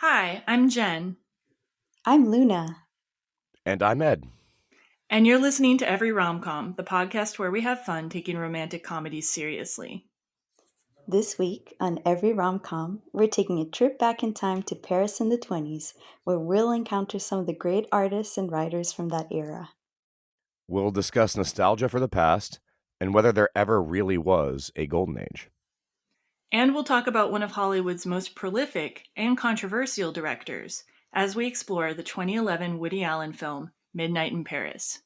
Hi, I'm Jen, I'm Luna. And I'm Ed. and you're listening to Every Rom Com, the podcast where we have fun taking romantic comedies seriously. This week on Every Rom Com, we're taking a trip back in time to Paris in the 20s, where we'll encounter some of the great artists and writers from that era. We'll discuss nostalgia for the past and whether there ever really was a golden age. And we'll talk about one of Hollywood's most prolific and controversial directors as we explore the 2011 Woody Allen film, Midnight in Paris.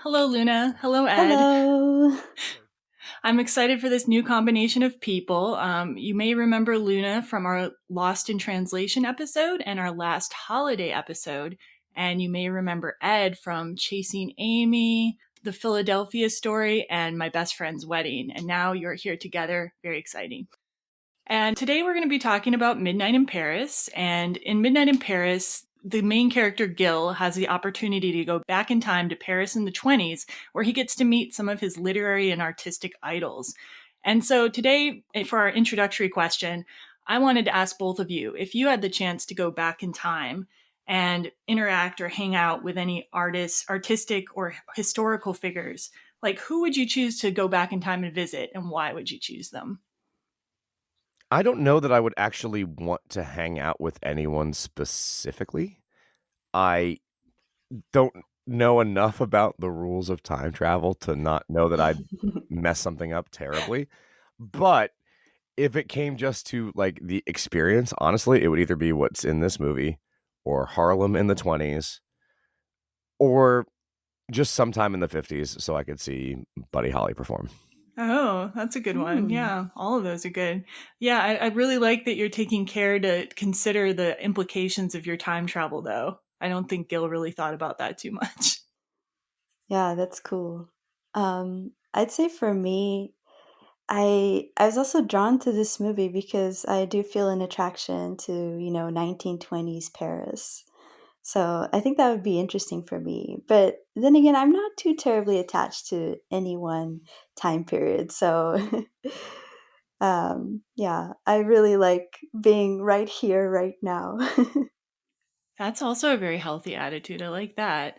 Hello, Luna. Hello, Ed. Hello! I'm excited for this new combination of people. You may remember Luna from our Lost in Translation episode and our last holiday episode. And you may remember Ed from Chasing Amy, the Philadelphia Story, and My Best Friend's Wedding. And now you're here together. Very exciting. And today we're going to be talking about Midnight in Paris. And in Midnight in Paris, the main character, Gil, has the opportunity to go back in time to Paris in the 20s, where he gets to meet some of his literary and artistic idols. And so today, for our introductory question, I wanted to ask both of you, if you had the chance to go back in time and interact or hang out with any artists, artistic or historical figures, like who would you choose to go back in time and visit, and why would you choose them? I don't know that I would actually want to hang out with anyone specifically. I don't know enough about the rules of time travel to not know that I'd mess something up terribly. But if it came just to like the experience, honestly, it would either be what's in this movie or Harlem in the 20s or just sometime in the 50s so I could see Buddy Holly perform. Oh, that's a good one. Yeah, all of those are good. Yeah, I really like that you're taking care to consider the implications of your time travel, though. I don't think Gil really thought about that too much. Yeah, that's cool. I'd say for me, I was also drawn to this movie because I do feel an attraction to, 1920s Paris. So I think that would be interesting for me. But then again, I'm not too terribly attached to any one time period. So yeah, I really like being right here, right now. That's also a very healthy attitude. I like that.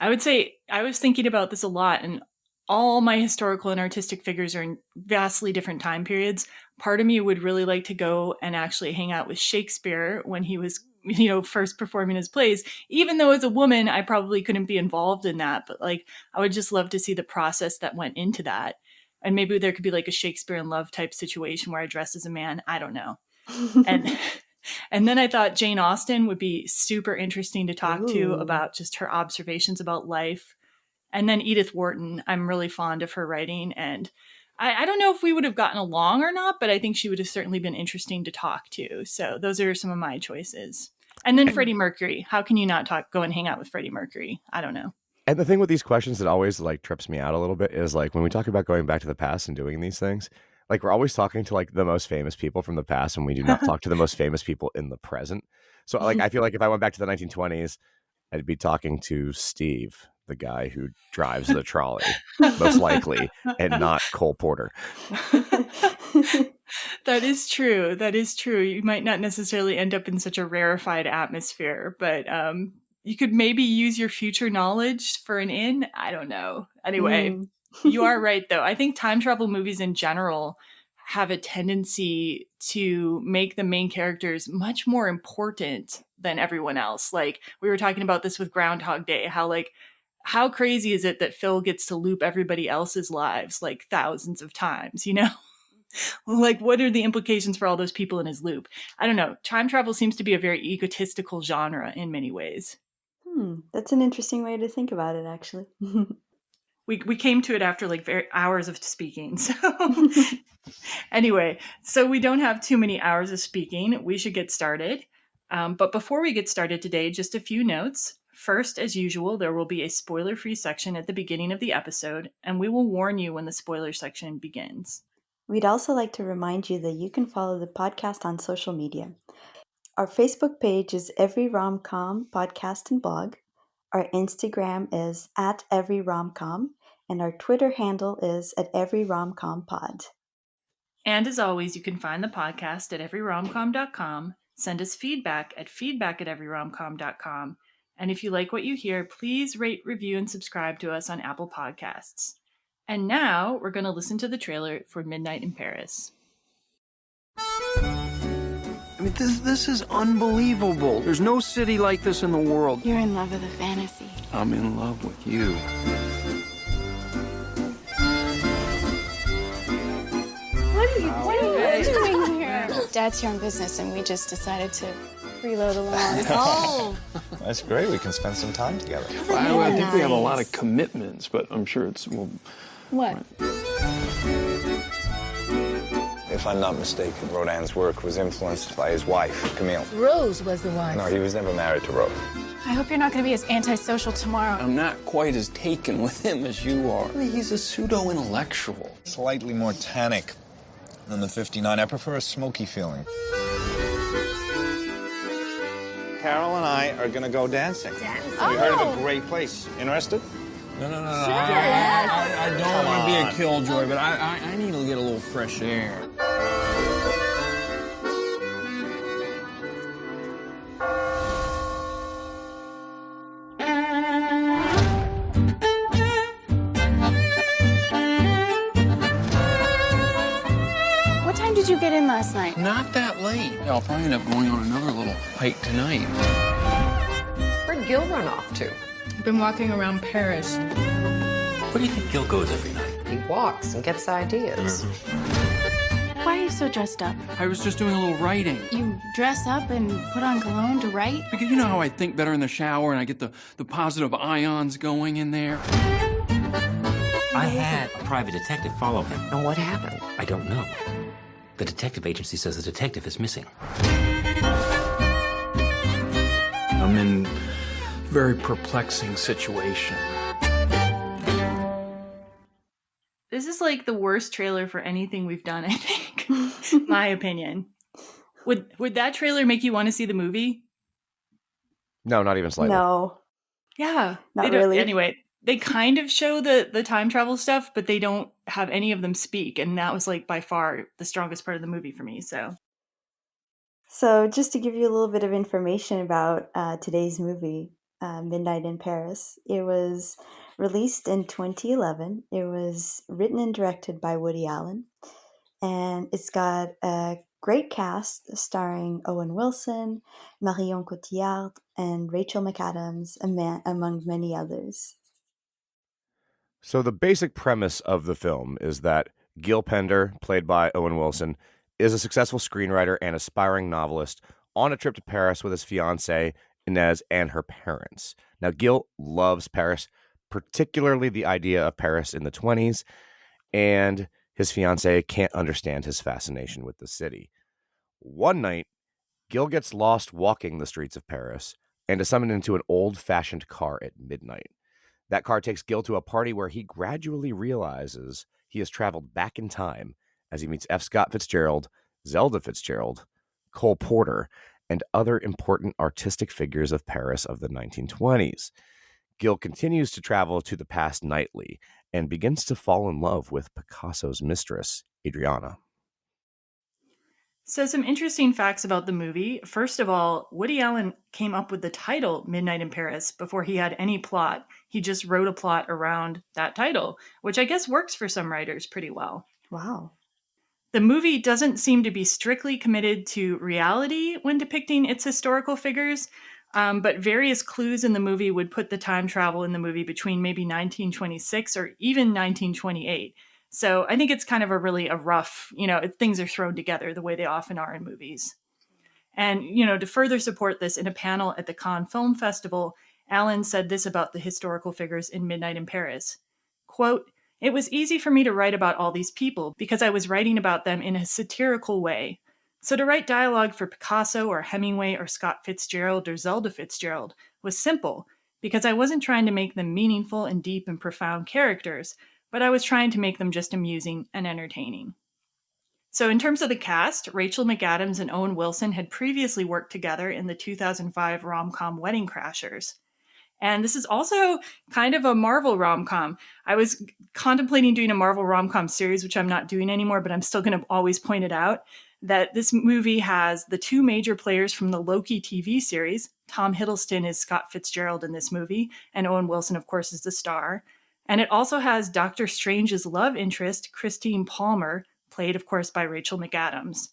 I would say I was thinking about this a lot, and all my historical and artistic figures are in vastly different time periods. Part of me would really like to go and actually hang out with Shakespeare when he was, first performing his plays. Even though as a woman, I probably couldn't be involved in that, but like I would just love to see the process that went into that. And maybe there could be like a Shakespeare in Love type situation where I dress as a man. I don't know. And and then I thought Jane Austen would be super interesting to talk to Ooh. about just her observations about life. And then Edith Wharton, I'm really fond of her writing. And I don't know if we would have gotten along or not, but I think she would have certainly been interesting to talk to. So those are some of my choices. And then Hmm. Freddie Mercury. How can you not go and hang out with Freddie Mercury? I don't know. And the thing with these questions that always like trips me out a little bit is like when we talk about going back to the past and doing these things, like we're always talking to like the most famous people from the past and we do not talk to the most famous people in the present. So like I feel like if I went back to the 1920s, I'd be talking to Steve, the guy who drives the trolley, most likely, and not Cole Porter. That is true. That is true. You might not necessarily end up in such a rarefied atmosphere, but you could maybe use your future knowledge for an in. I don't know. Anyway, Mm. you are right, though. I think time travel movies in general have a tendency to make the main characters much more important than everyone else. Like we were talking about this with Groundhog Day, how crazy is it that Phil gets to loop everybody else's lives like thousands of times, you know? Like, what are the implications for all those people in his loop? I don't know. Time travel seems to be a very egotistical genre in many ways. That's an interesting way to think about it, actually. We came to it after like hours of speaking. So anyway, so we don't have too many hours of speaking. We should get started. But before we get started today, just a few notes. First, as usual, there will be a spoiler-free section at the beginning of the episode, and we will warn you when the spoiler section begins. We'd also like to remind you that you can follow the podcast on social media. Our Facebook page is Every Rom Com Podcast and Blog. Our Instagram is at Every Rom Com, and our Twitter handle is at Every Rom Com Pod. And as always, you can find the podcast at everyromcom.com. Send us feedback at feedback@everyromcom.com. And if you like what you hear, please rate, review, and subscribe to us on Apple Podcasts. And now we're going to listen to the trailer for Midnight in Paris. I mean, this is unbelievable. There's no city like this in the world. You're in love with a fantasy. I'm in love with you. What are you doing here? Dad's here on business, and we just decided to reload along. Oh, that's great. We can spend some time together. Well, I think we have a lot of commitments, but I'm sure it's... Well, What? If I'm not mistaken, Rodin's work was influenced by his wife, Camille. Rose was the one. No, he was never married to Rose. I hope you're not going to be as antisocial tomorrow. I'm not quite as taken with him as you are. I mean, he's a pseudo-intellectual. Slightly more tannic than the 59. I prefer a smoky feeling. Carol and I are going to go dancing. Dancing? We heard of a great place. Interested? No. Sure. I don't Come want to be a on. killjoy, but I need to get a little fresh air. What time did you get in last night? Not that late. I'll probably end up going on another little hike tonight. Where'd Gil run off to? Been walking around Paris. Where do you think Gil goes every night? He walks and gets ideas. Why are you so dressed up? I was just doing a little writing. You dress up and put on cologne to write? Because you know how I think better in the shower and I get the positive ions going in there? I had a private detective follow him. And what happened? I don't know. The detective agency says the detective is missing. I'm in a very perplexing situation. This is like the worst trailer for anything we've done, I think. My opinion. Would that trailer make you want to see the movie? No, not even slightly. No, Yeah. Not they don't- really. Anyway, they kind of show the time travel stuff, but they don't have any of them speak. And that was like by far the strongest part of the movie for me. So just to give you a little bit of information about today's movie, Midnight in Paris, it was released in 2011. It was written and directed by Woody Allen, and it's got a great cast starring Owen Wilson, Marion Cotillard, and Rachel McAdams, among many others. So the basic premise of the film is that Gil Pender, played by Owen Wilson, is a successful screenwriter and aspiring novelist on a trip to Paris with his fiancée, Inez, and her parents. Now, Gil loves Paris, particularly the idea of Paris in the 20s, and his fiancée can't understand his fascination with the city. One night, Gil gets lost walking the streets of Paris and is summoned into an old-fashioned car at midnight. That car takes Gil to a party where he gradually realizes he has traveled back in time as he meets F. Scott Fitzgerald, Zelda Fitzgerald, Cole Porter, and other important artistic figures of Paris of the 1920s. Gil continues to travel to the past nightly and begins to fall in love with Picasso's mistress, Adrianna. So some interesting facts about the movie. First of all, Woody Allen came up with the title Midnight in Paris before he had any plot. He just wrote a plot around that title, which I guess works for some writers pretty well. Wow. The movie doesn't seem to be strictly committed to reality when depicting its historical figures, but various clues in the movie would put the time travel in the movie between maybe 1926 or even 1928. So I think it's kind of a rough, things are thrown together the way they often are in movies. And, to further support this, in a panel at the Cannes Film Festival, Allen said this about the historical figures in Midnight in Paris. Quote, "It was easy for me to write about all these people because I was writing about them in a satirical way. So to write dialogue for Picasso or Hemingway or Scott Fitzgerald or Zelda Fitzgerald was simple because I wasn't trying to make them meaningful and deep and profound characters, but I was trying to make them just amusing and entertaining. So in terms of the cast, Rachel McAdams and Owen Wilson had previously worked together in the 2005 rom-com Wedding Crashers. And this is also kind of a Marvel rom-com. I was contemplating doing a Marvel rom-com series, which I'm not doing anymore, but I'm still going to always point it out, that this movie has the two major players from the Loki TV series. Tom Hiddleston is Scott Fitzgerald in this movie, and Owen Wilson, of course, is the star. And it also has Doctor Strange's love interest, Christine Palmer, played, of course, by Rachel McAdams.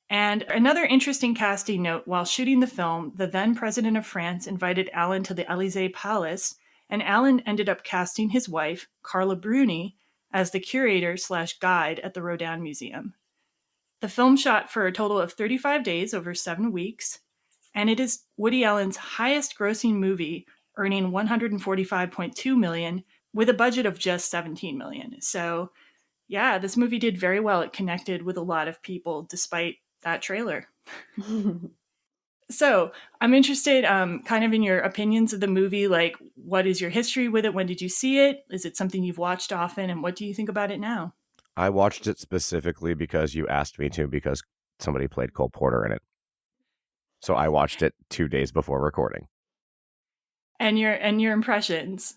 And another interesting casting note, while shooting the film, the then president of France invited Alan to the Élysée Palace, and Alan ended up casting his wife, Carla Bruni, as the curator/guide at the Rodin Museum. The film shot for a total of 35 days over 7 weeks, and it is Woody Allen's highest grossing movie, earning $145.2 million with a budget of just $17 million. So yeah, this movie did very well. It connected with a lot of people despite that trailer. So I'm interested kind of in your opinions of the movie. Like, what is your history with it? When did you see it? Is it something you've watched often? And what do you think about it now? I watched it specifically because you asked me to, because somebody played Cole Porter in it. So I watched it 2 days before recording. And your impressions?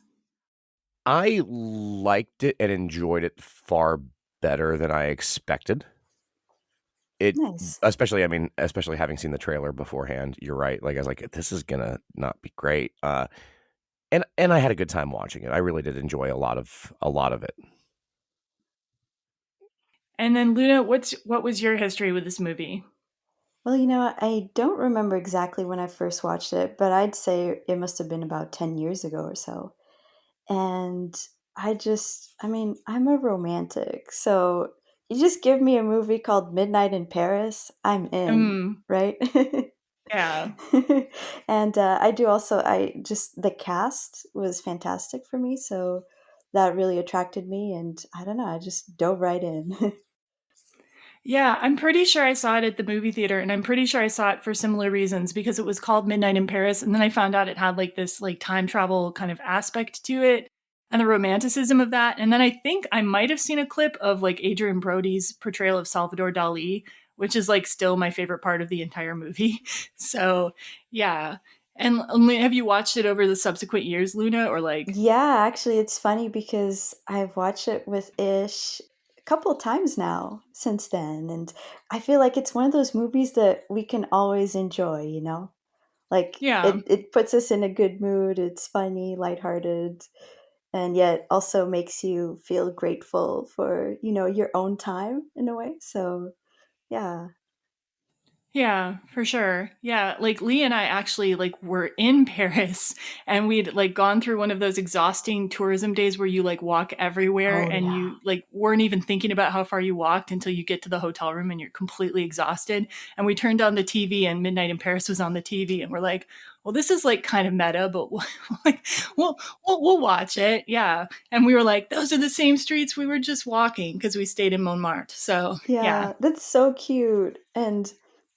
I liked it and enjoyed it far better than I expected. Nice. Especially having seen the trailer beforehand. You're right. Like, I was like, this is gonna not be great. And I had a good time watching it. I really did enjoy a lot of it. And then Luna, what was your history with this movie? Well, I don't remember exactly when I first watched it, but I'd say it must have been about 10 years ago or so. And I'm a romantic. So you just give me a movie called Midnight in Paris, I'm in, right? Yeah. And the cast was fantastic for me. So that really attracted me. And I don't know, I just dove right in. Yeah, I'm pretty sure I saw it at the movie theater, and I'm pretty sure I saw it for similar reasons because it was called Midnight in Paris, and then I found out it had like this like time travel kind of aspect to it and the romanticism of that. And then I think I might have seen a clip of like Adrian Brody's portrayal of Salvador Dali, which is like still my favorite part of the entire movie. So, yeah. And have you watched it over the subsequent years, Luna, or like? Yeah, actually, it's funny because I've watched it with Ish a couple of times now since then, and I feel like it's one of those movies that we can always enjoy, Like, Yeah. it puts us in a good mood, it's funny, lighthearted, and yet also makes you feel grateful for, your own time in a way. So, yeah. Yeah, for sure. Yeah, like Lee and I actually like were in Paris and we'd like gone through one of those exhausting tourism days where you like walk everywhere Oh, and yeah. you like weren't even thinking about how far you walked until you get to the hotel room and you're completely exhausted. And we turned on the TV and Midnight in Paris was on the TV and we're like, well, this is like kind of meta, but we'll watch it. Yeah. And we were like, those are the same streets we were just walking because we stayed in Montmartre. So, yeah. That's so cute. And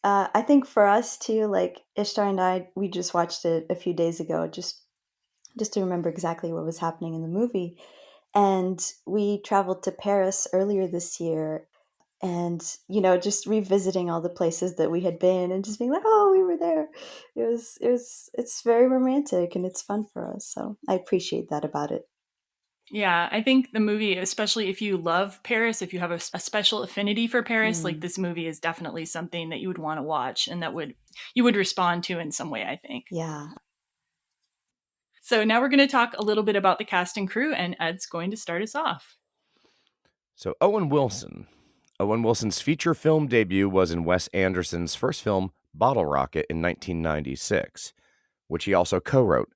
I think for us too, like Ishtar and I, we just watched it a few days ago, just to remember exactly what was happening in the movie. And we traveled to Paris earlier this year, and just revisiting all the places that we had been, and just being like, oh, we were there. It's very romantic and it's fun for us. So I appreciate that about it. Yeah, I think the movie, especially if you love Paris, if you have a special affinity for Paris, like Mm. this movie is definitely something that you would want to watch and that you would respond to in some way, I think. Yeah. So now we're going to talk a little bit about the cast and crew, and Ed's going to start us off. So Owen Wilson. Owen Wilson's feature film debut was in Wes Anderson's first film, Bottle Rocket, in 1996, which he also co-wrote.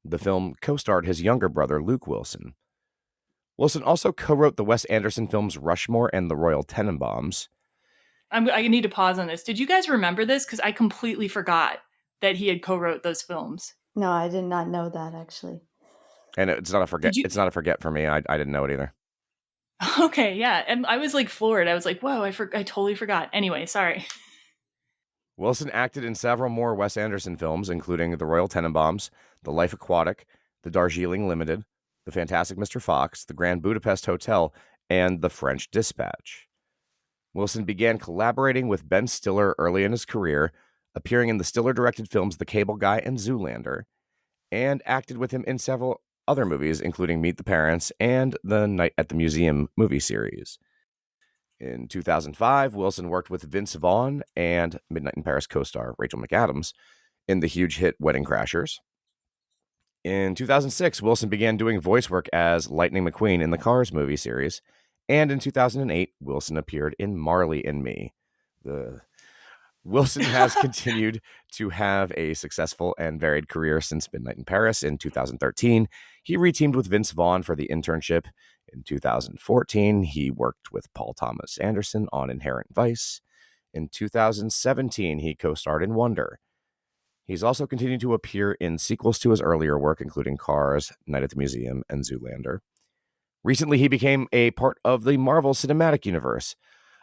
The film co-starred his younger brother, Luke Wilson. Wilson also co-wrote the Wes Anderson films Rushmore and The Royal Tenenbaums. I need to pause on this. Did you guys remember this? Because I completely forgot that he had co-wrote those films. No, I did not know that, actually. And it's not a forget. It's not a forget for me. I didn't know it either. Okay, yeah, and I was like floored. I was like, "Whoa, I totally forgot." Anyway, sorry. Wilson acted in several more Wes Anderson films, including The Royal Tenenbaums, The Life Aquatic, The Darjeeling Limited, The Fantastic Mr. Fox, The Grand Budapest Hotel, and The French Dispatch. Wilson began collaborating with Ben Stiller early in his career, appearing in the Stiller-directed films The Cable Guy and Zoolander, and acted with him in several other movies, including Meet the Parents and the Night at the Museum movie series. In 2005, Wilson worked with Vince Vaughn and Midnight in Paris co-star Rachel McAdams in the huge hit Wedding Crashers. In 2006, Wilson began doing voice work as Lightning McQueen in the Cars movie series, and in 2008, Wilson appeared in Marley and Me. Wilson has continued to have a successful and varied career since Midnight in Paris. In 2013, he reteamed with Vince Vaughn for The Internship. In 2014, he worked with Paul Thomas Anderson on Inherent Vice. In 2017, he co-starred in Wonder. He's also continued to appear in sequels to his earlier work, including Cars, Night at the Museum, and Zoolander. Recently, he became a part of the Marvel Cinematic Universe,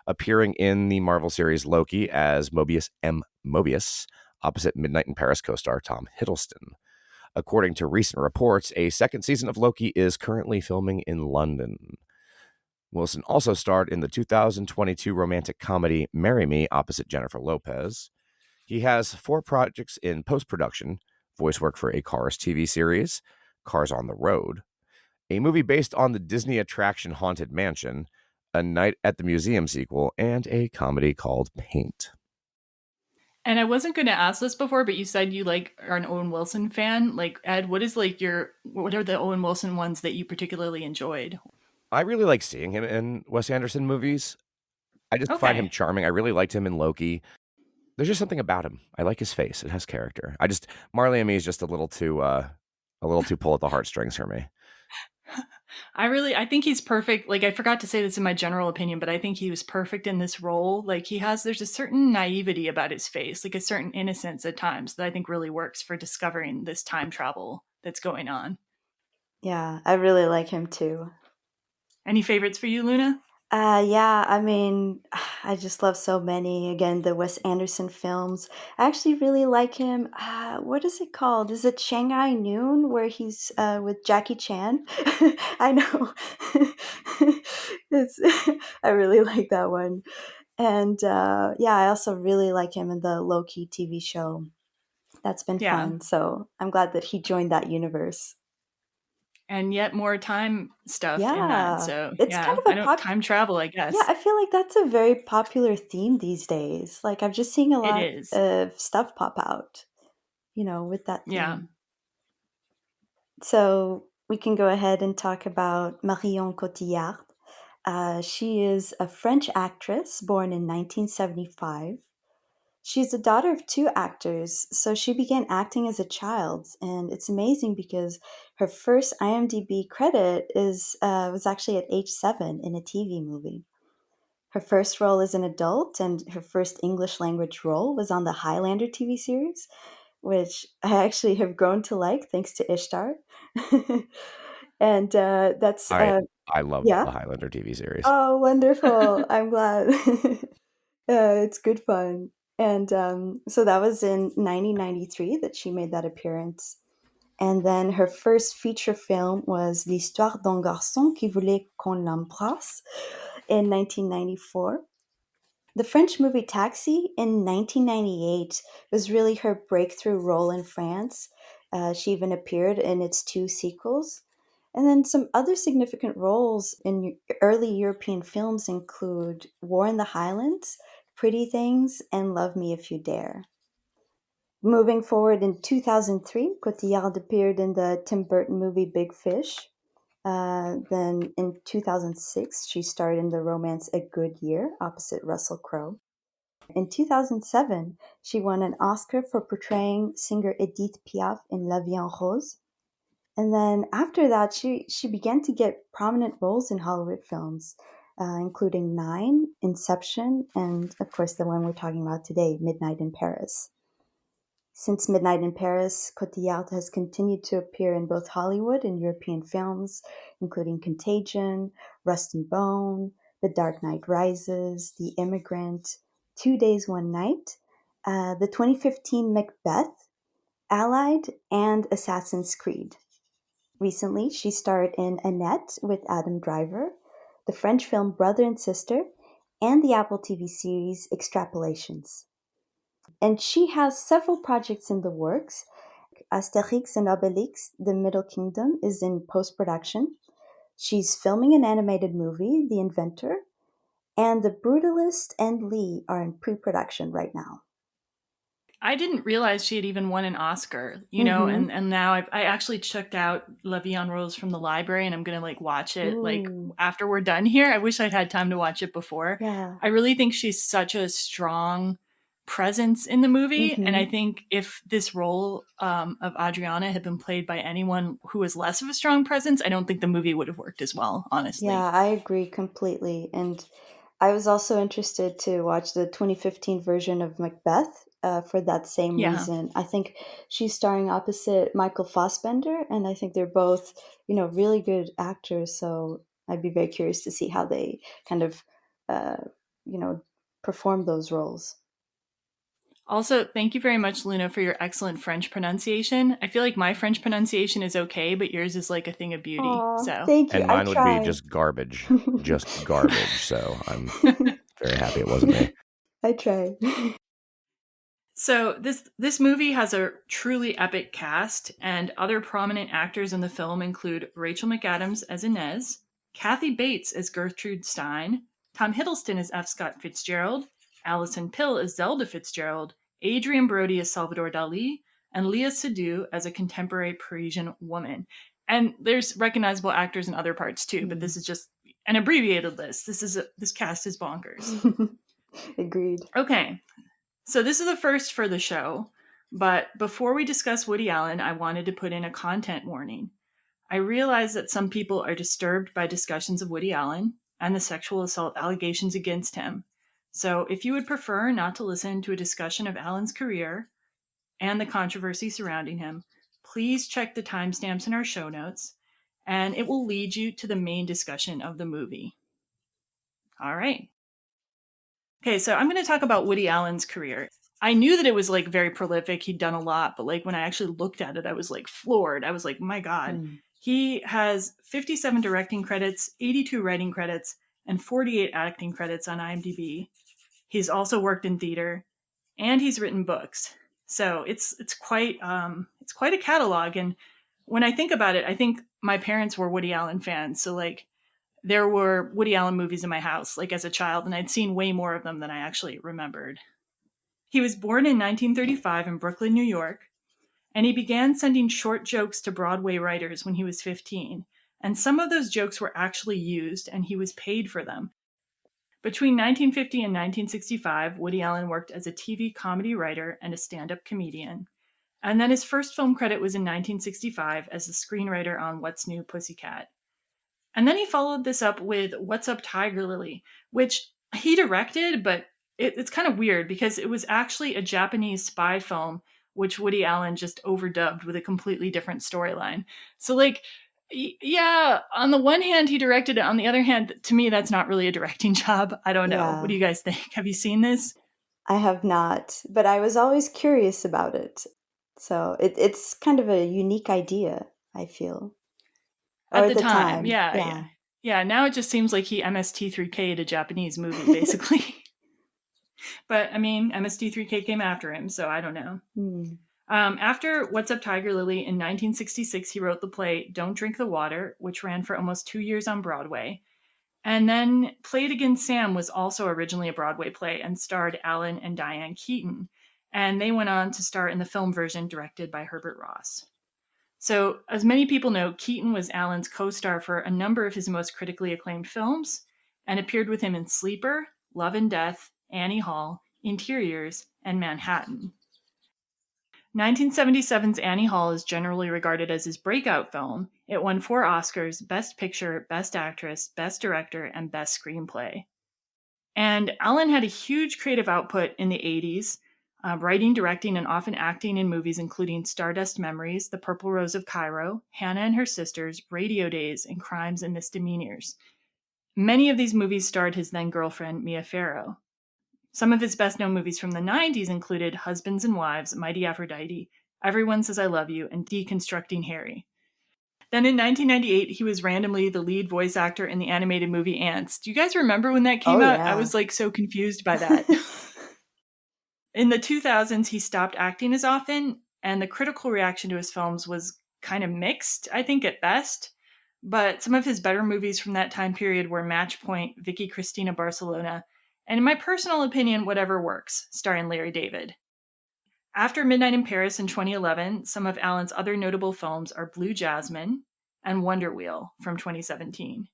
appearing in the Marvel series Loki as Mobius M. Mobius, opposite Midnight in Paris co-star Tom Hiddleston. According to recent reports, a second season of Loki is currently filming in London. Wilson also starred in the 2022 romantic comedy Marry Me opposite Jennifer Lopez. He has 4 projects in post-production, voice work for a Cars TV series, Cars on the Road, a movie based on the Disney attraction Haunted Mansion, a Night at the Museum sequel, and a comedy called Paint. And I wasn't going to ask this before, but you said you are an Owen Wilson fan. Like, Ed, what are the Owen Wilson ones that you particularly enjoyed? I really like seeing him in Wes Anderson movies. I just find him charming. I really liked him in Loki. There's just something about him. I like his face. It has character. Marley and Me is just a little too pull at the heartstrings for me. I think he's perfect. Like, I forgot to say this in my general opinion, but I think he was perfect in this role. Like, there's a certain naivety about his face, like a certain innocence at times that I think really works for discovering this time travel that's going on. Yeah, I really like him too. Any favorites for you, Luna? Yeah, I mean, I just love so many. Again, the Wes Anderson films. I actually really like him. What is it called? Is it Shanghai Noon, where he's with Jackie Chan? I know. It's I really like that one. And yeah, I also really like him in the Loki TV show. That's been fun. So I'm glad that he joined that universe. And yet more time stuff in that. So it's kind of time travel, I guess. Yeah, I feel like that's a very popular theme these days. Like I'm just seeing a lot of stuff pop out, with that theme. Yeah. So we can go ahead and talk about Marion Cotillard. She is a French actress born in 1975. She's the daughter of 2 actors, so she began acting as a child, and it's amazing because her first IMDb credit was actually at age 7 in a TV movie. Her first role as an adult and her first English language role was on the Highlander TV series, which I actually have grown to like thanks to Ishtar. And that's I love the Highlander TV series. Oh, wonderful! I'm glad. It's good fun. And so that was in 1993 that she made that appearance. And then her first feature film was L'histoire d'un garçon qui voulait qu'on l'embrasse in 1994. The French movie Taxi in 1998 was really her breakthrough role in France. She even appeared in its 2 sequels. And then some other significant roles in early European films include War in the Highlands, Pretty Things, and Love Me If You Dare. Moving forward in 2003, Cotillard appeared in the Tim Burton movie Big Fish. Then in 2006, she starred in the romance A Good Year opposite Russell Crowe. In 2007, she won an Oscar for portraying singer Edith Piaf in La Vie en Rose. And then after that, she began to get prominent roles in Hollywood films, including 9, Inception, and of course the one we're talking about today, Midnight in Paris. Since Midnight in Paris, Cotillard has continued to appear in both Hollywood and European films, including Contagion, Rust and Bone, The Dark Knight Rises, The Immigrant, 2 Days, One Night, the 2015 Macbeth, Allied, and Assassin's Creed. Recently, she starred in Annette with Adam Driver, the French film Brother and Sister, and the Apple TV series Extrapolations. And she has several projects in the works. Asterix and Obelix, The Middle Kingdom, is in post-production. She's filming an animated movie, The Inventor, and The Brutalist and Lee are in pre-production right now. I didn't realize she had even won an Oscar, you know, Mhm. and now I actually checked out La Vie en Rose from the library, and I'm going to like watch it like Ooh. after we're done here. I wish I'd had time to watch it before. Yeah. I really think she's such a strong presence in the movie, and I Mhm. think if this role of Adrianna had been played by anyone who was less of a strong presence, I don't think the movie would have worked as well, honestly. Yeah, I agree completely. And I was also interested to watch the 2015 version of Macbeth for that same Yeah. reason. I think she's starring opposite Michael Fassbender, and I think they're both, really good actors. So I'd be very curious to see how they kind of, uh, perform those roles. Also, thank you very much, Luna, for your excellent French pronunciation. I feel like my French pronunciation is okay, but yours is like a thing of beauty. Aw, So, thank you. And I mine would be try. just garbage. Just garbage. So I'm very happy it wasn't me. I try. So this movie has a truly epic cast, and other prominent actors in the film include Rachel McAdams as Inez, Kathy Bates as Gertrude Stein, Tom Hiddleston as F. Scott Fitzgerald, Alison Pill as Zelda Fitzgerald, Adrian Brody as Salvador Dali, and Leah Seydoux as a contemporary Parisian woman. And there's recognizable actors in other parts too, but this is just an abbreviated list. This cast is bonkers. Agreed. Okay, so this is the first for the show, but before we discuss Woody Allen, I wanted to put in a content warning. I realize that some people are disturbed by discussions of Woody Allen and the sexual assault allegations against him. So if you would prefer not to listen to a discussion of Allen's career and the controversy surrounding him, please check the timestamps in our show notes, and it will lead you to the main discussion of the movie. All right. Okay, so I'm going to talk about Woody Allen's career. I knew that it was like very prolific. He'd done a lot, but like when I actually looked at it, I was like floored. I was like, my God. He has 57 directing credits, 82 writing credits, and 48 acting credits on IMDb. He's also worked in theater, and he's written books. So it's quite a catalog. And when I think about it, I think my parents were Woody Allen fans. So like there were Woody Allen movies in my house, like as a child, and I'd seen way more of them than I actually remembered. He was born in 1935 in Brooklyn, New York, and he began sending short jokes to Broadway writers when he was 15. And some of those jokes were actually used, and he was paid for them. Between 1950 and 1965, Woody Allen worked as a TV comedy writer and a stand-up comedian. And then his first film credit was in 1965 as a screenwriter on What's New, Pussycat. And then he followed this up with What's Up, Tiger Lily, which he directed, but it's kind of weird because it was actually a Japanese spy film, which Woody Allen just overdubbed with a completely different storyline. So, like, yeah, on the one hand, he directed it. On the other hand, to me, that's not really a directing job. I don't know. Yeah. What do you guys think? Have you seen this? I have not, but I was always curious about it. So it's kind of a unique idea, I feel. At Or the time, yeah. Now it just seems like he MST3K'd a Japanese movie, basically. But, I mean, MST3K came after him, so I don't know. After What's Up, Tiger Lily, in 1966, he wrote the play Don't Drink the Water, which ran for almost 2 years on Broadway. And then Play It Again, Sam was also originally a Broadway play and starred Allen and Diane Keaton. And they went on to star in the film version directed by Herbert Ross. So, as many people know, Keaton was Allen's co-star for a number of his most critically acclaimed films and appeared with him in Sleeper, Love and Death, Annie Hall, Interiors, and Manhattan. 1977's Annie Hall is generally regarded as his breakout film. It won 4 Oscars: Best Picture, Best Actress, Best Director, and Best Screenplay. And Allen had a huge creative output in the 80s, writing, directing, and often acting in movies including Stardust Memories, The Purple Rose of Cairo, Hannah and Her Sisters, Radio Days, and Crimes and Misdemeanors. Many of these movies starred his then-girlfriend, Mia Farrow. Some of his best-known movies from the 90s included Husbands and Wives, Mighty Aphrodite, Everyone Says I Love You, and Deconstructing Harry. Then in 1998, he was randomly the lead voice actor in the animated movie Ants. Do you guys remember when that came out? Yeah. I was so confused by that. In the 2000s, he stopped acting as often, and the critical reaction to his films was kind of mixed, I think, at best. But some of his better movies from that time period were Match Point, Vicky Cristina Barcelona, and in my personal opinion, Whatever Works, starring Larry David. After Midnight in Paris in 2011, some of Allen's other notable films are Blue Jasmine and Wonder Wheel from 2017.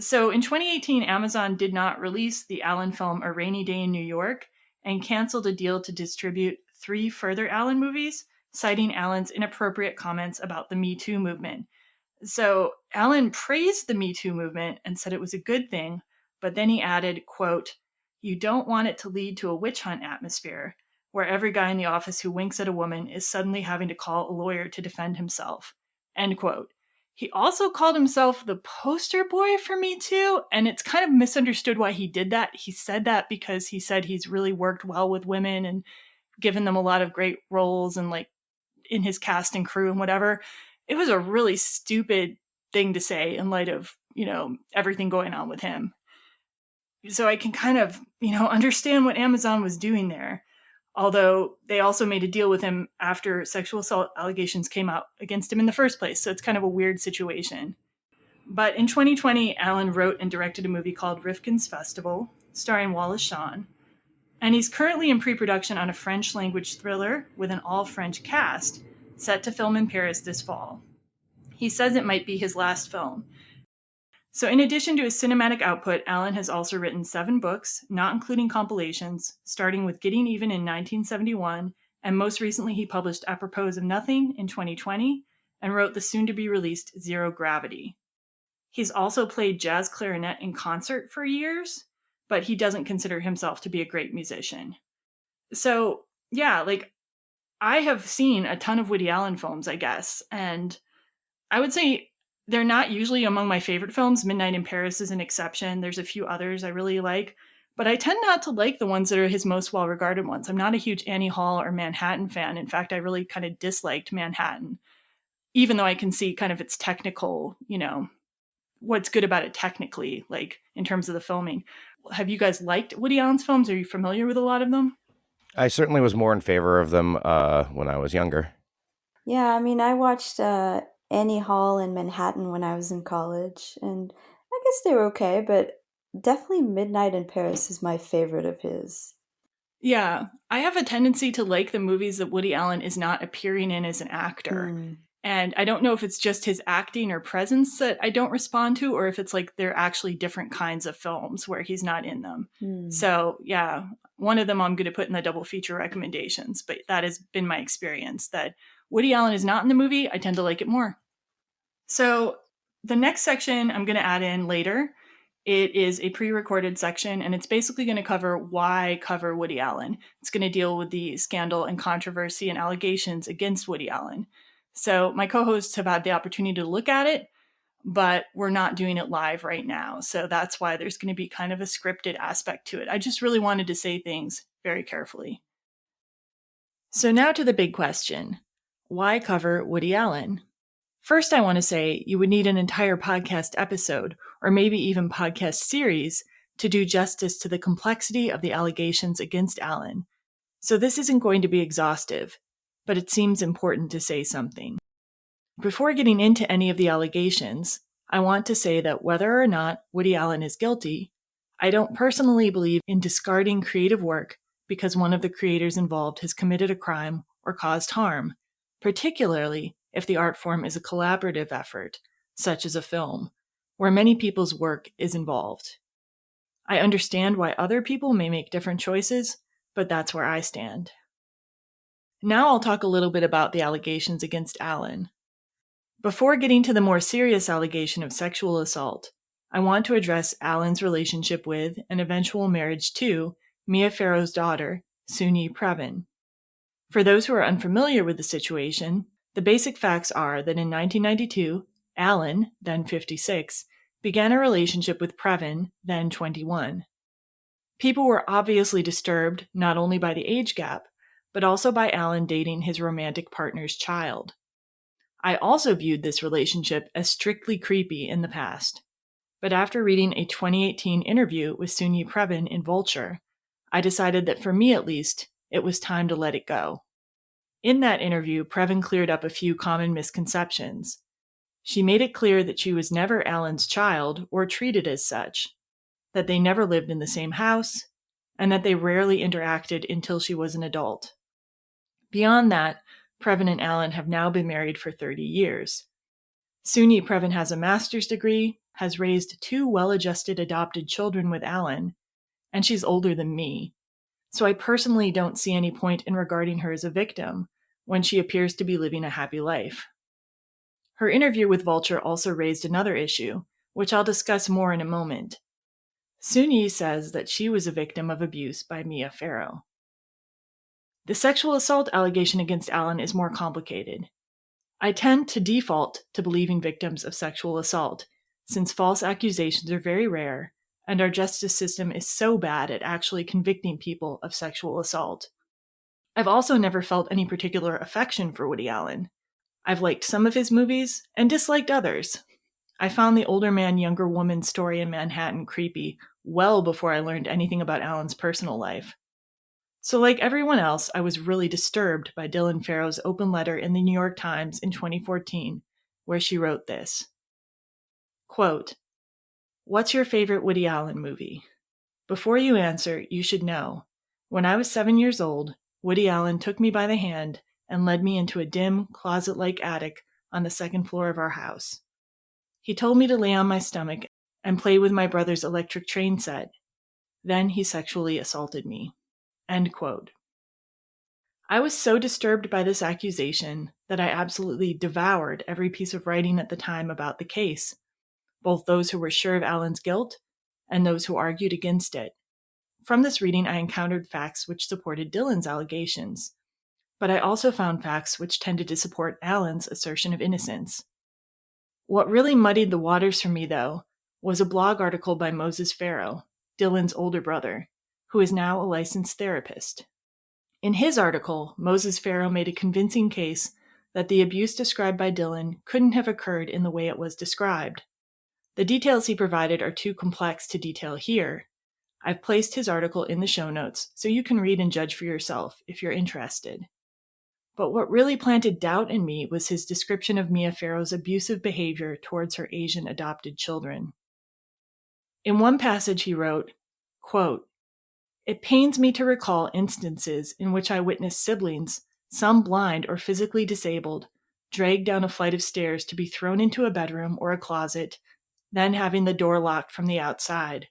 So in 2018, Amazon did not release the Allen film A Rainy Day in New York and canceled a deal to distribute 3 further Allen movies, citing Allen's inappropriate comments about the Me Too movement. So Allen praised the Me Too movement and said it was a good thing, but then he added, quote, "You don't want it to lead to a witch hunt atmosphere, where every guy in the office who winks at a woman is suddenly having to call a lawyer to defend himself," end quote. He also called himself the poster boy for Me Too, and it's kind of misunderstood why he did that. He said that because he said he's really worked well with women and given them a lot of great roles and in his cast and crew and whatever. It was a really stupid thing to say in light of, everything going on with him. So I can kind of, understand what Amazon was doing there. Although they also made a deal with him after sexual assault allegations came out against him in the first place. So it's kind of a weird situation. But in 2020, Allen wrote and directed a movie called Rifkin's Festival, starring Wallace Shawn. And he's currently in pre-production on a French-language thriller with an all-French cast, set to film in Paris this fall. He says it might be his last film. So in addition to his cinematic output, Allen has also written 7 books, not including compilations, starting with Getting Even in 1971, and most recently he published Apropos of Nothing in 2020, and wrote the soon-to-be-released Zero Gravity. He's also played jazz clarinet in concert for years, but he doesn't consider himself to be a great musician. So, yeah, I have seen a ton of Woody Allen films, I guess, and I would say they're not usually among my favorite films. Midnight in Paris is an exception. There's a few others I really like, but I tend not to like the ones that are his most well-regarded ones. I'm not a huge Annie Hall or Manhattan fan. In fact, I really kind of disliked Manhattan, even though I can see kind of its technical, what's good about it technically, in terms of the filming. Have you guys liked Woody Allen's films? Are you familiar with a lot of them? I certainly was more in favor of them when I was younger. Yeah, I watched Annie Hall in Manhattan when I was in college, and I guess they were okay, but definitely Midnight in Paris is my favorite of his. Yeah, I have a tendency to like the movies that Woody Allen is not appearing in as an actor. And I don't know if it's just his acting or presence that I don't respond to, or if it's they're actually different kinds of films where he's not in them. So yeah, one of them I'm going to put in the double feature recommendations, but that has been my experience that Woody Allen is not in the movie, I tend to like it more. So the next section I'm going to add in later. It is a pre-recorded section, and it's basically going to cover why cover Woody Allen. It's going to deal with the scandal and controversy and allegations against Woody Allen. So my co-hosts have had the opportunity to look at it, but we're not doing it live right now. So that's why there's going to be kind of a scripted aspect to it. I just really wanted to say things very carefully. So now to the big question. Why cover Woody Allen? First, I want to say you would need an entire podcast episode, or maybe even podcast series, to do justice to the complexity of the allegations against Allen. So this isn't going to be exhaustive, but it seems important to say something. Before getting into any of the allegations, I want to say that whether or not Woody Allen is guilty, I don't personally believe in discarding creative work because one of the creators involved has committed a crime or caused harm, particularly if the art form is a collaborative effort, such as a film, where many people's work is involved. I understand why other people may make different choices, but that's where I stand. Now I'll talk a little bit about the allegations against Allen. Before getting to the more serious allegation of sexual assault, I want to address Allen's relationship with and eventual marriage to Mia Farrow's daughter, Soon-Yi Previn. For those who are unfamiliar with the situation, the basic facts are that in 1992, Allen, then 56, began a relationship with Previn, then 21. People were obviously disturbed not only by the age gap, but also by Alan dating his romantic partner's child. I also viewed this relationship as strictly creepy in the past. But after reading a 2018 interview with Sunyi Previn in Vulture, I decided that for me at least, it was time to let it go. In that interview, Previn cleared up a few common misconceptions. She made it clear that she was never Alan's child or treated as such, that they never lived in the same house, and that they rarely interacted until she was an adult. Beyond that, Previn and Alan have now been married for 30 years. Sunyi Previn has a master's degree, has raised 2 well-adjusted adopted children with Alan, and she's older than me. So I personally don't see any point in regarding her as a victim when she appears to be living a happy life. Her interview with Vulture also raised another issue, which I'll discuss more in a moment. Sunyi says that she was a victim of abuse by Mia Farrow. The sexual assault allegation against Alan is more complicated. I tend to default to believing victims of sexual assault, since false accusations are very rare, and our justice system is so bad at actually convicting people of sexual assault. I've also never felt any particular affection for Woody Allen. I've liked some of his movies and disliked others. I found the older man, younger woman story in Manhattan creepy well before I learned anything about Allen's personal life. So like everyone else, I was really disturbed by Dylan Farrow's open letter in the New York Times in 2014, where she wrote this. Quote, "What's your favorite Woody Allen movie? Before you answer, you should know. When I was 7 years old, Woody Allen took me by the hand and led me into a dim, closet-like attic on the 2nd floor of our house. He told me to lay on my stomach and play with my brother's electric train set. Then he sexually assaulted me." End quote. I was so disturbed by this accusation that I absolutely devoured every piece of writing at the time about the case, both those who were sure of Alan's guilt and those who argued against it. From this reading, I encountered facts which supported Dylan's allegations, but I also found facts which tended to support Alan's assertion of innocence. What really muddied the waters for me, though, was a blog article by Moses Farrow, Dylan's older brother, who is now a licensed therapist. In his article, Moses Farrow made a convincing case that the abuse described by Dylan couldn't have occurred in the way it was described. The details he provided are too complex to detail here. I've placed his article in the show notes so you can read and judge for yourself if you're interested. But what really planted doubt in me was his description of Mia Farrow's abusive behavior towards her Asian adopted children. In one passage he wrote, quote, "It pains me to recall instances in which I witnessed siblings, some blind or physically disabled, dragged down a flight of stairs to be thrown into a bedroom or a closet, then having the door locked from the outside.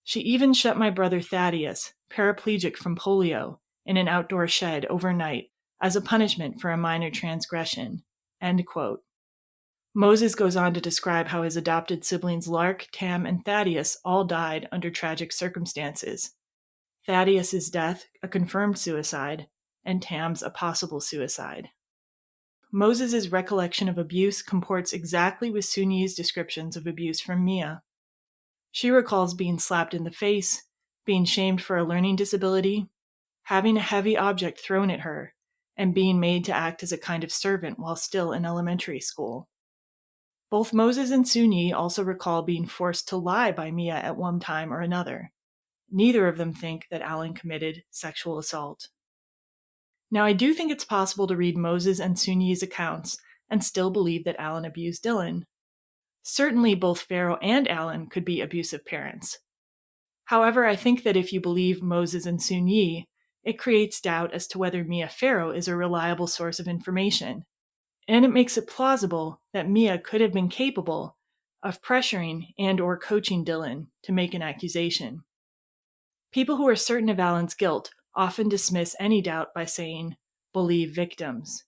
She even shut my brother Thaddeus, paraplegic from polio, in an outdoor shed overnight as a punishment for a minor transgression." End quote. Moses goes on to describe how his adopted siblings Lark, Tam, and Thaddeus all died under tragic circumstances. Thaddeus's death, a confirmed suicide, and Tam's a possible suicide. Moses's recollection of abuse comports exactly with Sunyi's descriptions of abuse from Mia. She recalls being slapped in the face, being shamed for a learning disability, having a heavy object thrown at her, and being made to act as a kind of servant while still in elementary school. Both Moses and Sunyi also recall being forced to lie by Mia at one time or another. Neither of them think that Alan committed sexual assault. Now, I do think it's possible to read Moses and Sunyi's accounts and still believe that Alan abused Dylan. Certainly, both Farrow and Alan could be abusive parents. However, I think that if you believe Moses and Sunyi, it creates doubt as to whether Mia Farrow is a reliable source of information, and it makes it plausible that Mia could have been capable of pressuring and or coaching Dylan to make an accusation. People who are certain of Alan's guilt often dismiss any doubt by saying, "Believe victims."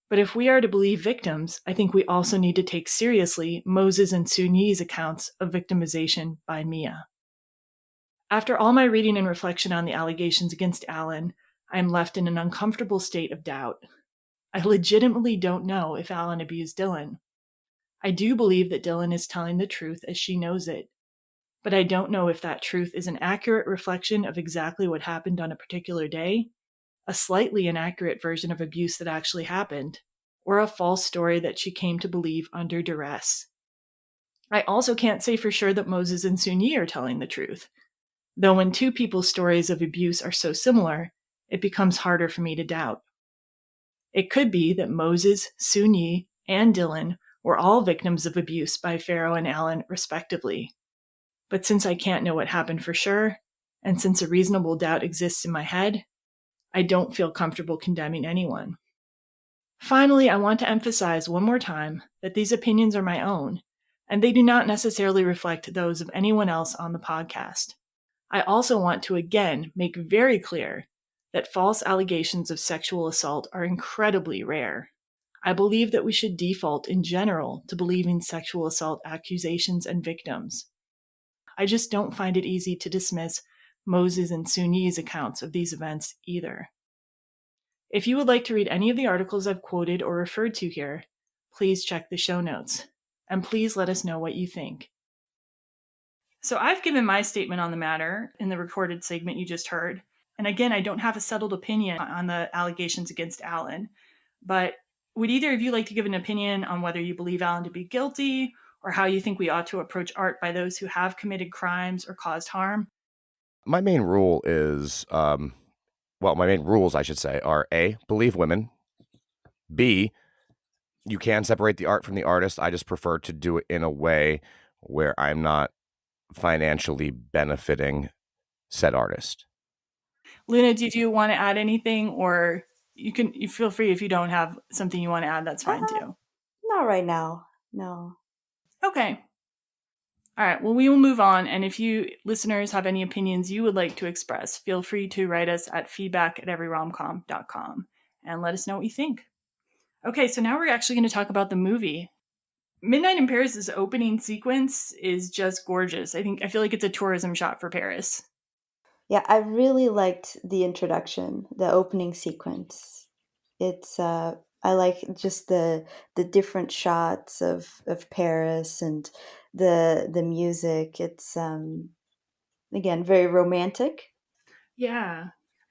But if we are to believe victims, I think we also need to take seriously Moses and Sunyi's accounts of victimization by Mia. After all my reading and reflection on the allegations against Alan, I am left in an uncomfortable state of doubt. I legitimately don't know if Alan abused Dylan. I do believe that Dylan is telling the truth as she knows it. but I don't know if that truth is an accurate reflection of exactly what happened on a particular day, a slightly inaccurate version of abuse that actually happened, or a false story that she came to believe under duress. I also can't say for sure that Moses and Sun-Yi are telling the truth, though when two people's stories of abuse are so similar, it becomes harder for me to doubt. It could be that Moses, Sun-Yi, and Dylan were all victims of abuse by Pharaoh and Alan, respectively. But since I can't know what happened for sure, and since a reasonable doubt exists in my head, I don't feel comfortable condemning anyone. Finally, I want to emphasize one more time that these opinions are my own, and they do not necessarily reflect those of anyone else on the podcast. I also want to again make very clear that false allegations of sexual assault are incredibly rare. I believe that we should default in general to believing sexual assault accusations and victims. I just don't find it easy to dismiss Moses and Sun-Yi's accounts of these events either. If you would like to read any of the articles I've quoted or referred to here, please check the show notes, and please let us know what you think. So I've given my statement on the matter in the recorded segment you just heard, and again, I don't have a settled opinion on the allegations against Alan, but would either of you like to give an opinion on whether you believe Alan to be guilty, or how you think we ought to approach art by those who have committed crimes or caused harm? My main rule is, my main rules, I should say, are A, believe women. B, you can separate the art from the artist. I just prefer to do it in a way where I'm not financially benefiting said artist. Luna, did you want to add anything, or you feel free if you don't have something you want to add, that's fine too. Not right now. No. Okay. All right. Well, we will move on. And if you listeners have any opinions you would like to express, feel free to write us at feedback@everyromcom.com and let us know what you think. Okay. So now we're actually going to talk about the movie. Midnight in Paris' opening sequence is just gorgeous. I feel like it's a tourism shot for Paris. Yeah, I really liked the introduction, the opening sequence. It's I like just the different shots of Paris and the music. It's again very romantic. Yeah.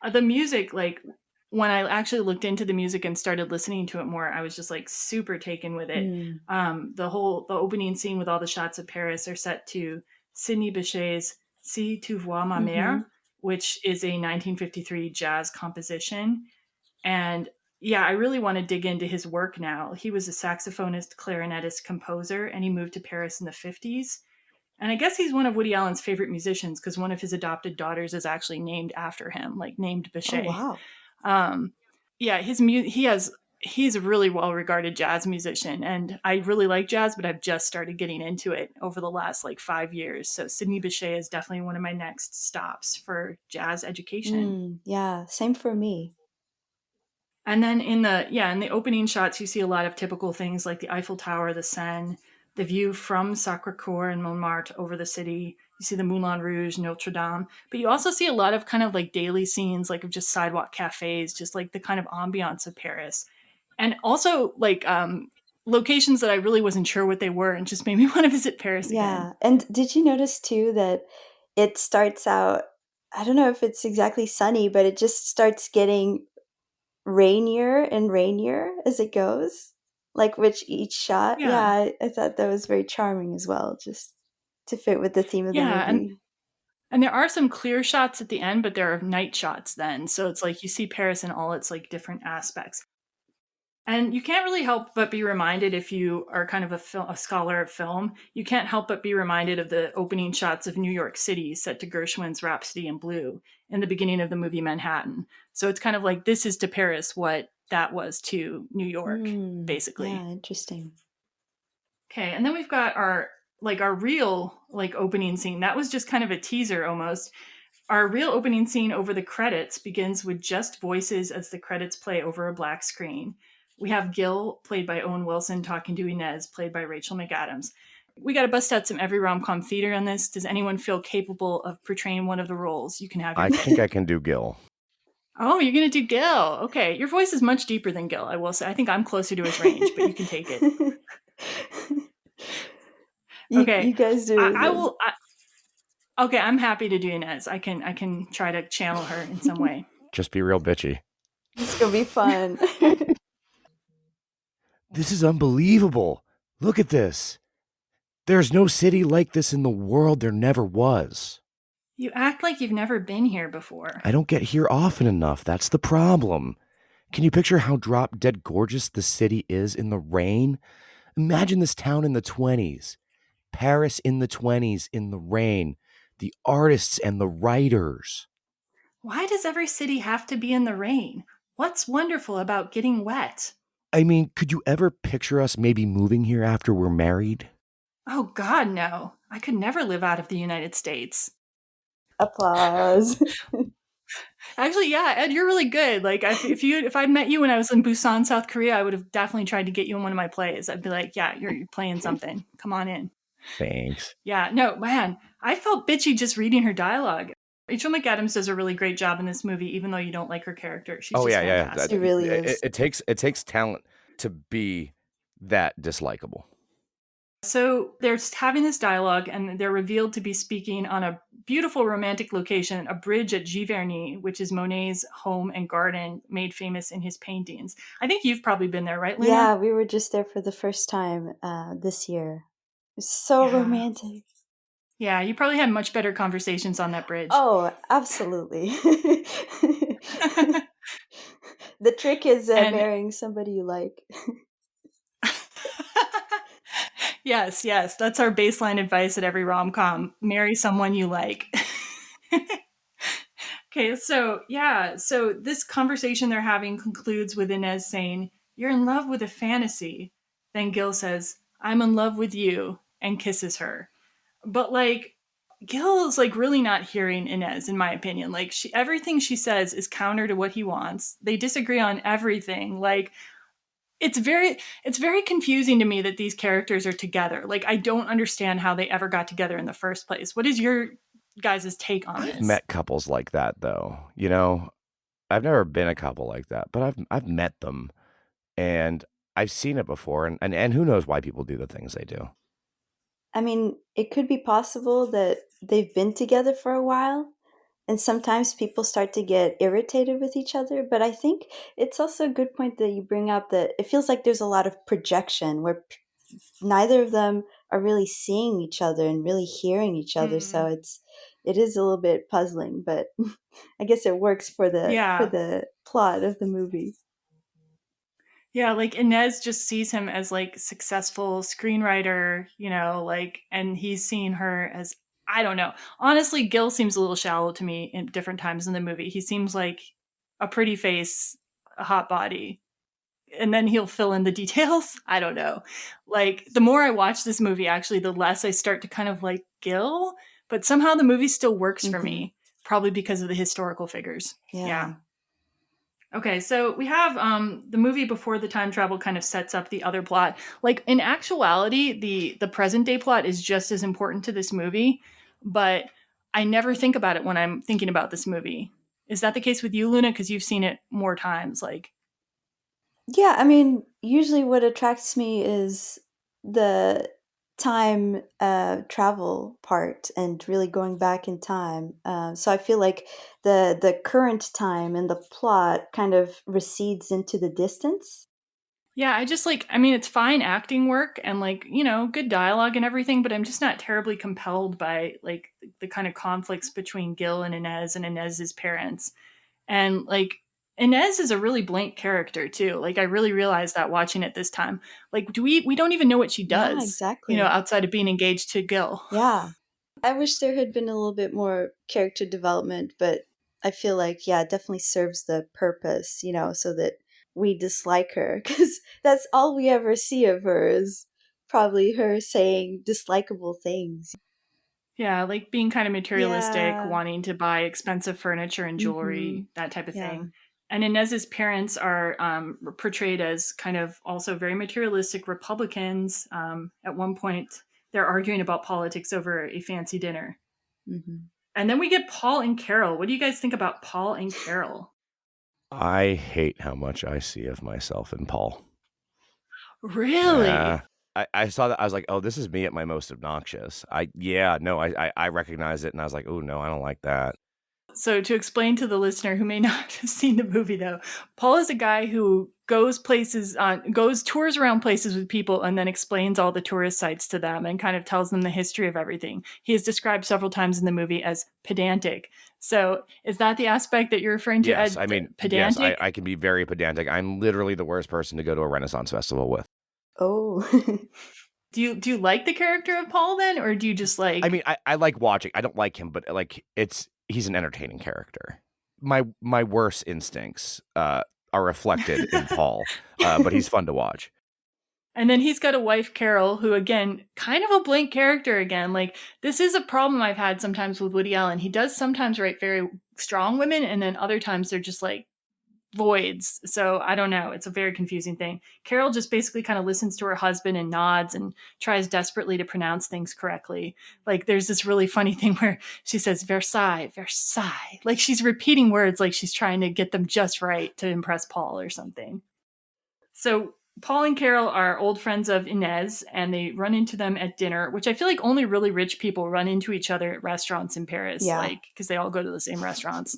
The music, like when I actually looked into the music and started listening to it more, I was just like super taken with it. The opening scene with all the shots of Paris are set to Sidney Bechet's Si tu vois ma mère, which is a 1953 jazz composition. And yeah, I really want to dig into his work now. He was a saxophonist, clarinetist, composer, and he moved to Paris in the 50s. And I guess he's one of Woody Allen's favorite musicians because one of his adopted daughters is actually named after him, like named Bechet. Oh, wow. Yeah, he's a really well-regarded jazz musician, and I really like jazz, but I've just started getting into it over the last 5 years. So Sidney Bechet is definitely one of my next stops for jazz education. Yeah, same for me. And then in the opening shots, you see a lot of typical things like the Eiffel Tower, the Seine, the view from Sacré-Cœur and Montmartre over the city. You see the Moulin Rouge, Notre Dame, but you also see a lot of kind of daily scenes, of just sidewalk cafes, just the kind of ambiance of Paris. And also locations that I really wasn't sure what they were and just made me want to visit Paris again. Yeah. And did you notice too that it starts out, I don't know if it's exactly sunny, but it just starts getting rainier and rainier as it goes, which each shot. Yeah, I thought that was very charming as well, just to fit with the theme of the movie. And there are some clear shots at the end, but there are night shots then. So it's you see Paris in all its different aspects. And you can't really help but be reminded, if you are kind of a scholar of film, you can't help but be reminded of the opening shots of New York City set to Gershwin's Rhapsody in Blue in the beginning of the movie Manhattan. So it's kind of this is to Paris what that was to New York, basically. Yeah, interesting. Okay, and then we've got our real opening scene. That was just kind of a teaser almost. Our real opening scene over the credits begins with just voices as the credits play over a black screen. We have Gil, played by Owen Wilson, talking to Inez, played by Rachel McAdams. We got to bust out some Every Rom Com theater on this. Does anyone feel capable of portraying one of the roles? You can have. I think I can do Gil. Oh, you're going to do Gil. Okay. Your voice is much deeper than Gil, I will say. I think I'm closer to his range, but you can take it. Okay. You guys do. Okay, I'm happy to do Inez. I can try to channel her in some way. Just be real bitchy. It's gonna be fun. This is unbelievable. Look at this. There's no city like this in the world. There never was. You act like you've never been here before. I don't get here often enough. That's the problem. Can you picture how drop dead gorgeous the city is in the rain? Imagine this town in the 20s. Paris in the 20s in the rain. The artists and the writers. Why does every city have to be in the rain? What's wonderful about getting wet? I mean, could you ever picture us maybe moving here after we're married? Oh, God, no. I could never live out of the United States. Applause. Actually, yeah, Ed, you're really good. Like, if I'd met you when I was in Busan, South Korea, I would have definitely tried to get you in one of my plays. I'd be like, yeah, you're playing something. Come on in. Thanks. Yeah, no, man, I felt bitchy just reading her dialogue. Rachel McAdams does a really great job in this movie, even though you don't like her character. She's just fantastic. She really is. It takes talent to be that dislikable. So they're having this dialogue, and they're revealed to be speaking on a beautiful romantic location, a bridge at Giverny, which is Monet's home and garden made famous in his paintings. I think you've probably been there, right, Luna? Yeah, we were just there for the first time this year. It's so romantic. Yeah, you probably had much better conversations on that bridge. Oh, absolutely. The trick is marrying somebody you like. Yes, that's our baseline advice at Every Rom Com. Marry someone you like. Okay, so this conversation they're having concludes with Inez saying, "You're in love with a fantasy." Then Gil says, "I'm in love with you," and kisses her. But like, Gil is like really not hearing Inez, in my opinion. Like, everything she says is counter to what he wants. They disagree on everything. Like, it's very confusing to me that these characters are together. Like, I don't understand how they ever got together in the first place. What is your guys' take on this? I've met couples like that, though. You know, I've never been a couple like that, but I've met them, and I've seen it before, and who knows why people do the things they do. I mean, it could be possible that they've been together for a while, and sometimes people start to get irritated with each other. But I think it's also a good point that you bring up that it feels like there's a lot of projection where neither of them are really seeing each other and really hearing each other. So it is a little bit puzzling, but I guess it works for the plot of the movie. Yeah, like Inez just sees him as like successful screenwriter, you know, like, and he's seeing her as, I don't know. Honestly, Gil seems a little shallow to me in different times in the movie. He seems like a pretty face, a hot body, and then he'll fill in the details. I don't know. Like, the more I watch this movie, actually, the less I start to kind of like Gil, but somehow the movie still works for me, probably because of the historical figures. Yeah. Okay, so we have the movie before the time travel kind of sets up the other plot. Like, in actuality, the present day plot is just as important to this movie, but I never think about it when I'm thinking about this movie. Is that the case with you, Luna? Because you've seen it more times. Like, yeah, I mean, usually what attracts me is the time travel part and really going back in time. So I feel like the current time and the plot kind of recedes into the distance. yeah, I just like, I mean, it's fine acting work and like, you know, good dialogue and everything, but I'm just not terribly compelled by like the kind of conflicts between Gil and Inez's parents. And like, Inez is a really blank character too. Like, I really realized that watching it this time. Like, we don't even know what she does. Yeah, exactly. You know, outside of being engaged to Gil. Yeah. I wish there had been a little bit more character development, but I feel like, yeah, it definitely serves the purpose, you know, so that we dislike her, because that's all we ever see of her is probably her saying dislikable things. Yeah, like being kind of materialistic, Yeah. wanting to buy expensive furniture and jewelry, that type of thing. And Inez's parents are portrayed as kind of also very materialistic Republicans. At one point, they're arguing about politics over a fancy dinner. And then we get Paul and Carol. What do you guys think about Paul and Carol? I hate how much I see of myself in Paul. Really? Yeah. I saw that. I was like, oh, this is me at my most obnoxious. I recognize it, and I was like, oh no, I don't like that. So to explain to the listener who may not have seen the movie, though, Paul is a guy who goes tours around places with people and then explains all the tourist sites to them and kind of tells them the history of everything. He is described several times in the movie as pedantic. So is that the aspect that you're referring to? Yes, Ed, I mean, pedantic? yes, I can be very pedantic. I'm literally the worst person to go to a Renaissance festival with. Oh. Do you like the character of Paul then, or do you just like? I mean, I like watching. I don't like him, but like he's an entertaining character. My worst instincts are reflected in Paul, but he's fun to watch. And then he's got a wife, Carol, who, again, kind of a blank character again. Like, this is a problem I've had sometimes with Woody Allen. He does sometimes write very strong women, and then other times they're just like voids. So I don't know. It's a very confusing thing. Carol just basically kind of listens to her husband and nods and tries desperately to pronounce things correctly. Like, there's this really funny thing where she says, Versailles, Versailles. Like, she's repeating words like she's trying to get them just right to impress Paul or something. So Paul and Carol are old friends of Inez, and they run into them at dinner, which I feel like only really rich people run into each other at restaurants in Paris, like because they all go to the same restaurants.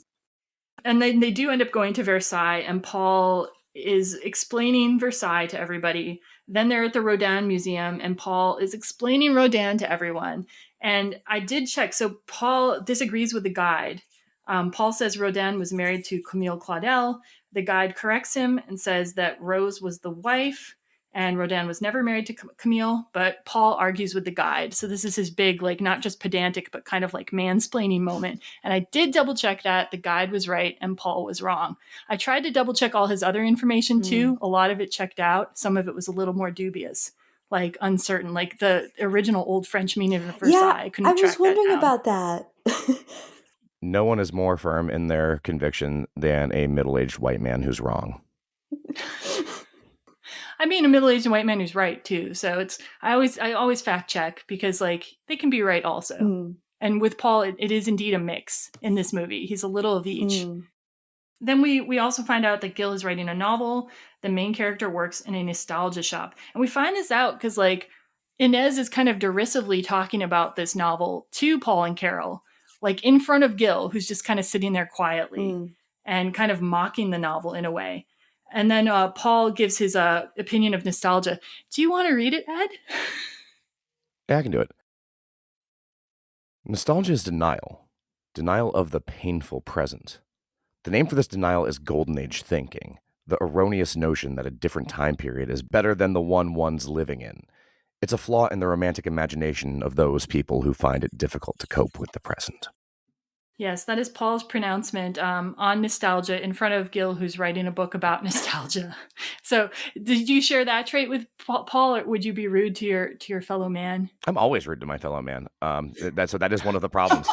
And then they do end up going to Versailles, and Paul is explaining Versailles to everybody. Then they're at the Rodin Museum, and Paul is explaining Rodin to everyone. And I did check. So Paul disagrees with the guide. Paul says Rodin was married to Camille Claudel. The guide corrects him and says that Rose was the wife and Rodin was never married to Camille, but Paul argues with the guide. So this is his big, like, not just pedantic, but kind of like mansplaining moment. And I did double check that. The guide was right and Paul was wrong. I tried to double check all his other information too. A lot of it checked out. Some of it was a little more dubious, like uncertain, like the original Old French meaning of Versailles. Yeah, I was wondering about that. No one is more firm in their conviction than a middle-aged white man who's wrong. I mean, a middle-aged white man who's right too. So I always fact check because like they can be right also. And with Paul, it is indeed a mix in this movie. He's a little of each. Then we also find out that Gil is writing a novel. The main character works in a nostalgia shop, and we find this out because like Inez is kind of derisively talking about this novel to Paul and Carol, like in front of Gil, who's just kind of sitting there quietly and kind of mocking the novel in a way. And then Paul gives his opinion of nostalgia. Do you want to read it, Ed? Yeah, I can do it. Nostalgia is denial. Denial of the painful present. The name for this denial is Golden Age thinking, the erroneous notion that a different time period is better than the one one's living in. It's a flaw in the romantic imagination of those people who find it difficult to cope with the present. Yes, that is Paul's pronouncement on nostalgia in front of Gil, who's writing a book about nostalgia. So did you share that trait with Paul, or would you be rude to your fellow man? I'm always rude to my fellow man. That is one of the problems,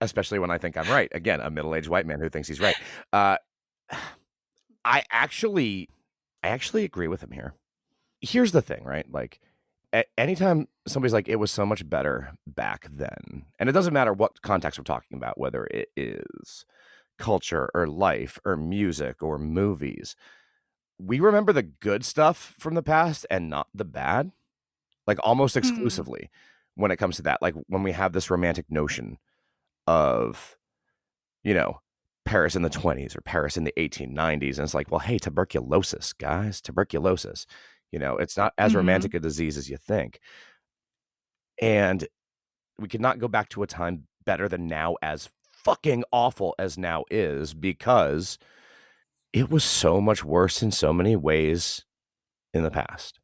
especially when I think I'm right. Again, a middle-aged white man who thinks he's right. I actually agree with him here. Here's the thing, right? Like, anytime somebody's like, it was so much better back then, and it doesn't matter what context we're talking about, whether it is culture or life or music or movies, we remember the good stuff from the past and not the bad, like almost exclusively when it comes to that. Like when we have this romantic notion of, Paris in the 20s or Paris in the 1890s. And it's like, well, hey, tuberculosis, guys, tuberculosis. It's not as romantic a disease as you think. And we could not go back to a time better than now, as fucking awful as now is, because it was so much worse in so many ways in the past.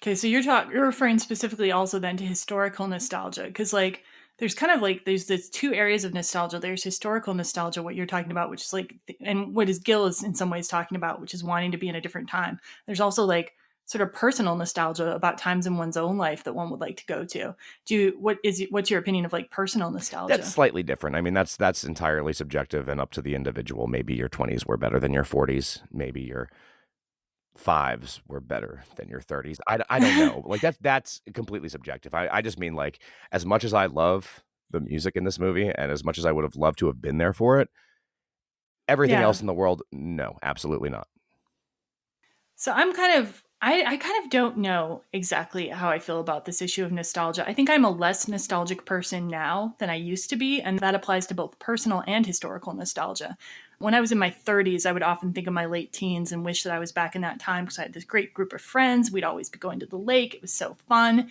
Okay, so you're referring specifically also then to historical nostalgia, because like there's kind of like there's two areas of nostalgia. There's historical nostalgia, what you're talking about, which is like, and what is Gil is in some ways talking about, which is wanting to be in a different time. There's also like sort of personal nostalgia about times in one's own life that one would like to go to. What's your opinion of like personal nostalgia? That's slightly different. I mean, that's entirely subjective and up to the individual. Maybe your 20s were better than your 40s. Maybe your 5s were better than your 30s. I don't know. Like that's completely subjective. I just mean, like, as much as I love the music in this movie and as much as I would have loved to have been there for it, everything else in the world, no, absolutely not. So I'm kind of I kind of don't know exactly how I feel about this issue of nostalgia. I think I'm a less nostalgic person now than I used to be, and that applies to both personal and historical nostalgia. When I was in my 30s, I would often think of my late teens and wish that I was back in that time because I had this great group of friends. We'd always be going to the lake. It was so fun.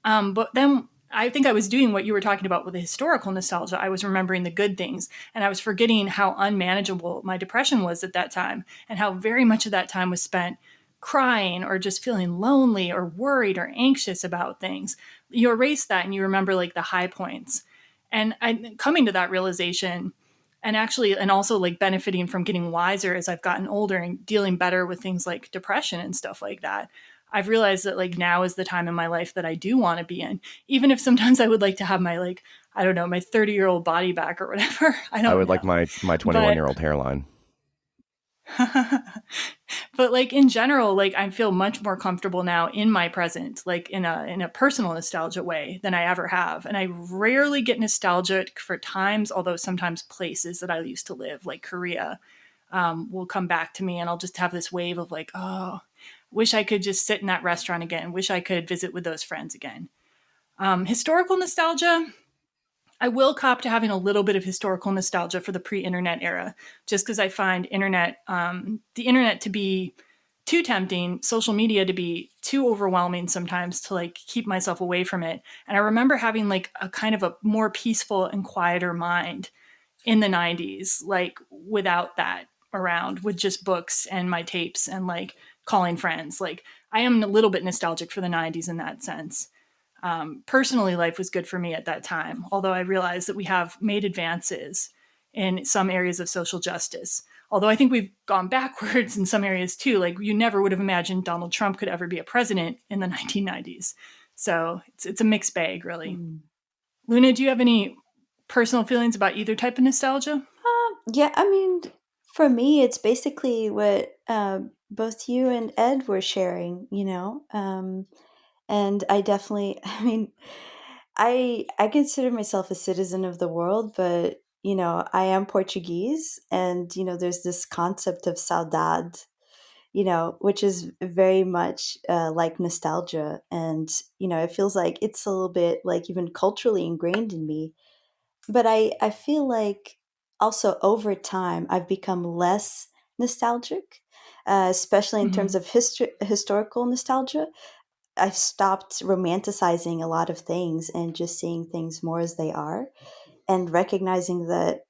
But then I think I was doing what you were talking about with the historical nostalgia. I was remembering the good things, and I was forgetting how unmanageable my depression was at that time, and how very much of that time was spent crying or just feeling lonely or worried or anxious about things. You erase that and you remember like the high points. And I coming to that realization and also like benefiting from getting wiser as I've gotten older and dealing better with things like depression and stuff like that. I've realized that like now is the time in my life that I do want to be in, even if sometimes I would like to have my like, I don't know, my 30-year-old body back or whatever. I would like my 21-year-old hairline. But like in general, like I feel much more comfortable now in my present, like in a personal nostalgia way than I ever have. And I rarely get nostalgic for times, although sometimes places that I used to live, like Korea, will come back to me, and I'll just have this wave of like, oh, wish I could just sit in that restaurant again. Wish I could visit with those friends again. Historical nostalgia, I will cop to having a little bit of historical nostalgia for the pre-internet era, just because I find the internet to be too tempting, social media to be too overwhelming sometimes to like keep myself away from it. And I remember having like a kind of a more peaceful and quieter mind in the 90s, like without that around, with just books and my tapes and like calling friends. Like I am a little bit nostalgic for the 90s in that sense. Personally, life was good for me at that time, although I realized that we have made advances in some areas of social justice. Although I think we've gone backwards in some areas too. Like you never would have imagined Donald Trump could ever be a president in the 1990s. So it's a mixed bag, really. Luna, do you have any personal feelings about either type of nostalgia? Yeah, I mean, for me, it's basically what both you and Ed were sharing, you know. And I definitely, I mean, I consider myself a citizen of the world, but you know, I am Portuguese, and you know, there's this concept of saudade, you know, which is very much like nostalgia, and you know, it feels like it's a little bit like even culturally ingrained in me. But I feel like also over time I've become less nostalgic, especially in terms Mm-hmm. of historical nostalgia. I've stopped romanticizing a lot of things and just seeing things more as they are, and recognizing that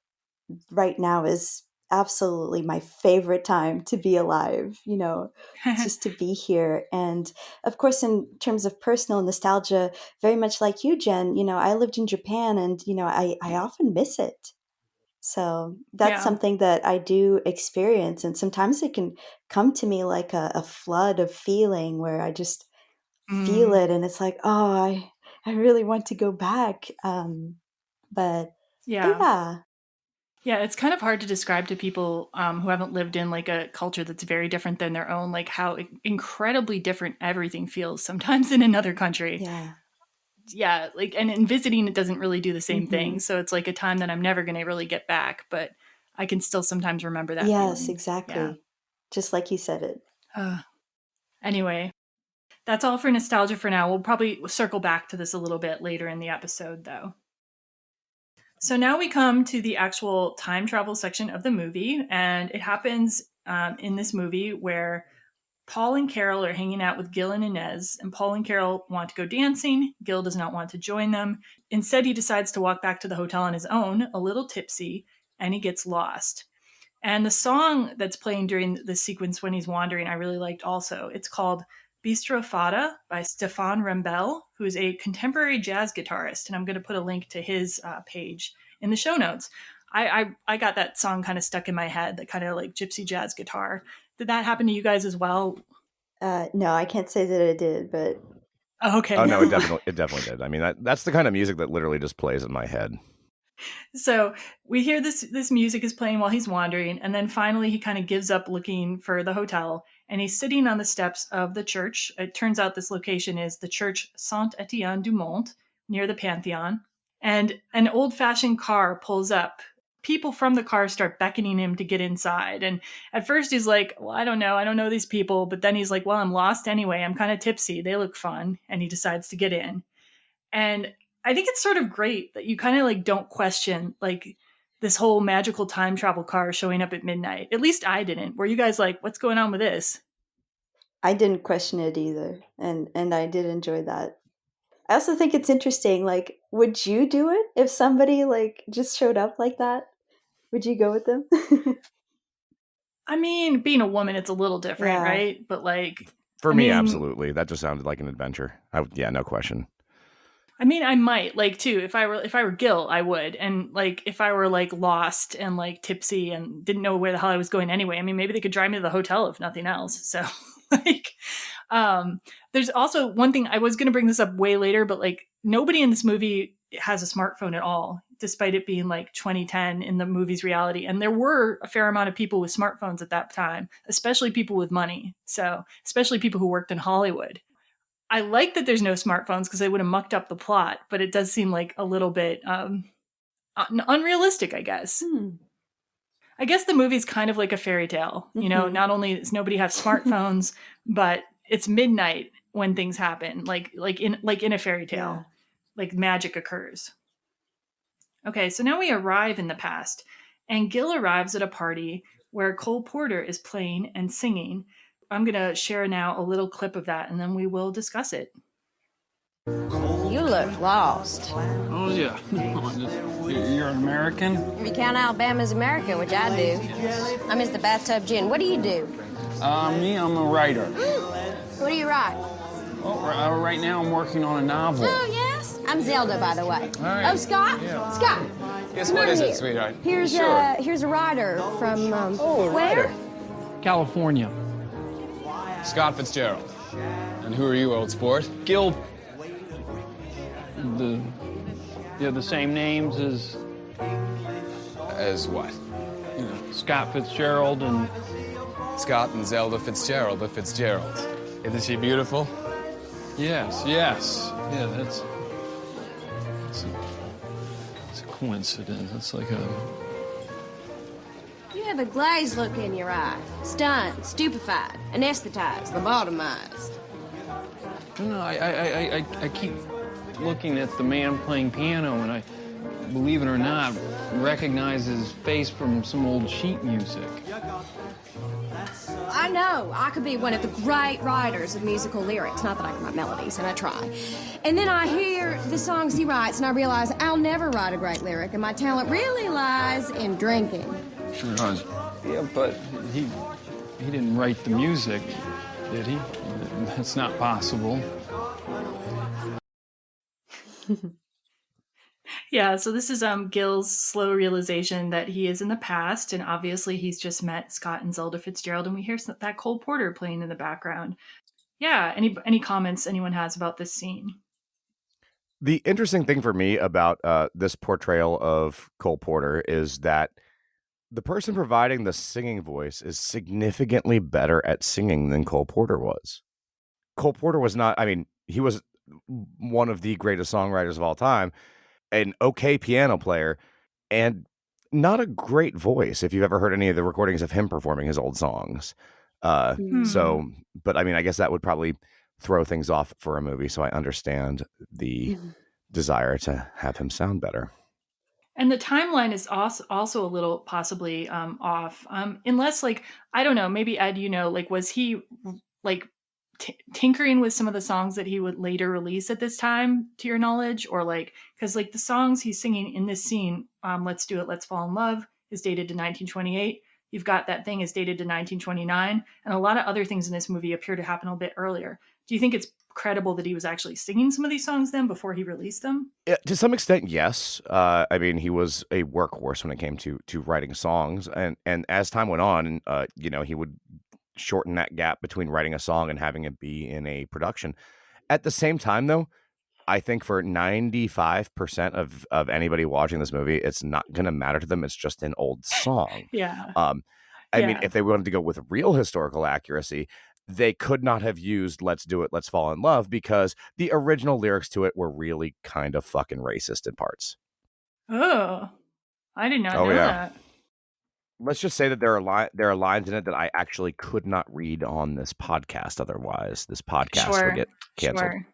right now is absolutely my favorite time to be alive, you know, just to be here. And of course, in terms of personal nostalgia, very much like you, Jen, you know, I lived in Japan, and, you know, I often miss it. So that's Yeah. something that I do experience. And sometimes it can come to me like a flood of feeling where I just feel Mm, it, and it's like, oh, I really want to go back. But yeah. yeah. Yeah, it's kind of hard to describe to people who haven't lived in like a culture that's very different than their own, like how incredibly different everything feels sometimes in another country. Yeah. Yeah, like and in visiting, it doesn't really do the same thing. Hmm. So it's like a time that I'm never going to really get back, but I can still sometimes remember that Yes, feeling. Yeah. exactly. Just like you said it. Uh, anyway, that's all for nostalgia for now. We'll probably circle back to this a little bit later in the episode, though. So now we come to the actual time travel section of the movie, and it happens in this movie where Paul and Carol are hanging out with Gil and Inez, and Paul and Carol want to go dancing. Gil does not want to join them. Instead, he decides to walk back to the hotel on his own, a little tipsy, and he gets lost. And the song that's playing during the sequence when he's wandering, I really liked also. It's called Bistro Fada by Stefan Rembel, who is a contemporary jazz guitarist. And I'm going to put a link to his page in the show notes. I got that song kind of stuck in my head, that kind of like gypsy jazz guitar. Did that happen to you guys as well? No, I can't say that it did, but Oh, okay. Oh no, it definitely did. I mean, that's the kind of music that literally just plays in my head. So we hear this music is playing while he's wandering, and then finally he kind of gives up looking for the hotel, and he's sitting on the steps of the church. It turns out this location is the church Saint Etienne du Mont near the Pantheon, and an old-fashioned car pulls up people from the car start beckoning him to get inside. And at first he's like, well, I don't know these people. But then he's like, well, I'm lost anyway. I'm kind of tipsy. They look fun. And he decides to get in. And I think it's sort of great that you kind of like don't question like this whole magical time travel car showing up at midnight. At least I didn't. Were you guys like, what's going on with this? I didn't question it either. And I did enjoy that. I also think it's interesting, like, would you do it if somebody like just showed up like that? Would you go with them? I mean, being a woman, it's a little different, Yeah. right? But like, For me, absolutely. That just sounded like an adventure. Yeah, no question. I mean, I might like too. If I were Gil, I would. And like, if I were like lost and like tipsy and didn't know where the hell I was going anyway, I mean, maybe they could drive me to the hotel if nothing else. So like, there's also one thing I was going to bring this up way later, but like nobody in this movie has a smartphone at all, despite it being like 2010 in the movie's reality. And there were a fair amount of people with smartphones at that time, especially people with money. So especially people who worked in Hollywood. I like that there's no smartphones because they would have mucked up the plot, but it does seem like a little bit unrealistic, I guess. I guess the movie's kind of like a fairy tale. You know, not only does nobody have smartphones, but it's midnight when things happen, like in a fairy tale, like magic occurs. Okay, so now we arrive in the past, and Gil arrives at a party where Cole Porter is playing and singing. I'm going to share now a little clip of that, and then we will discuss it. You look lost. Oh, yeah. You're an American? If you count Alabama as America, which I do. I'm Mr. Bathtub Gin. What do you do? Me, I'm a writer. What do you write? Well, right now I'm working on a novel. Oh, yes? I'm Zelda, by the way. All right. Oh, Scott? Yeah. Scott. Yes, come what over is it, here. sweetheart? Here's a writer from, a where? writer. California. Scott Fitzgerald. And who are you, old sport? Gil. The same names as... As what? You know, Scott Fitzgerald and... Scott and Zelda Fitzgerald, the Fitzgeralds. Isn't she beautiful? Yes. Yeah, that's a coincidence. It's like a... You have a glazed look in your eye. Stunned, stupefied, anesthetized, lobotomized. No, I keep looking at the man playing piano, and I, believe it or not, recognize his face from some old sheet music. I know I could be one of the great writers of musical lyrics. Not that I can write melodies, and I try. And then I hear the songs he writes, and I realize I'll never write a great lyric, and my talent really lies in drinking. Sure does. Yeah, but he didn't write the music, did he? That's not possible. Yeah, so this is Gil's slow realization that he is in the past, and obviously he's just met Scott and Zelda Fitzgerald, and we hear that Cole Porter playing in the background. Yeah, any comments anyone has about this scene? The interesting thing for me about this portrayal of Cole Porter is that the person providing the singing voice is significantly better at singing than Cole Porter was. Cole Porter was not, I mean, he was one of the greatest songwriters of all time, an okay piano player, and not a great voice if you've ever heard any of the recordings of him performing his old songs. So, but I mean, I guess that would probably throw things off for a movie, so I understand the desire to have him sound better. And the timeline is also a little possibly off, unless like, I don't know, maybe Ed, you know, like was he like tinkering with some of the songs that he would later release at this time, to your knowledge? Or like, because like the songs he's singing in this scene, Let's Do It, Let's Fall in Love, is dated to 1928. You've got That Thing is dated to 1929. And a lot of other things in this movie appear to happen a bit earlier. Do you think it's credible that he was actually singing some of these songs then before he released them? Yeah, to some extent, yes. I mean, he was a workhorse when it came to writing songs. And as time went on, you know, he would shorten that gap between writing a song and having it be in a production. At the same time, though, I think for 95% of anybody watching this movie, it's not going to matter to them. It's just an old song. Yeah. I mean, if they wanted to go with real historical accuracy, they could not have used Let's Do It, Let's Fall in Love, because the original lyrics to it were really kind of fucking racist in parts. Oh. I did not know that. Let's just say that there are lines in it that I actually could not read on this podcast. Otherwise, this podcast would get canceled. Sure.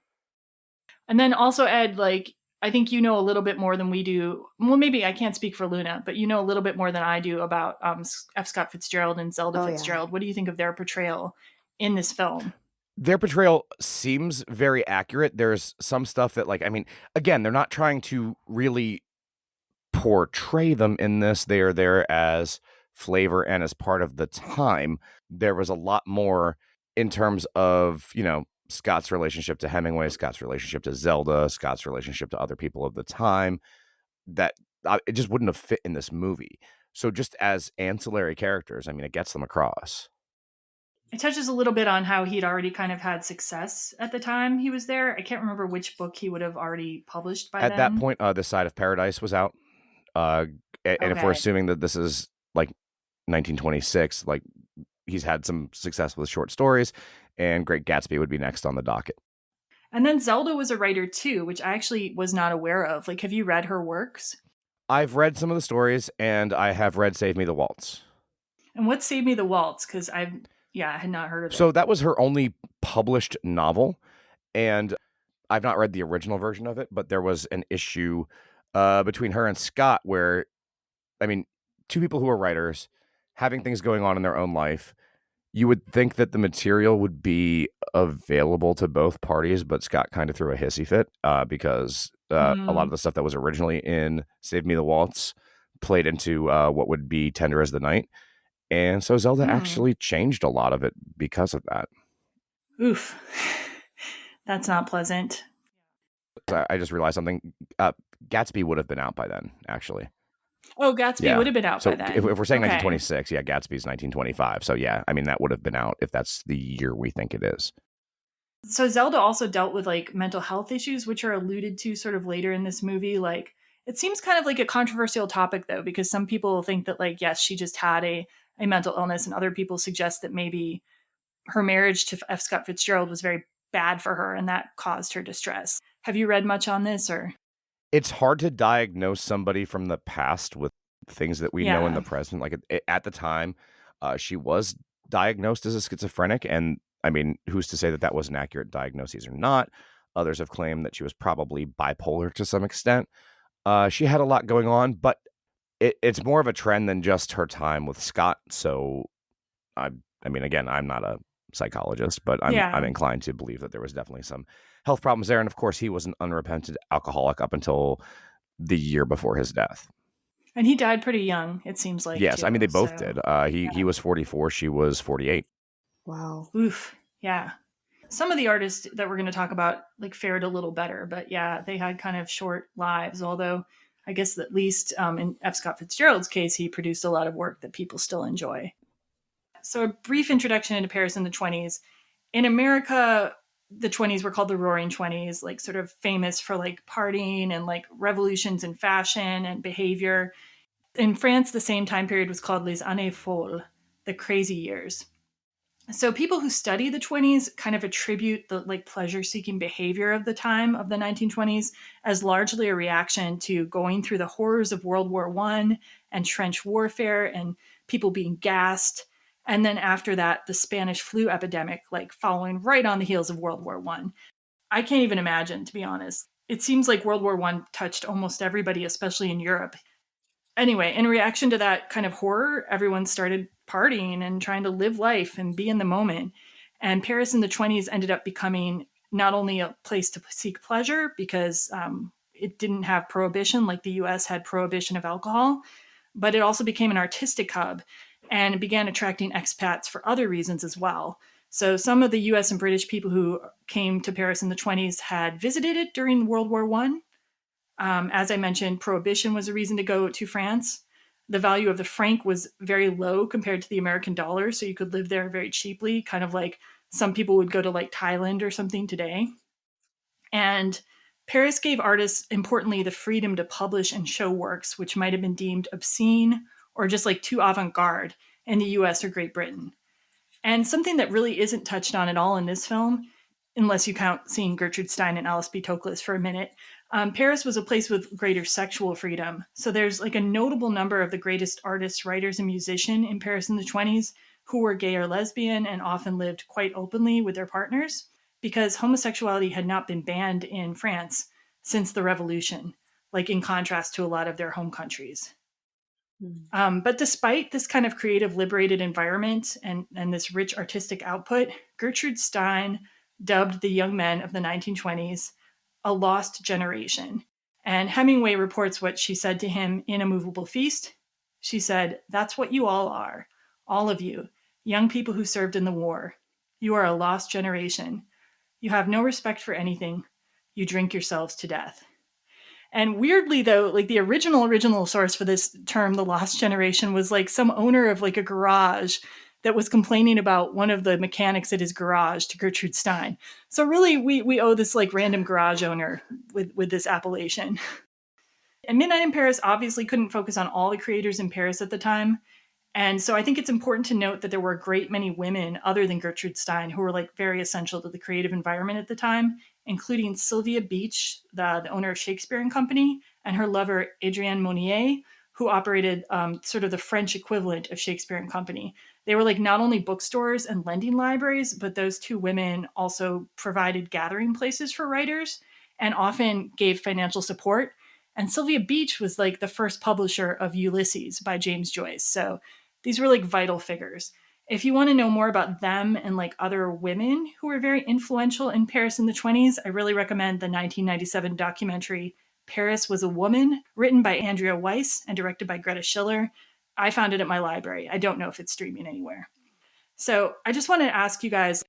And then also, Ed, like, I think you know a little bit more than we do. Well, maybe I can't speak for Luna, but you know a little bit more than I do about F. Scott Fitzgerald and Zelda Fitzgerald. Yeah. What do you think of their portrayal in this film? Their portrayal seems very accurate. There's some stuff that, like, I mean, again, they're not trying to really portray them in this. They are there as flavor and as part of the time. There was a lot more in terms of, you know, Scott's relationship to Hemingway, Scott's relationship to Zelda, Scott's relationship to other people of the time, that it just wouldn't have fit in this movie. So just as ancillary characters, I mean, it gets them across. It touches a little bit on how he'd already kind of had success at the time he was there. I can't remember which book he would have already published by then. At that point, This Side of Paradise was out. And if we're assuming that this is like 1926, like, he's had some success with short stories, and Great Gatsby would be next on the docket. And then Zelda was a writer too, which I actually was not aware of. Like, have you read her works? I've read some of the stories, and I have read Save Me the Waltz. And what's Save Me the Waltz? Because I had not heard of it. So that was her only published novel, and I've not read the original version of it, but there was an issue between her and Scott where, I mean, two people who are writers having things going on in their own life, you would think that the material would be available to both parties, but Scott kind of threw a hissy fit because a lot of the stuff that was originally in Save Me the Waltz played into what would be Tender as the Night. And so Zelda actually changed a lot of it because of that. Oof. That's not pleasant. I just realized something. Gatsby would have been out by then, actually. Oh, Gatsby would have been out by then. If we're saying 1926, Gatsby's 1925. So yeah, I mean, that would have been out if that's the year we think it is. So Zelda also dealt with like mental health issues, which are alluded to sort of later in this movie. Like, it seems kind of like a controversial topic though, because some people think that, like, yes, she just had a mental illness, and other people suggest that maybe her marriage to F. Scott Fitzgerald was very bad for her and that caused her distress. Have you read much on this? Or it's hard to diagnose somebody from the past with things that we know in the present. Like, at the time, she was diagnosed as a schizophrenic, and I mean, who's to say that that was an accurate diagnosis or not? Others have claimed that she was probably bipolar to some extent. She had a lot going on, but it's more of a trend than just her time with Scott. So, I mean, again, I'm not a psychologist, but I'm inclined to believe that there was definitely some health problems there. And of course, he was an unrepentant alcoholic up until the year before his death. And he died pretty young, it seems like. Yes, too, I mean, they both did. He was 44, she was 48. Wow. Oof. Yeah. Some of the artists that we're going to talk about like fared a little better, but yeah, they had kind of short lives. Although I guess at least in F. Scott Fitzgerald's case, he produced a lot of work that people still enjoy. So a brief introduction into Paris in the 20s. In America, the 20s were called the Roaring 20s, like sort of famous for like partying and like revolutions in fashion and behavior. In France, the same time period was called Les Années Folles, the crazy years. So people who study the 20s kind of attribute the like pleasure-seeking behavior of the time of the 1920s as largely a reaction to going through the horrors of World War I and trench warfare and people being gassed. And then after that, the Spanish flu epidemic, like following right on the heels of World War I. I can't even imagine, to be honest. It seems like World War I touched almost everybody, especially in Europe. Anyway, in reaction to that kind of horror, everyone started partying and trying to live life and be in the moment. And Paris in the 20s ended up becoming not only a place to seek pleasure because it didn't have prohibition like the US had prohibition of alcohol, but it also became an artistic hub and it began attracting expats for other reasons as well. So some of the US and British people who came to Paris in the 20s had visited it during World War I. As I mentioned, prohibition was a reason to go to France. The value of the franc was very low compared to the American dollar, so you could live there very cheaply, kind of like some people would go to like Thailand or something today. And Paris gave artists, importantly, the freedom to publish and show works which might have been deemed obscene or just like too avant-garde in the US or Great Britain. And something that really isn't touched on at all in this film unless you count seeing Gertrude Stein and Alice B. Toklas for a minute. Paris was a place with greater sexual freedom. So there's like a notable number of the greatest artists, writers, and musicians in Paris in the 20s who were gay or lesbian and often lived quite openly with their partners, because homosexuality had not been banned in France since the Revolution, like in contrast to a lot of their home countries. But despite this kind of creative, liberated environment and this rich artistic output, Gertrude Stein dubbed the young men of the 1920s a lost generation. And Hemingway reports what she said to him in A Movable Feast. She said, "That's what you all are, all of you, young people who served in the war. You are a lost generation. You have no respect for anything. You drink yourselves to death." And weirdly, though, like the original source for this term, the lost generation, was like some owner of like a garage that was complaining about one of the mechanics at his garage to Gertrude Stein. So really, we owe this like random garage owner with this appellation. And Midnight in Paris obviously couldn't focus on all the creators in Paris at the time. And so I think it's important to note that there were a great many women other than Gertrude Stein who were like very essential to the creative environment at the time, including Sylvia Beach, the owner of Shakespeare and Company, and her lover, Adrianne Monnier, who operated sort of the French equivalent of Shakespeare and Company. They were like not only bookstores and lending libraries, but those two women also provided gathering places for writers and often gave financial support. And Sylvia Beach was like the first publisher of Ulysses by James Joyce. So these were like vital figures. If you want to know more about them and like other women who were very influential in Paris in the 20s, I really recommend the 1997 documentary Paris Was a Woman, written by Andrea Weiss and directed by Greta Schiller. I found it at my library. I don't know if it's streaming anywhere. So I just want to ask you guys,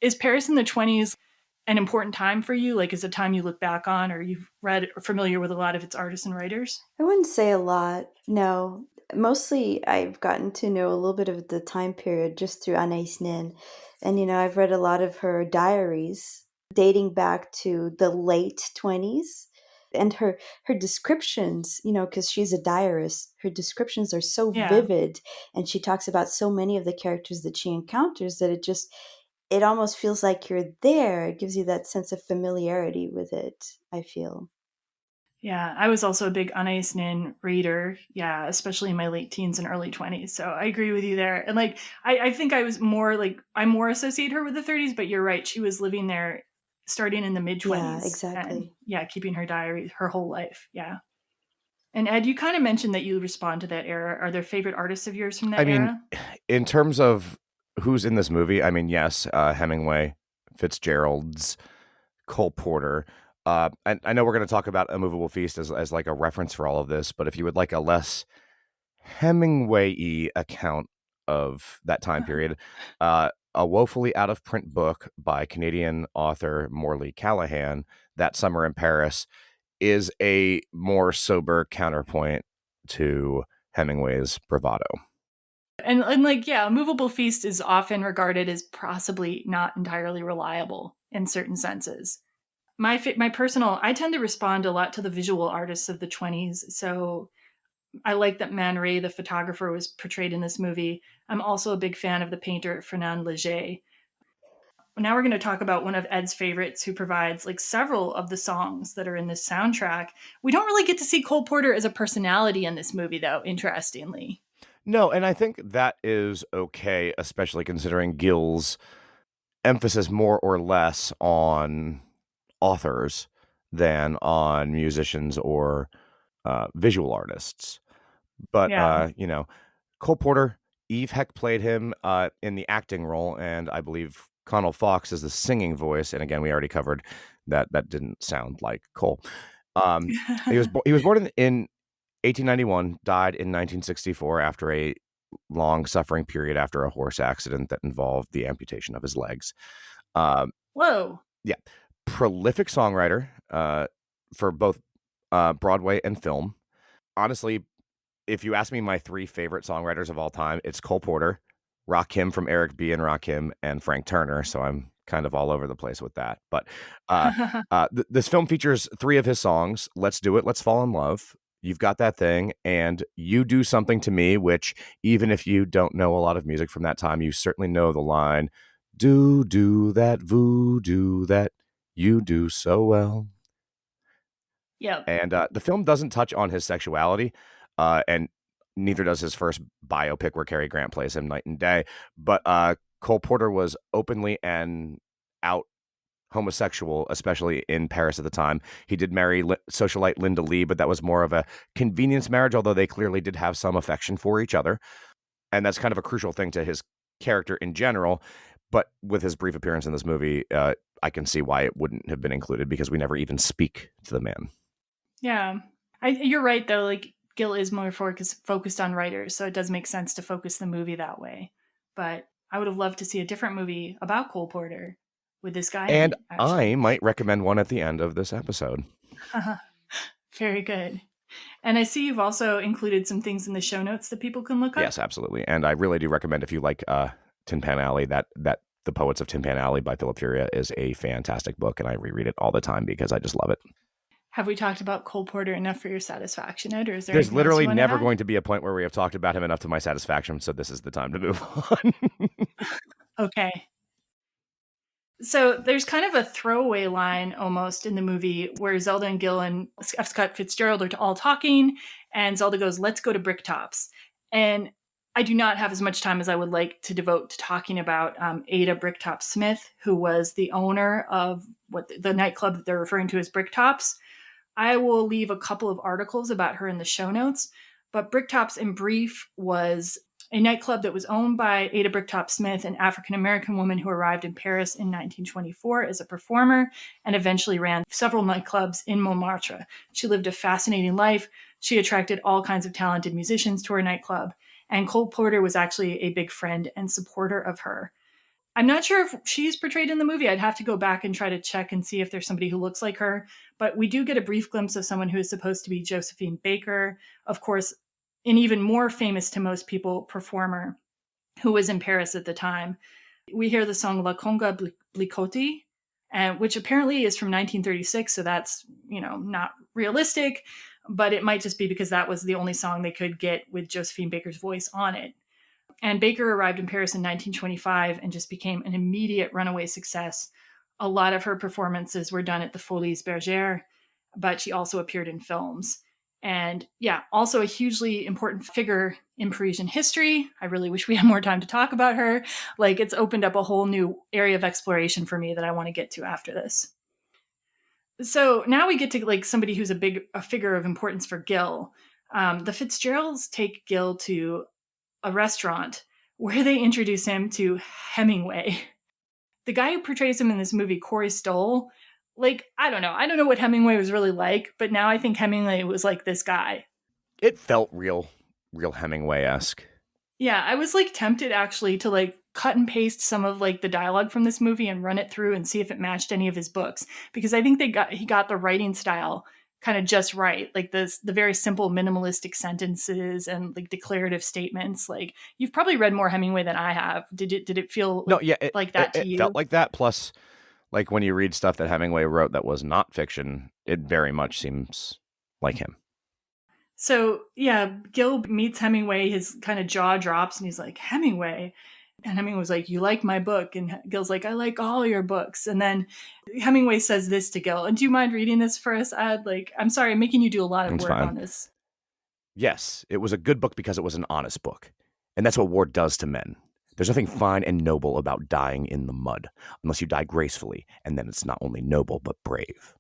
is Paris in the 20s an important time for you? Like, is a time you look back on, or you've read or familiar with a lot of its artists and writers? I wouldn't say a lot, no. Mostly I've gotten to know a little bit of the time period just through Anais Nin. And, I've read a lot of her diaries dating back to the late 20s. And her descriptions, because she's a diarist, her descriptions are so vivid. And she talks about so many of the characters that she encounters that it almost feels like you're there. It gives you that sense of familiarity with it, I feel. Yeah, I was also a big Anais Nin reader, especially in my late teens and early 20s. So I agree with you there. And like, I think I was more like, I more associate her with the 30s, but you're right. She was living there starting in the mid 20s. Yeah, exactly. And, keeping her diary her whole life. Yeah. And Ed, you kind of mentioned that you respond to that era. Are there favorite artists of yours from that era? In terms of who's in this movie, yes, Hemingway, Fitzgeralds, Cole Porter. I know we're going to talk about A Movable Feast as like a reference for all of this, but if you would like a less Hemingway-y account of that time period, a woefully out of print book by Canadian author Morley Callahan, That Summer in Paris, is a more sober counterpoint to Hemingway's bravado. And like, A Movable Feast is often regarded as possibly not entirely reliable in certain senses. My personal, I tend to respond a lot to the visual artists of the 20s. So I like that Man Ray, the photographer, was portrayed in this movie. I'm also a big fan of the painter Fernand Léger. Now we're going to talk about one of Ed's favorites, who provides like several of the songs that are in this soundtrack. We don't really get to see Cole Porter as a personality in this movie, though, interestingly. No, and I think that is okay, especially considering Gill's emphasis more or less on authors than on musicians or visual artists. But, Cole Porter, Eve Heck played him in the acting role, and I believe Connell Fox is the singing voice. And again, we already covered that didn't sound like Cole. He was born in 1891, died in 1964 after a long suffering period after a horse accident that involved the amputation of his legs. Whoa. Yeah. Prolific songwriter for both Broadway and film. Honestly, if you ask me my three favorite songwriters of all time, it's Cole Porter, Rakim from Eric B. and Rakim, and Frank Turner. So I'm kind of all over the place with that. But this film features three of his songs: Let's Do It, Let's Fall in Love, You've Got That Thing, and You Do Something to Me, which even if you don't know a lot of music from that time, you certainly know the line, Do that voodoo that you do so well. Yep. And the film doesn't touch on his sexuality, and neither does his first biopic where Cary Grant plays him night and day. But Cole Porter was openly and out homosexual, especially in Paris at the time. He did marry socialite Linda Lee, but that was more of a convenience marriage, although they clearly did have some affection for each other. And that's kind of a crucial thing to his character in general. But with his brief appearance in this movie, I can see why it wouldn't have been included, because we never even speak to the man. Yeah. You're right, though. Like, Gil is more focused on writers, so it does make sense to focus the movie that way. But I would have loved to see a different movie about Cole Porter with this guy. And in it, actually. I might recommend one at the end of this episode. Very good. And I see you've also included some things in the show notes that people can look up. Yes, absolutely. And I really do recommend, if you like Tin Pan Alley, that The Poets of Tin Pan Alley by Philip Furia is a fantastic book, and I reread it all the time because I just love it. Have we talked about Cole Porter enough for your satisfaction, Ed? Or is there There's anything literally else you never wanna add? going to be a point where we have talked about him enough to my satisfaction, so this is the time to move on. Okay. So there's kind of a throwaway line almost in the movie where Zelda and Gil and F. Scott Fitzgerald are all talking, and Zelda goes, "Let's go to Bricktops." And I do not have as much time as I would like to devote to talking about Ada Bricktop Smith, who was the owner of what the nightclub that they're referring to as Bricktops. I will leave a couple of articles about her in the show notes, but Bricktops in brief was a nightclub that was owned by Ada Bricktop Smith, an African-American woman who arrived in Paris in 1924 as a performer and eventually ran several nightclubs in Montmartre. She lived a fascinating life. She attracted all kinds of talented musicians to her nightclub, and Cole Porter was actually a big friend and supporter of her. I'm not sure if she's portrayed in the movie. I'd have to go back and try to check and see if there's somebody who looks like her. But we do get a brief glimpse of someone who is supposed to be Josephine Baker, of course, an even more famous to most people performer who was in Paris at the time. We hear the song La Conga Blicotti, which apparently is from 1936, so that's, not realistic, but it might just be because that was the only song they could get with Josephine Baker's voice on it. And Baker arrived in Paris in 1925 and just became an immediate runaway success. A lot of her performances were done at the Folies Bergère, but she also appeared in films. And yeah, also a hugely important figure in Parisian history. I really wish we had more time to talk about her. Like, it's opened up a whole new area of exploration for me that I want to get to after this. So now we get to like somebody who's a figure of importance for Gil. The Fitzgeralds take Gil to a restaurant where they introduce him to Hemingway. The guy who portrays him in this movie, Corey Stoll, I don't know what Hemingway was really like, but now I think Hemingway was like this guy. It felt real Hemingway-esque. Yeah, I was tempted actually to cut and paste some of the dialogue from this movie and run it through and see if it matched any of his books, because I think he got the writing style kind of just right. The very simple minimalistic sentences and declarative statements. You've probably read more Hemingway than I have. Did it feel like that to you? It felt like that. Plus, when you read stuff that Hemingway wrote that was not fiction, it very much seems like him. So yeah, Gil meets Hemingway, his kind of jaw drops and he's like, "Hemingway?" And Hemingway was like, "You like my book?" And Gil's like, "I like all your books." And then Hemingway says this to Gil. And do you mind reading this for us, Ad? I'm sorry, I'm making you do a lot of It's work fine. on this. Yes, it was a good book because it was an honest book. And that's what war does to men. There's nothing fine and noble about dying in the mud, unless you die gracefully, and then it's not only noble, but brave.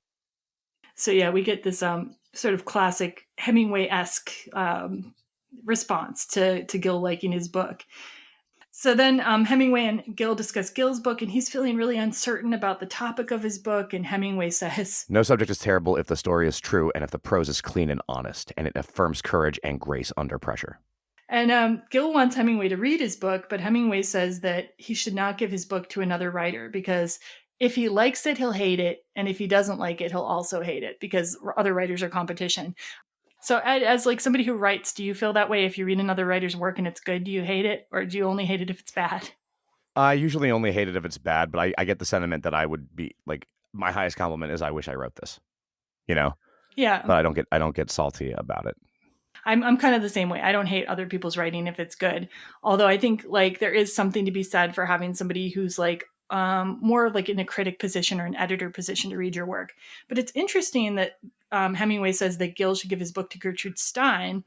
So yeah, we get this sort of classic Hemingway-esque response to Gil liking his book. So then Hemingway and Gil discuss Gil's book, and he's feeling really uncertain about the topic of his book, and Hemingway says, "No subject is terrible if the story is true and if the prose is clean and honest, and it affirms courage and grace under pressure." And Gil wants Hemingway to read his book, but Hemingway says that he should not give his book to another writer because if he likes it, he'll hate it. And if he doesn't like it, he'll also hate it because other writers are competition. So as somebody who writes, do you feel that way? If you read another writer's work and it's good, do you hate it? Or do you only hate it if it's bad? I usually only hate it if it's bad, but I get the sentiment that I would be my highest compliment is I wish I wrote this, Yeah. But I don't get salty about it. I'm kind of the same way. I don't hate other people's writing if it's good. Although I think like there is something to be said for having somebody who's like more like in a critic position or an editor position to read your work. But it's interesting that Hemingway says that Gil should give his book to Gertrude Stein,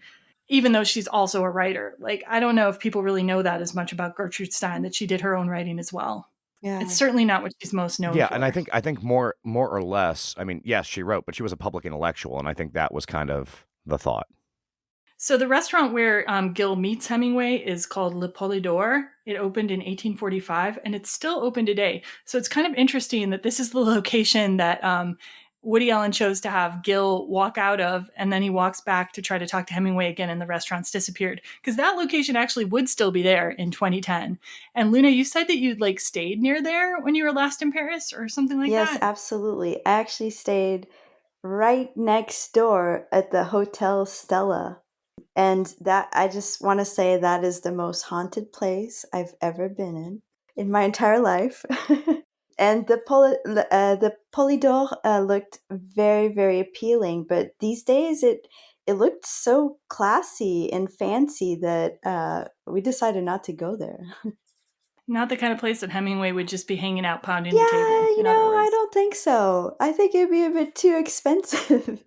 even though she's also a writer. Like, I don't know if people really know that as much about Gertrude Stein, that she did her own writing as well. Yeah. It's certainly not what she's most known for. Yeah, and I think more or less, I mean, yes, she wrote, but she was a public intellectual, and I think that was kind of the thought. So the restaurant where Gil meets Hemingway is called Le Polydor. It opened in 1845, and it's still open today. So it's kind of interesting that this is the location that Woody Allen chose to have Gil walk out of, and then he walks back to try to talk to Hemingway again, and the restaurant's disappeared. Because that location actually would still be there in 2010. And Luna, you said that you'd like stayed near there when you were last in Paris or something like that? Yes, absolutely. I actually stayed right next door at the Hotel Stella. And that, I just want to say, that is the most haunted place I've ever been in my entire life. And the Polydor looked very, very appealing, but these days it looked so classy and fancy that we decided not to go there. Not the kind of place that Hemingway would just be hanging out pounding Yeah, the table. you know, I don't think so. I think it'd be a bit too expensive.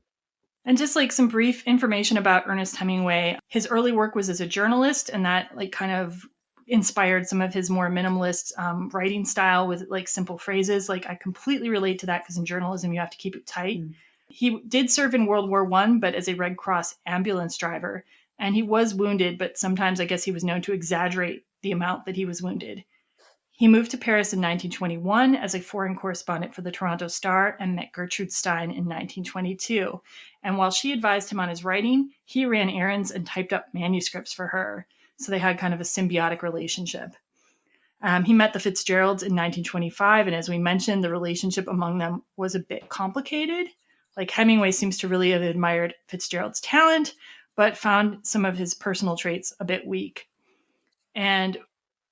And just like some brief information about Ernest Hemingway, his early work was as a journalist, and that like kind of inspired some of his more minimalist writing style with like simple phrases. Like I completely relate to that because in journalism, you have to keep it tight. He did serve in World War I, but as a Red Cross ambulance driver. And he was wounded, but sometimes I guess he was known to exaggerate the amount that he was wounded. He moved to Paris in 1921 as a foreign correspondent for the Toronto Star and met Gertrude Stein in 1922. And while she advised him on his writing, he ran errands and typed up manuscripts for her. So they had kind of a symbiotic relationship. He met the Fitzgeralds in 1925, and as we mentioned, the relationship among them was a bit complicated. Like Hemingway seems to really have admired Fitzgerald's talent, but found some of his personal traits a bit weak. And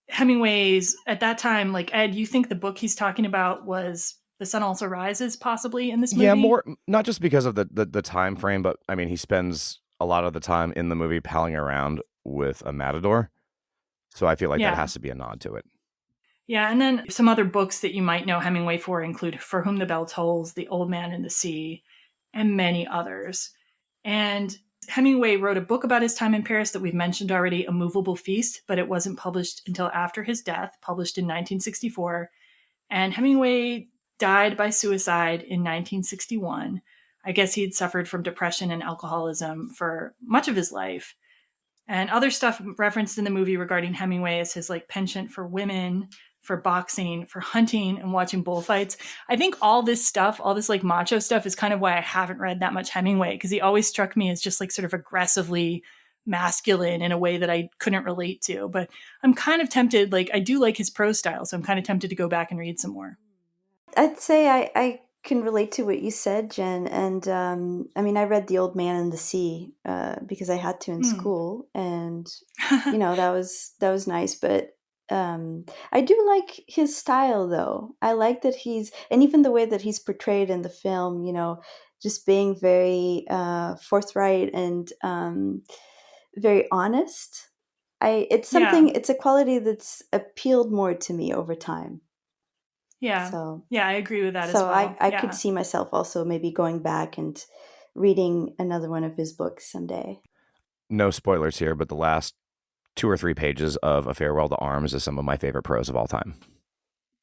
Hemingway's, at that time, like Ed, you think the book he's talking about was The Sun Also Rises, possibly, in this movie? Yeah, more, not just because of the time frame, but I mean, he spends a lot of the time in the movie palling around with a matador. So I feel like that has to be a nod to it. Yeah, and then some other books that you might know Hemingway for include For Whom the Bell Tolls, The Old Man and the Sea, and many others. And Hemingway wrote a book about his time in Paris that we've mentioned already, A Movable Feast, but it wasn't published until after his death, published in 1964. And Hemingway died by suicide in 1961. I guess he'd suffered from depression and alcoholism for much of his life. And other stuff referenced in the movie regarding Hemingway is his like penchant for women, for boxing, for hunting, and watching bullfights. I think all this stuff, all this like macho stuff is kind of why I haven't read that much Hemingway, because he always struck me as just like sort of aggressively masculine in a way that I couldn't relate to. But I'm kind of tempted, like I do like his prose style, so I'm kind of tempted to go back and read some more. I'd say I can relate to what you said, Jen. And I mean, I read The Old Man and the Sea because I had to in school. And, you know, that was nice. But I do like his style, though. I like that and even the way that he's portrayed in the film, you know, just being very forthright and very honest. It's a quality that's appealed more to me over time. Yeah. So, yeah, I agree with that as so well. I could see myself also maybe going back and reading another one of his books someday. No spoilers here, but the last 2 or 3 pages of A Farewell to Arms is some of my favorite prose of all time.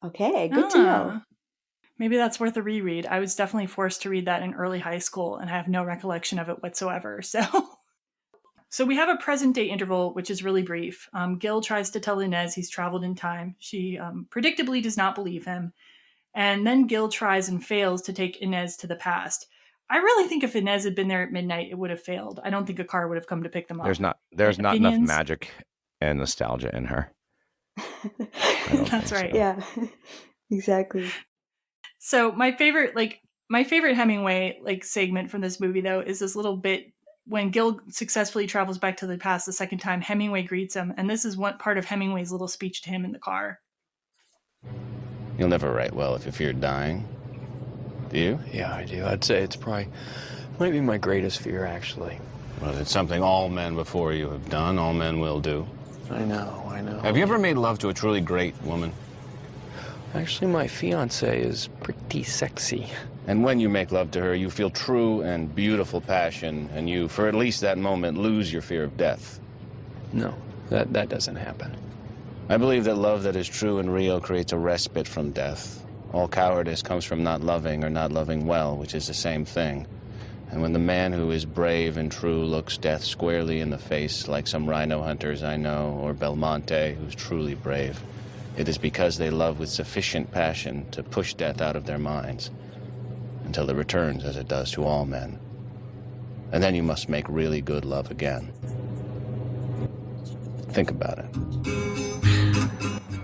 Okay, good to know. Maybe that's worth a reread. I was definitely forced to read that in early high school, and I have no recollection of it whatsoever. So we have a present day interval, which is really brief. Gil tries to tell Inez he's traveled in time. She predictably does not believe him. And then Gil tries and fails to take Inez to the past. I really think if Inez had been there at midnight, it would have failed. I don't think a car would have come to pick them up. There's not enough magic and nostalgia in her. That's right. So. Yeah, exactly. So my favorite Hemingway like segment from this movie, though, is this little bit when Gil successfully travels back to the past the second time. Hemingway greets him, and this is one part of Hemingway's little speech to him in the car. You'll never write well if you fear dying. Do you? Yeah, I do. I'd say it's might be my greatest fear, actually. But it's something all men before you have done, all men will do. I know. Have you ever made love to a truly great woman? Actually, my fiancée is pretty sexy. And when you make love to her, you feel true and beautiful passion, and you, for at least that moment, lose your fear of death. No, that doesn't happen. I believe that love that is true and real creates a respite from death. All cowardice comes from not loving or not loving well, which is the same thing. And when the man who is brave and true looks death squarely in the face, like some rhino hunters I know, or Belmonte, who's truly brave, it is because they love with sufficient passion to push death out of their minds, until it returns as it does to all men. And then you must make really good love again. Think about it.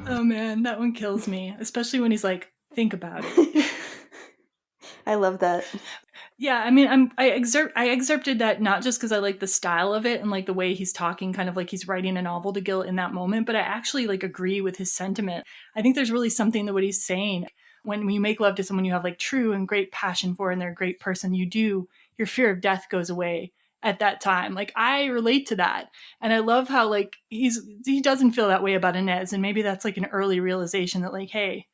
Oh man, that one kills me, especially when he's like, think about it. I love that. Yeah, I mean, I excerpted that not just because I like the style of it and like the way he's talking, kind of like he's writing a novel to Gil in that moment, but I actually like agree with his sentiment. I think there's really something to what he's saying. When you make love to someone you have like true and great passion for and they're a great person, your fear of death goes away at that time. Like, I relate to that. And I love how like he doesn't feel that way about Inez. And maybe that's like an early realization that like, hey,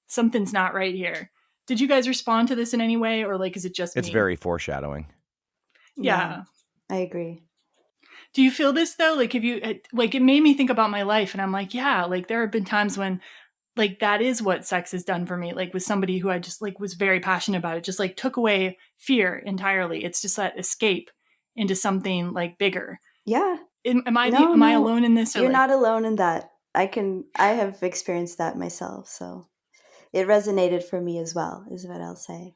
something's not right here. Did you guys respond to this in any way, or like, is it just me? It's very foreshadowing. Yeah. I agree. Do you feel this though? Like, if you like, it made me think about my life, and I'm like, yeah, like there have been times when like that is what sex has done for me. Like with somebody who I just like was very passionate about, it just like took away fear entirely. It's just that escape into something like bigger. Yeah. Am I alone in this? You're not alone in that. I have experienced that myself, so it resonated for me as well, is what I'll say.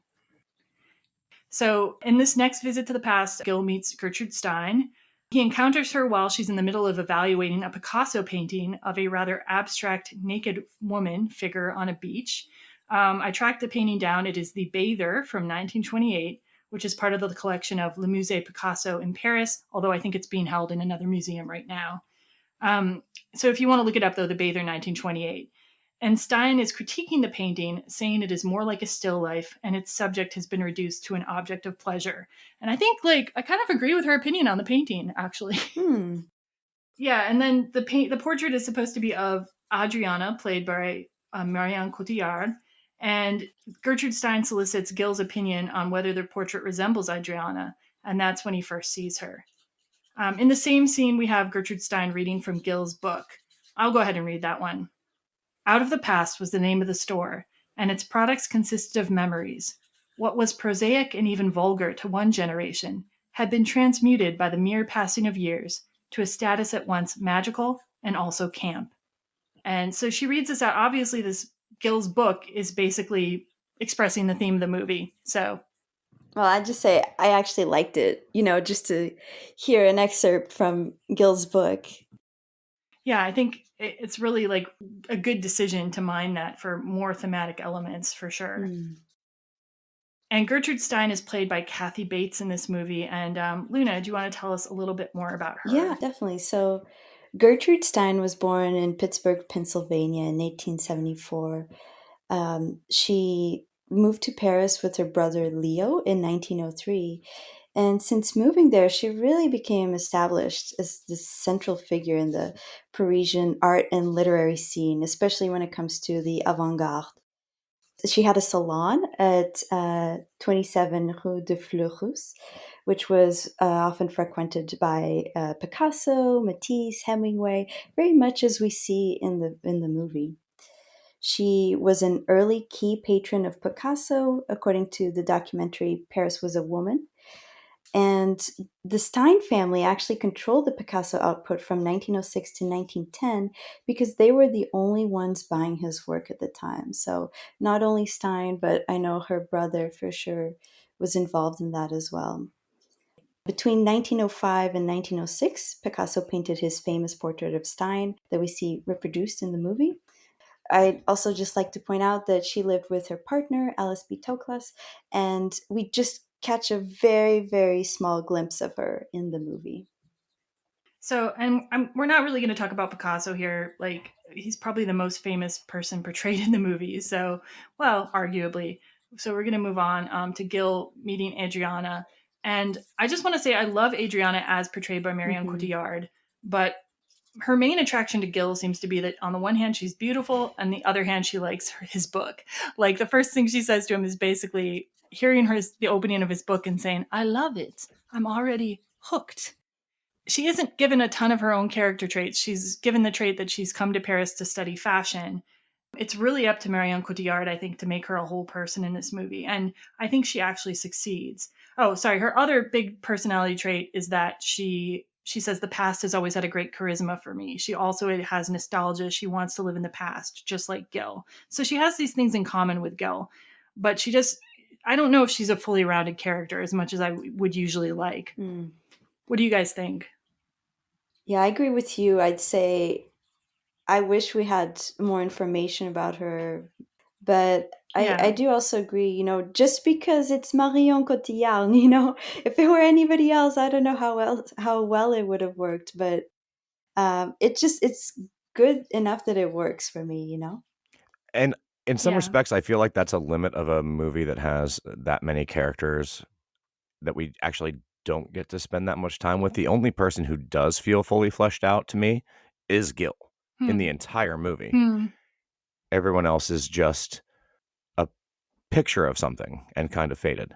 So in this next visit to the past, Gil meets Gertrude Stein. He encounters her while she's in the middle of evaluating a Picasso painting of a rather abstract naked woman figure on a beach. I tracked the painting down. It is The Bather from 1928, which is part of the collection of Le Musée Picasso in Paris, although I think it's being held in another museum right now. So if you want to look it up, though, The Bather 1928. And Stein is critiquing the painting, saying it is more like a still life, and its subject has been reduced to an object of pleasure. And I think, like, I kind of agree with her opinion on the painting, actually. Yeah, and then the portrait is supposed to be of Adrianna, played by Marion Cotillard, and Gertrude Stein solicits Gil's opinion on whether the portrait resembles Adrianna, and that's when he first sees her. In the same scene, we have Gertrude Stein reading from Gil's book. I'll go ahead and read that one. Out of the Past was the name of the store, and its products consisted of memories. What was prosaic and even vulgar to one generation had been transmuted by the mere passing of years to a status at once magical and also camp. And so she reads this out. Obviously, this Gil's book is basically expressing the theme of the movie. So, well, I just say I actually liked it, just to hear an excerpt from Gil's book. Yeah, I think it's really like a good decision to mine that for more thematic elements, for sure. And Gertrude Stein is played by Kathy Bates in this movie. And Luna, do you want to tell us a little bit more about her? Yeah, definitely. So Gertrude Stein was born in Pittsburgh, Pennsylvania in 1874. She moved to Paris with her brother Leo in 1903. And since moving there, she really became established as the central figure in the Parisian art and literary scene, especially when it comes to the avant-garde. She had a salon at 27 Rue de Fleurus, which was often frequented by Picasso, Matisse, Hemingway, very much as we see in the movie. She was an early key patron of Picasso, according to the documentary Paris Was a Woman. And the Stein family actually controlled the Picasso output from 1906 to 1910 because they were the only ones buying his work at the time. So not only Stein, but I know her brother for sure was involved in that as well. Between 1905 and 1906, Picasso painted his famous portrait of Stein that we see reproduced in the movie. I'd also just like to point out that she lived with her partner, Alice B. Toklas, and we just catch a very, very small glimpse of her in the movie. So, and we're not really going to talk about Picasso here. Like, he's probably the most famous person portrayed in the movie. So, well, arguably. So we're going to move on to Gil meeting Adrianna. And I just want to say I love Adrianna as portrayed by Marion Cotillard, but her main attraction to Gil seems to be that on the one hand, she's beautiful, and the other hand, she likes his book. Like the first thing she says to him is basically hearing the opening of his book and saying, I love it. I'm already hooked. She isn't given a ton of her own character traits. She's given the trait that she's come to Paris to study fashion. It's really up to Marion Cotillard, I think, to make her a whole person in this movie. And I think she actually succeeds. Oh, sorry. Her other big personality trait is that she says the past has always had a great charisma for me. She also has nostalgia. She wants to live in the past, just like Gil. So she has these things in common with Gil. But I don't know if she's a fully rounded character as much as I would usually like. What do you guys think? Yeah, I agree with you. I'd say I wish we had more information about her, but I do also agree, just because it's Marion Cotillard, if it were anybody else, I don't know how well it would have worked, but it's good enough that it works for me. And in some respects, I feel like that's a limit of a movie that has that many characters that we actually don't get to spend that much time with. The only person who does feel fully fleshed out to me is Gil in the entire movie. Everyone else is just a picture of something and kind of faded.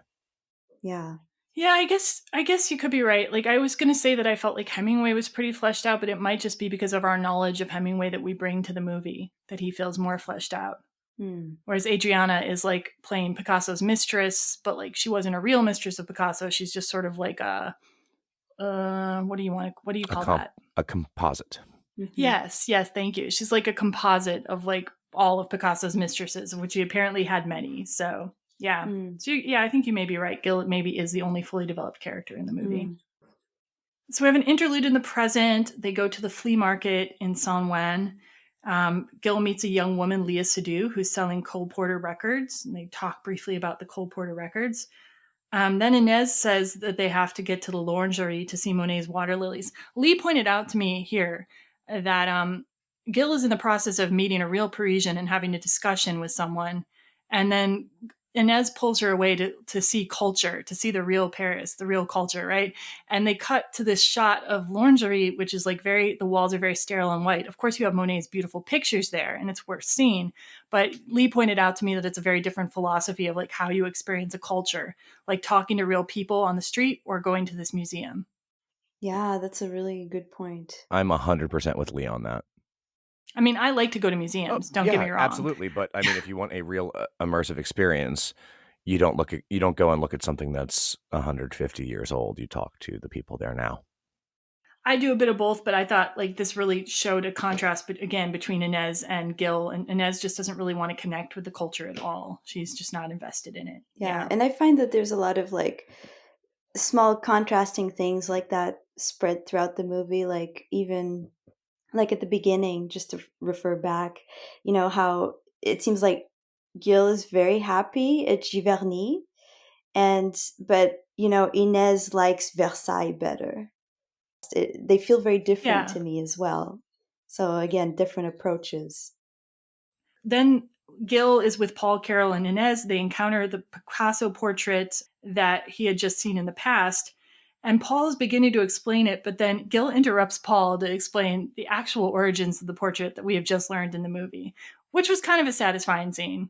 Yeah. Yeah, I guess you could be right. Like I was going to say that I felt like Hemingway was pretty fleshed out, but it might just be because of our knowledge of Hemingway that we bring to the movie that he feels more fleshed out. Whereas Adrianna is like playing Picasso's mistress, but like she wasn't a real mistress of Picasso. She's just sort of like a what do you call that? A composite. Yes, thank you. She's like a composite of like all of Picasso's mistresses, of which he apparently had many. So yeah. So I think you may be right. Gil maybe is the only fully developed character in the movie. So we have an interlude in the present. They go to the flea market in San Juan. Gil meets a young woman, Leah Seydoux, who's selling Cole Porter records. And they talk briefly about the Cole Porter records. Then Inez says that they have to get to the L'Orangerie to see Monet's water lilies. Lee pointed out to me here that Gil is in the process of meeting a real Parisian and having a discussion with someone. And then Inez pulls her away to see culture, to see the real Paris, the real culture, right? And they cut to this shot of L'Orangerie, which is like the walls are very sterile and white. Of course, you have Monet's beautiful pictures there, and it's worth seeing. But Lee pointed out to me that it's a very different philosophy of like how you experience a culture, like talking to real people on the street or going to this museum. Yeah, that's a really good point. I'm 100% with Lee on that. I mean, I like to go to museums. Don't get me wrong. Absolutely, but I mean, if you want a real immersive experience, you don't go and look at something that's 150 years old. You talk to the people there now. I do a bit of both, but I thought like this really showed a contrast, but again, between Inez and Gil. And Inez just doesn't really want to connect with the culture at all. She's just not invested in it. Yeah, and I find that there's a lot of like small contrasting things like that spread throughout the movie, like even like at the beginning, just to refer back, how it seems like Gil is very happy at Giverny, but Inez likes Versailles better. They feel very different to me as well. So again, different approaches. Then Gil is with Paul, Carol, and Inez. They encounter the Picasso portrait that he had just seen in the past. And Paul is beginning to explain it, but then Gil interrupts Paul to explain the actual origins of the portrait that we have just learned in the movie, which was kind of a satisfying scene.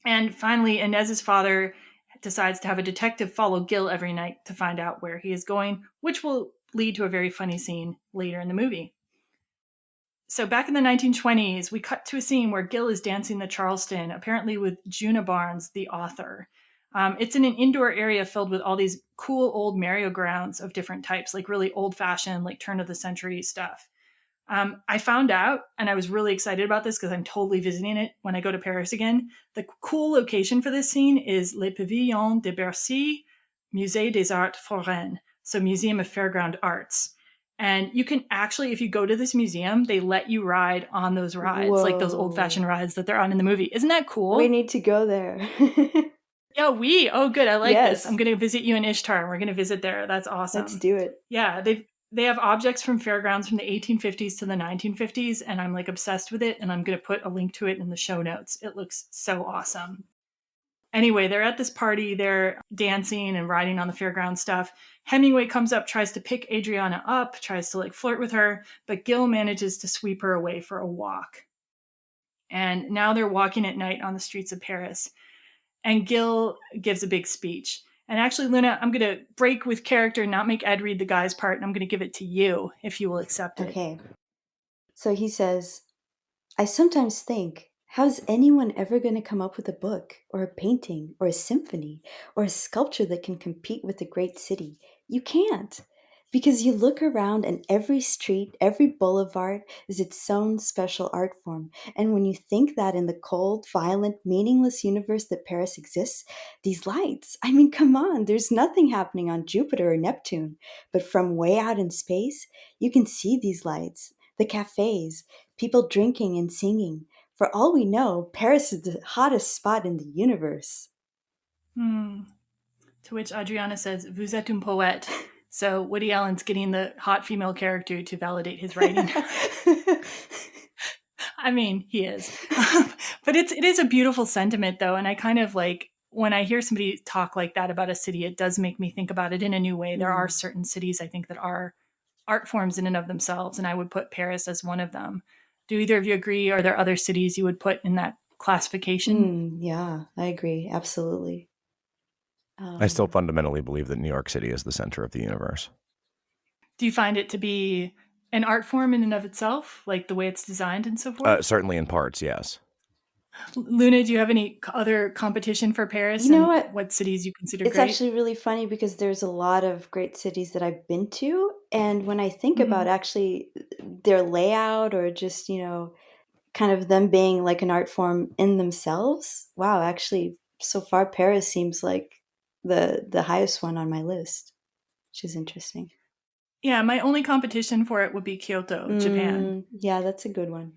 And finally, Inez's father decides to have a detective follow Gil every night to find out where he is going, which will lead to a very funny scene later in the movie. So back in the 1920s, we cut to a scene where Gil is dancing the Charleston, apparently with Juna Barnes, the author. It's in an indoor area filled with all these cool old merry-go-rounds of different types, like really old-fashioned, like turn-of-the-century stuff. I found out, and I was really excited about this because I'm totally visiting it when I go to Paris again. The cool location for this scene is Le Pavillon de Bercy, Musée des Arts Foraines, so Museum of Fairground Arts. And you can actually, if you go to this museum, they let you ride on those rides, like those old-fashioned rides that they're on in the movie. Isn't that cool? We need to go there. Yeah, oh, good. I like this. I'm going to visit you in Ishtar, and we're going to visit there. That's awesome. Let's do it. Yeah, they have objects from Fairgrounds from the 1850s to the 1950s, and I'm like obsessed with it, and I'm going to put a link to it in the show notes. It looks so awesome. Anyway, they're at this party, they're dancing and riding on the fairground stuff. Hemingway comes up, tries to pick Adrianna up, tries to like flirt with her, but Gil manages to sweep her away for a walk. And now they're walking at night on the streets of Paris. And Gil gives a big speech. And actually, Luna, I'm going to break with character, not make Ed read the guy's part, and I'm going to give it to you if you will accept it. Okay. So he says, I sometimes think, how's anyone ever going to come up with a book, or a painting, or a symphony, or a sculpture that can compete with a great city? You can't. Because you look around and every street, every boulevard is its own special art form. And when you think that in the cold, violent, meaningless universe that Paris exists, these lights, I mean, come on, there's nothing happening on Jupiter or Neptune. But from way out in space, you can see these lights, the cafes, people drinking and singing. For all we know, Paris is the hottest spot in the universe. To which Adrianna says, Vous êtes un poète. So Woody Allen's getting the hot female character to validate his writing. I mean, he is. But it is a beautiful sentiment, though. And I kind of like, when I hear somebody talk like that about a city, it does make me think about it in a new way. There are certain cities, I think, that are art forms in and of themselves. And I would put Paris as one of them. Do either of you agree? Are there other cities you would put in that classification? Yeah, I agree. Absolutely. I still fundamentally believe that New York City is the center of the universe. Do you find it to be an art form in and of itself, like the way it's designed and so forth? Certainly in parts, yes. Luna, do you have any other competition for Paris? You know what cities you consider it's great? It's actually really funny because there's a lot of great cities that I've been to. And when I think about actually their layout or just, kind of them being like an art form in themselves, wow, actually, so far Paris seems like the highest one on my list, which is interesting. Yeah, my only competition for it would be Kyoto, Japan. Yeah, that's a good one.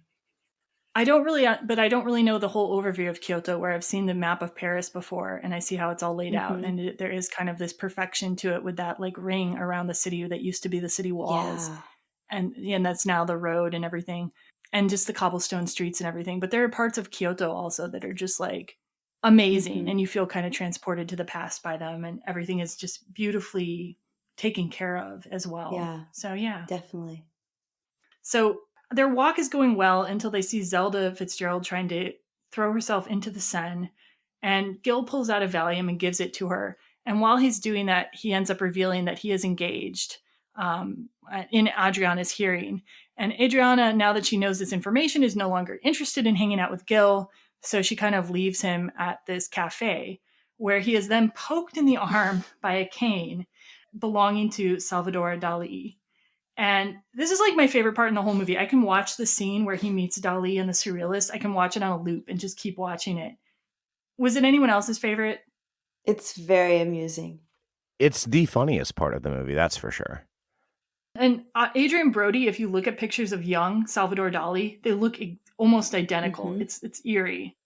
I don't really know the whole overview of Kyoto, where I've seen the map of Paris before and I see how it's all laid out. And there is kind of this perfection to it with that like ring around the city that used to be the city walls. Yeah. And that's now the road and everything. And just the cobblestone streets and everything. But there are parts of Kyoto also that are just like amazing. And you feel kind of transported to the past by them. And everything is just beautifully taken care of as well. Yeah. So yeah. Definitely. So their walk is going well until they see Zelda Fitzgerald trying to throw herself into the Seine. And Gil pulls out a Valium and gives it to her. And while he's doing that, he ends up revealing that he is engaged in Adrianna's hearing. And Adrianna, now that she knows this information, is no longer interested in hanging out with Gil. So she kind of leaves him at this cafe where he is then poked in the arm by a cane belonging to Salvador Dali. And this is like my favorite part in the whole movie. I can watch the scene where he meets Dali and the Surrealists. I can watch it on a loop and just keep watching it. Was it anyone else's favorite? It's very amusing. It's the funniest part of the movie, that's for sure. And Adrian Brody, if you look at pictures of young Salvador Dali, they look almost identical. It's eerie.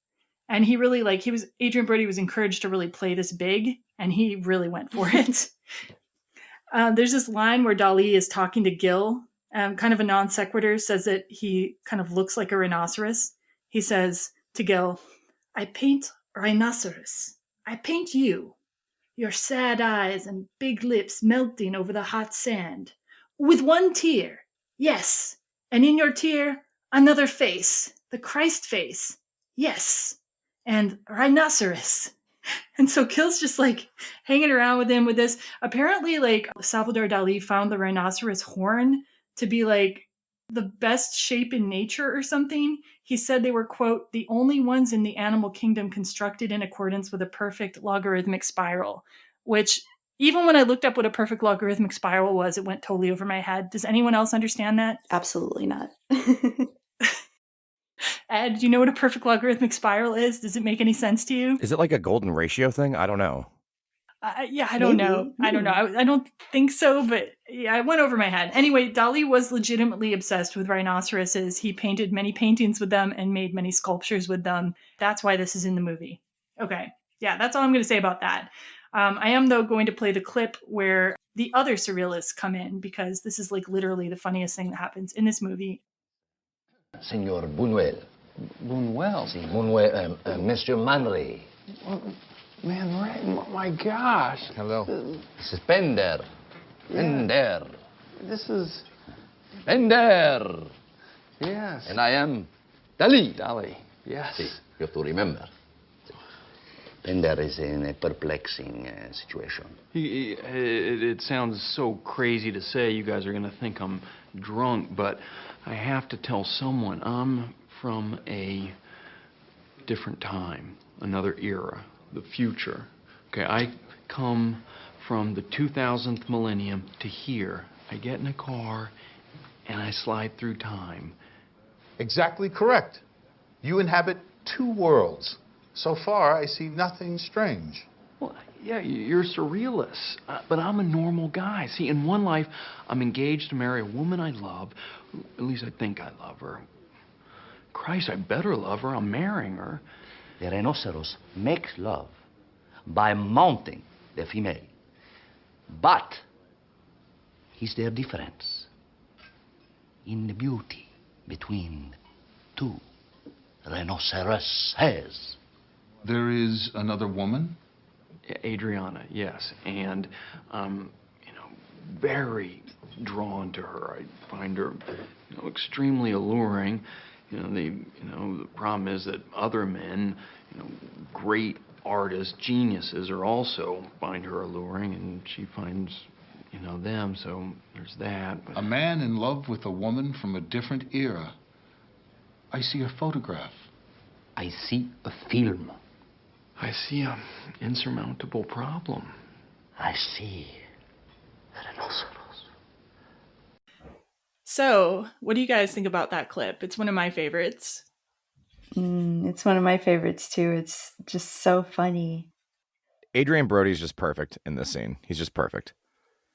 And he really Adrian Brody was encouraged to really play this big, and he really went for it. There's this line where Dali is talking to Gil, kind of a non sequitur, says that he kind of looks like a rhinoceros. He says to Gil, I paint rhinoceros. I paint you, your sad eyes and big lips melting over the hot sand. With one tear, yes, and in your tear, another face, the Christ face, yes, and rhinoceros. And so Gil's just like hanging around with him with this. Apparently, like Salvador Dali found the rhinoceros horn to be like the best shape in nature or something. He said they were, quote, the only ones in the animal kingdom constructed in accordance with a perfect logarithmic spiral, which even when I looked up what a perfect logarithmic spiral was, it went totally over my head. Does anyone else understand that? Absolutely not. Ed, do you know what a perfect logarithmic spiral is? Does it make any sense to you? Is it like a golden ratio thing? I don't know. I don't know. I don't know. I don't think so, but yeah, it went over my head. Anyway, Dali was legitimately obsessed with rhinoceroses. He painted many paintings with them and made many sculptures with them. That's why this is in the movie. Okay. Yeah, that's all I'm going to say about that. I am, though, going to play the clip where the other surrealists come in, because this is like literally the funniest thing that happens in this movie. Senor Bunuel. Bunuel? Sí, Bunuel, Mr. Manley. Man, Ray, my gosh. Hello. This is Bender. Yeah. Bender. This is... Bender. Yes. And I am Dali. Dali, yes. See, you have to remember. Bender is in a perplexing situation. It sounds so crazy to say. You guys are going to think I'm drunk, but I have to tell someone I'm from a different time, another era, the future. Okay, I come from the 2000th millennium to here. I get in a car and I slide through time. Exactly correct. You inhabit two worlds. So far, I see nothing strange. Well, yeah, you're surrealists, but I'm a normal guy. See, in one life, I'm engaged to marry a woman I love. At least I think I love her. Christ, I better love her. I'm marrying her. The rhinoceros makes love by mounting the female. But is there difference in the beauty between two rhinoceroses? There is another woman? Adrianna, yes. And very drawn to her. I find her, extremely alluring. The problem is that other men, great artists, geniuses, are also find her alluring, and she finds, them. So there's that. But... A man in love with a woman from a different era. I see a photograph. I see a film. I see an insurmountable problem. I see a rhinoceros. So, what do you guys think about that clip? It's one of my favorites. It's one of my favorites too. It's just so funny. Adrien Brody's just perfect in this scene. He's just perfect.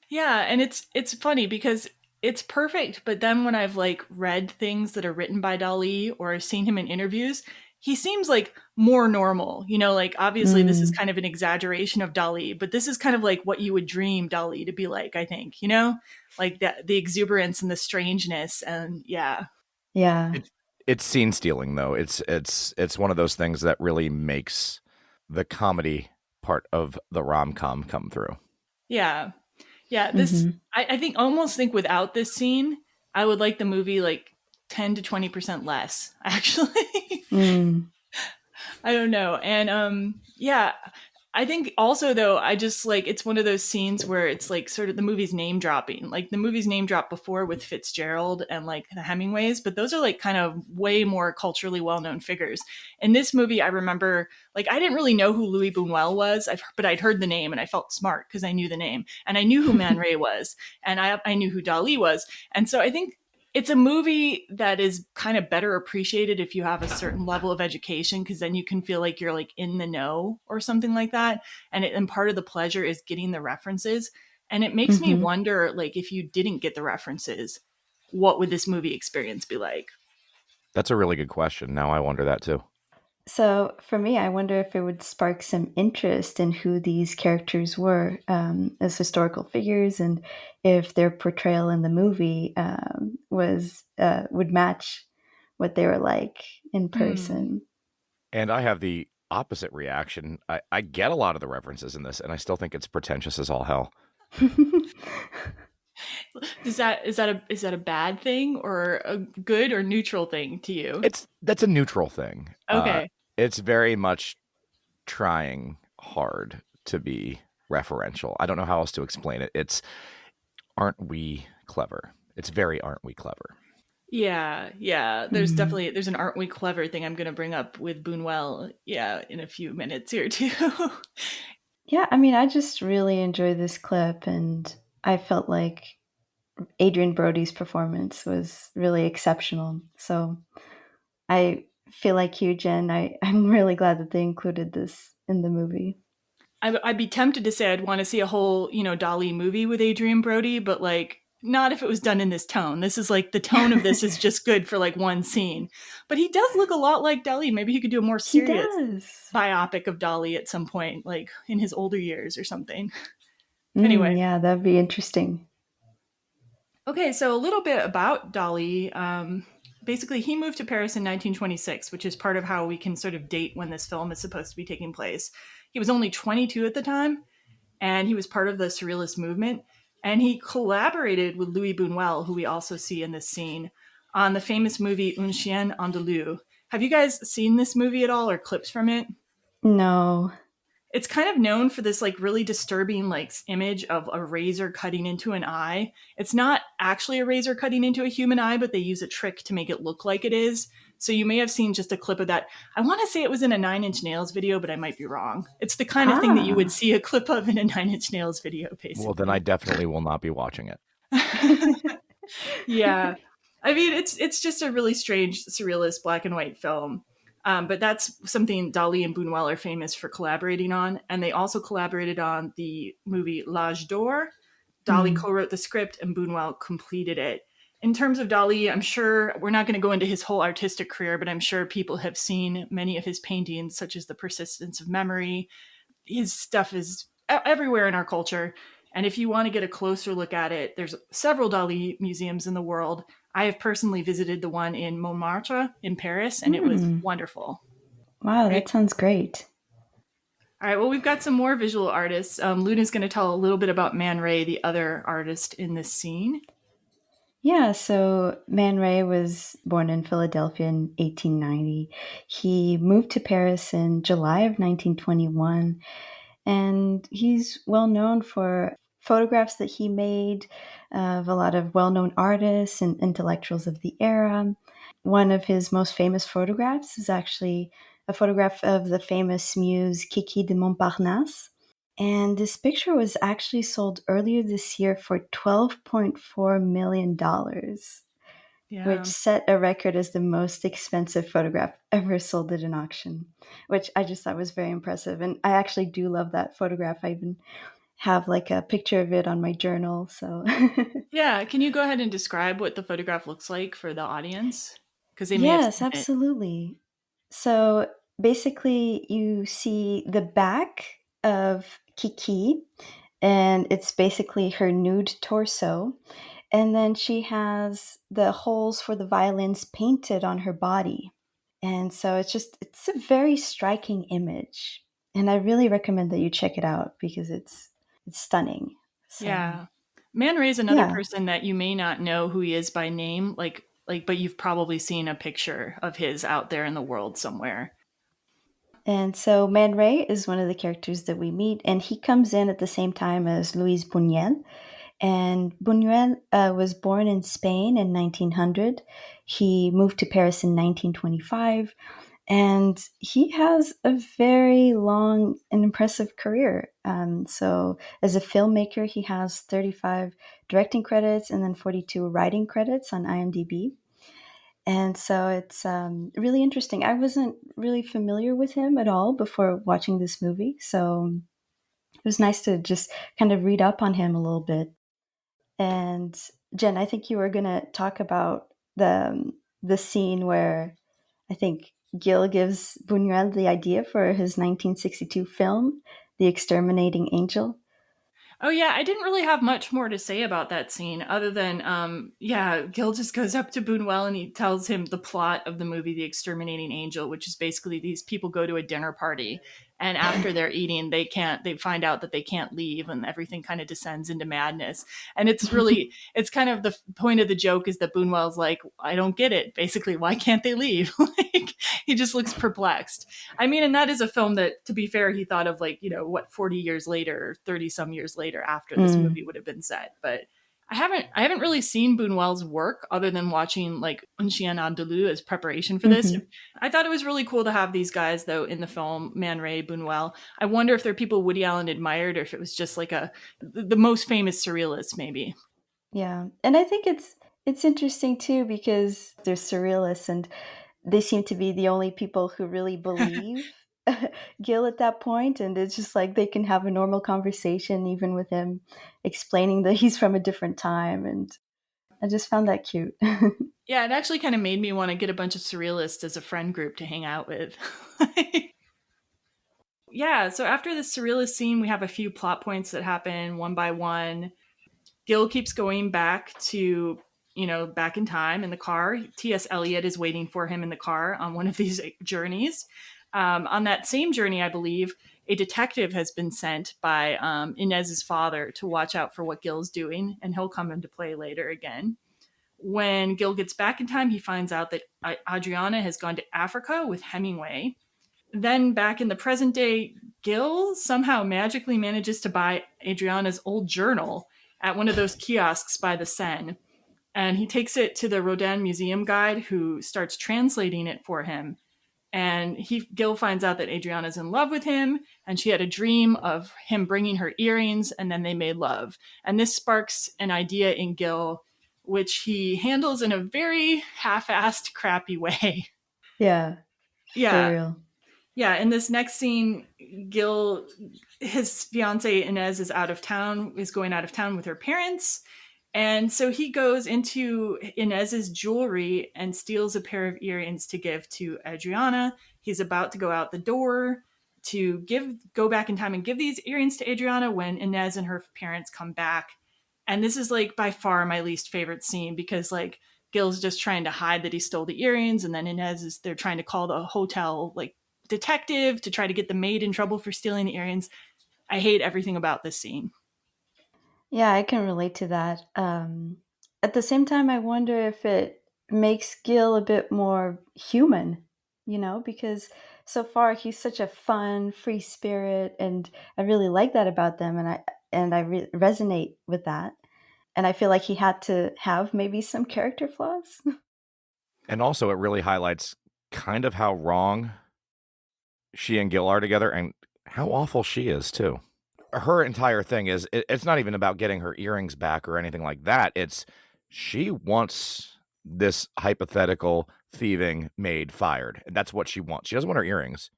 Yeah, and it's funny because it's perfect, but then when I've read things that are written by Dali or seen him in interviews, he seems more normal, obviously this is kind of an exaggeration of Dali, but this is kind of what you would dream Dali to be like, I think, the exuberance and the strangeness. And yeah. It's scene stealing though. It's one of those things that really makes the comedy part of the rom-com come through. Yeah. This, I think almost think without this scene, I would like the movie 10 to 20% less, actually. I don't know. And I think also though, I just it's one of those scenes where it's sort of the movie's name dropping. The movie's name dropped before with Fitzgerald and the Hemingways, but those are kind of way more culturally well-known figures. In this movie, I remember I didn't really know who Louis Bunuel was, but I'd heard the name and I felt smart because I knew the name, and I knew who Man Ray was, and I knew who Dali was. And so I think it's a movie that is kind of better appreciated if you have a certain level of education, because then you can feel like you're in the know or something like that. And part of the pleasure is getting the references. And it makes me wonder, if you didn't get the references, what would this movie experience be like? That's a really good question. Now I wonder that too. So for me, I wonder if it would spark some interest in who these characters were as historical figures, and if their portrayal in the movie would match what they were like in person. And I have the opposite reaction. I get a lot of the references in this, and I still think it's pretentious as all hell. Is that a bad thing or a good or neutral thing to you? That's a neutral thing. Okay. It's very much trying hard to be referential. I don't know how else to explain it. It's aren't we clever? It's very aren't we clever? Yeah. There's definitely an aren't we clever thing I'm going to bring up with Bunuel. Yeah, in a few minutes here too. Yeah, I mean, I just really enjoyed this clip, and I felt like Adrien Brody's performance was really exceptional. So I feel like you, Jen, I'm really glad that they included this in the movie. I'd be tempted to say I'd want to see a whole, Dali movie with Adrien Brody, but not if it was done in this tone. This is the tone of this is just good for one scene. But he does look a lot like Dali. Maybe he could do a more serious biopic of Dali at some point, in his older years or something. Anyway. Yeah, that'd be interesting. Okay, so a little bit about Dali. Basically, he moved to Paris in 1926, which is part of how we can sort of date when this film is supposed to be taking place. He was only 22 at the time, and he was part of the Surrealist movement. And he collaborated with Louis Bunuel, who we also see in this scene, on the famous movie Un Chien Andalou. Have you guys seen this movie at all, or clips from it? No. It's kind of known for this like really disturbing like image of a razor cutting into an eye. It's not actually a razor cutting into a human eye, but they use a trick to make it look like it is. So you may have seen just a clip of that. I want to say it was in a Nine Inch Nails video, but I might be wrong. It's the kind of thing that you would see a clip of in a Nine Inch Nails video, basically. Well, then I definitely will not be watching it. Yeah. I mean, it's just a really strange, surrealist black and white film. But that's something Dali and Bunuel are famous for collaborating on. And they also collaborated on the movie L'Âge d'Or. Dali co-wrote the script and Bunuel completed it. In terms of Dali, I'm sure we're not going to go into his whole artistic career, but I'm sure people have seen many of his paintings, such as The Persistence of Memory. His stuff is everywhere in our culture. And if you want to get a closer look at it, there's several Dali museums in the world. I have personally visited the one in Montmartre in Paris, and it was wonderful. Wow, that sounds great. All right, well, we've got some more visual artists. Luna's going to tell a little bit about Man Ray, the other artist in this scene. Yeah, so Man Ray was born in Philadelphia in 1890. He moved to Paris in July of 1921, and he's well known for photographs that he made of a lot of well-known artists and intellectuals of the era. One of his most famous photographs is actually a photograph of the famous muse Kiki de Montparnasse. And this picture was actually sold earlier this year for $12.4 million, which set a record as the most expensive photograph ever sold at an auction, which I just thought was very impressive. And I actually do love that photograph. I even have like a picture of it on my journal. So yeah, can you go ahead and describe what the photograph looks like for the audience? Because they may Yes, absolutely. So basically, you see the back of Kiki, and it's basically her nude torso. And then she has the holes for the violins painted on her body. And so it's a very striking image. And I really recommend that you check it out because it's stunning. So, yeah. Man Ray's another person that you may not know who he is by name, but you've probably seen a picture of his out there in the world somewhere. And so Man Ray is one of the characters that we meet, and he comes in at the same time as Louis Bunuel. And Bunuel was born in Spain in 1900. He moved to Paris in 1925, and he has a very long and impressive career. So as a filmmaker, he has 35 directing credits and then 42 writing credits on IMDb. And so it's really interesting. I wasn't really familiar with him at all before watching this movie. So it was nice to just kind of read up on him a little bit. And Jen, I think you were going to talk about the scene where I think Gil gives Bunuel the idea for his 1962 film, The Exterminating Angel. Oh, yeah, I didn't really have much more to say about that scene other than, Gil just goes up to Bunuel and he tells him the plot of the movie The Exterminating Angel, which is basically these people go to a dinner party, and after they're eating, they find out that they can't leave, and everything kind of descends into madness. And it's really, it's kind of the point of the joke is that Bunuel's like, I don't get it. Basically, why can't they leave? Like, he just looks perplexed. I mean, and that is a film that, to be fair, he thought of 40 years later, or 30 some years later after this movie would have been set. But I haven't really seen Bunuel's work other than watching like Un Chien Andalou as preparation for this. I thought it was really cool to have these guys though in the film, Man Ray, Bunuel. I wonder if they're people Woody Allen admired or if it was just like the most famous surrealists maybe. Yeah. And I think it's interesting too because they're surrealists and they seem to be the only people who really believe Gil at that point, and it's just like they can have a normal conversation even with him explaining that he's from a different time, and I just found that cute. Yeah, it actually kind of made me want to get a bunch of surrealists as a friend group to hang out with. Yeah, so after the surrealist scene, we have a few plot points that happen one by one. Gil keeps going back to back in time in the car. T.S. Eliot is waiting for him in the car on one of these journeys. On that same journey, I believe, a detective has been sent by Inez's father to watch out for what Gil's doing, and he'll come into play later again. When Gil gets back in time, he finds out that Adrianna has gone to Africa with Hemingway. Then back in the present day, Gil somehow magically manages to buy Adrianna's old journal at one of those kiosks by the Seine. And he takes it to the Rodin museum guide, who starts translating it for him. And Gil finds out that Adrianna's in love with him, and she had a dream of him bringing her earrings, and then they made love. And this sparks an idea in Gil, which he handles in a very half-assed, crappy way. Yeah. Yeah. For real. Yeah, in this next scene, Gil, his fiancée Inez is going out of town with her parents. And so he goes into Inez's jewelry and steals a pair of earrings to give to Adrianna. He's about to go out the door to go back in time and give these earrings to Adrianna when Inez and her parents come back. And this is like by far my least favorite scene, because like Gil's just trying to hide that he stole the earrings, and then they're trying to call the hotel like detective to try to get the maid in trouble for stealing the earrings. I hate everything about this scene. Yeah, I can relate to that. At the same time, I wonder if it makes Gil a bit more human, because so far he's such a fun, free spirit, and I really like that about them, and I resonate with that. And I feel like he had to have maybe some character flaws. And also, it really highlights kind of how wrong she and Gil are together, and how awful she is too. Her entire thing is, it's not even about getting her earrings back or anything like that. It's she wants this hypothetical thieving maid fired. That's what she wants. She doesn't want her earrings.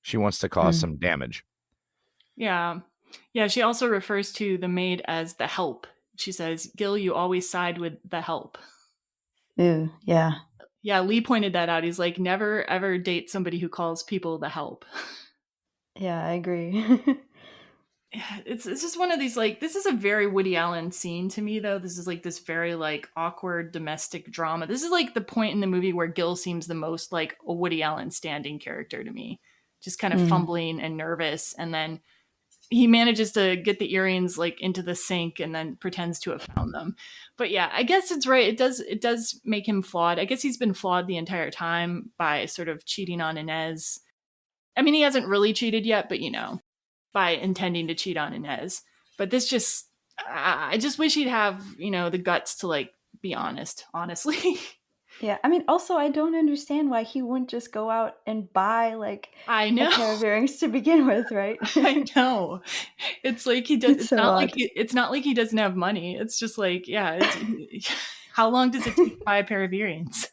She wants to cause some damage. Yeah. Yeah, she also refers to the maid as the help. She says, Gil, you always side with the help. Ooh, yeah. Yeah, Lee pointed that out. He's like, never ever date somebody who calls people the help. Yeah, I agree. It's just one of these, like, this is a very Woody Allen scene to me, though. This is like this very like awkward domestic drama. This is like the point in the movie where Gil seems the most like a Woody Allen standing character to me, just kind of fumbling and nervous, and then he manages to get the earrings like into the sink and then pretends to have found them. But yeah, I guess it's right. It does make him flawed. I guess he's been flawed the entire time by sort of cheating on Inez. I mean, he hasn't really cheated yet, but by intending to cheat on Inez. But this just, I just wish he'd have, the guts to like be honest, honestly. Yeah, I mean, also, I don't understand why he wouldn't just go out and buy like a pair of earrings to begin with, right? I know. It's like he does. It's not like he doesn't have money. It's just like, how long does it take to buy a pair of earrings?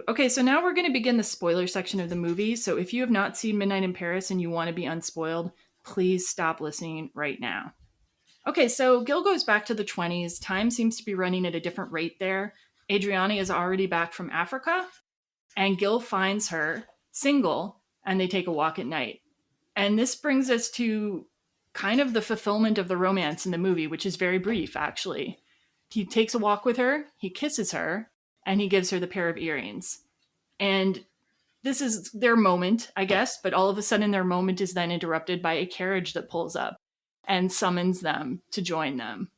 Okay, so now we're going to begin the spoiler section of the movie. So if you have not seen Midnight in Paris and you want to be unspoiled, please stop listening right now. Okay, so Gil goes back to the 20s. Time seems to be running at a different rate there. Adrianna is already back from Africa, and Gil finds her single, and they take a walk at night. And this brings us to kind of the fulfillment of the romance in the movie, which is very brief, actually. He takes a walk with her, he kisses her, and he gives her the pair of earrings. And this is their moment, I guess, but all of a sudden their moment is then interrupted by a carriage that pulls up and summons them to join them.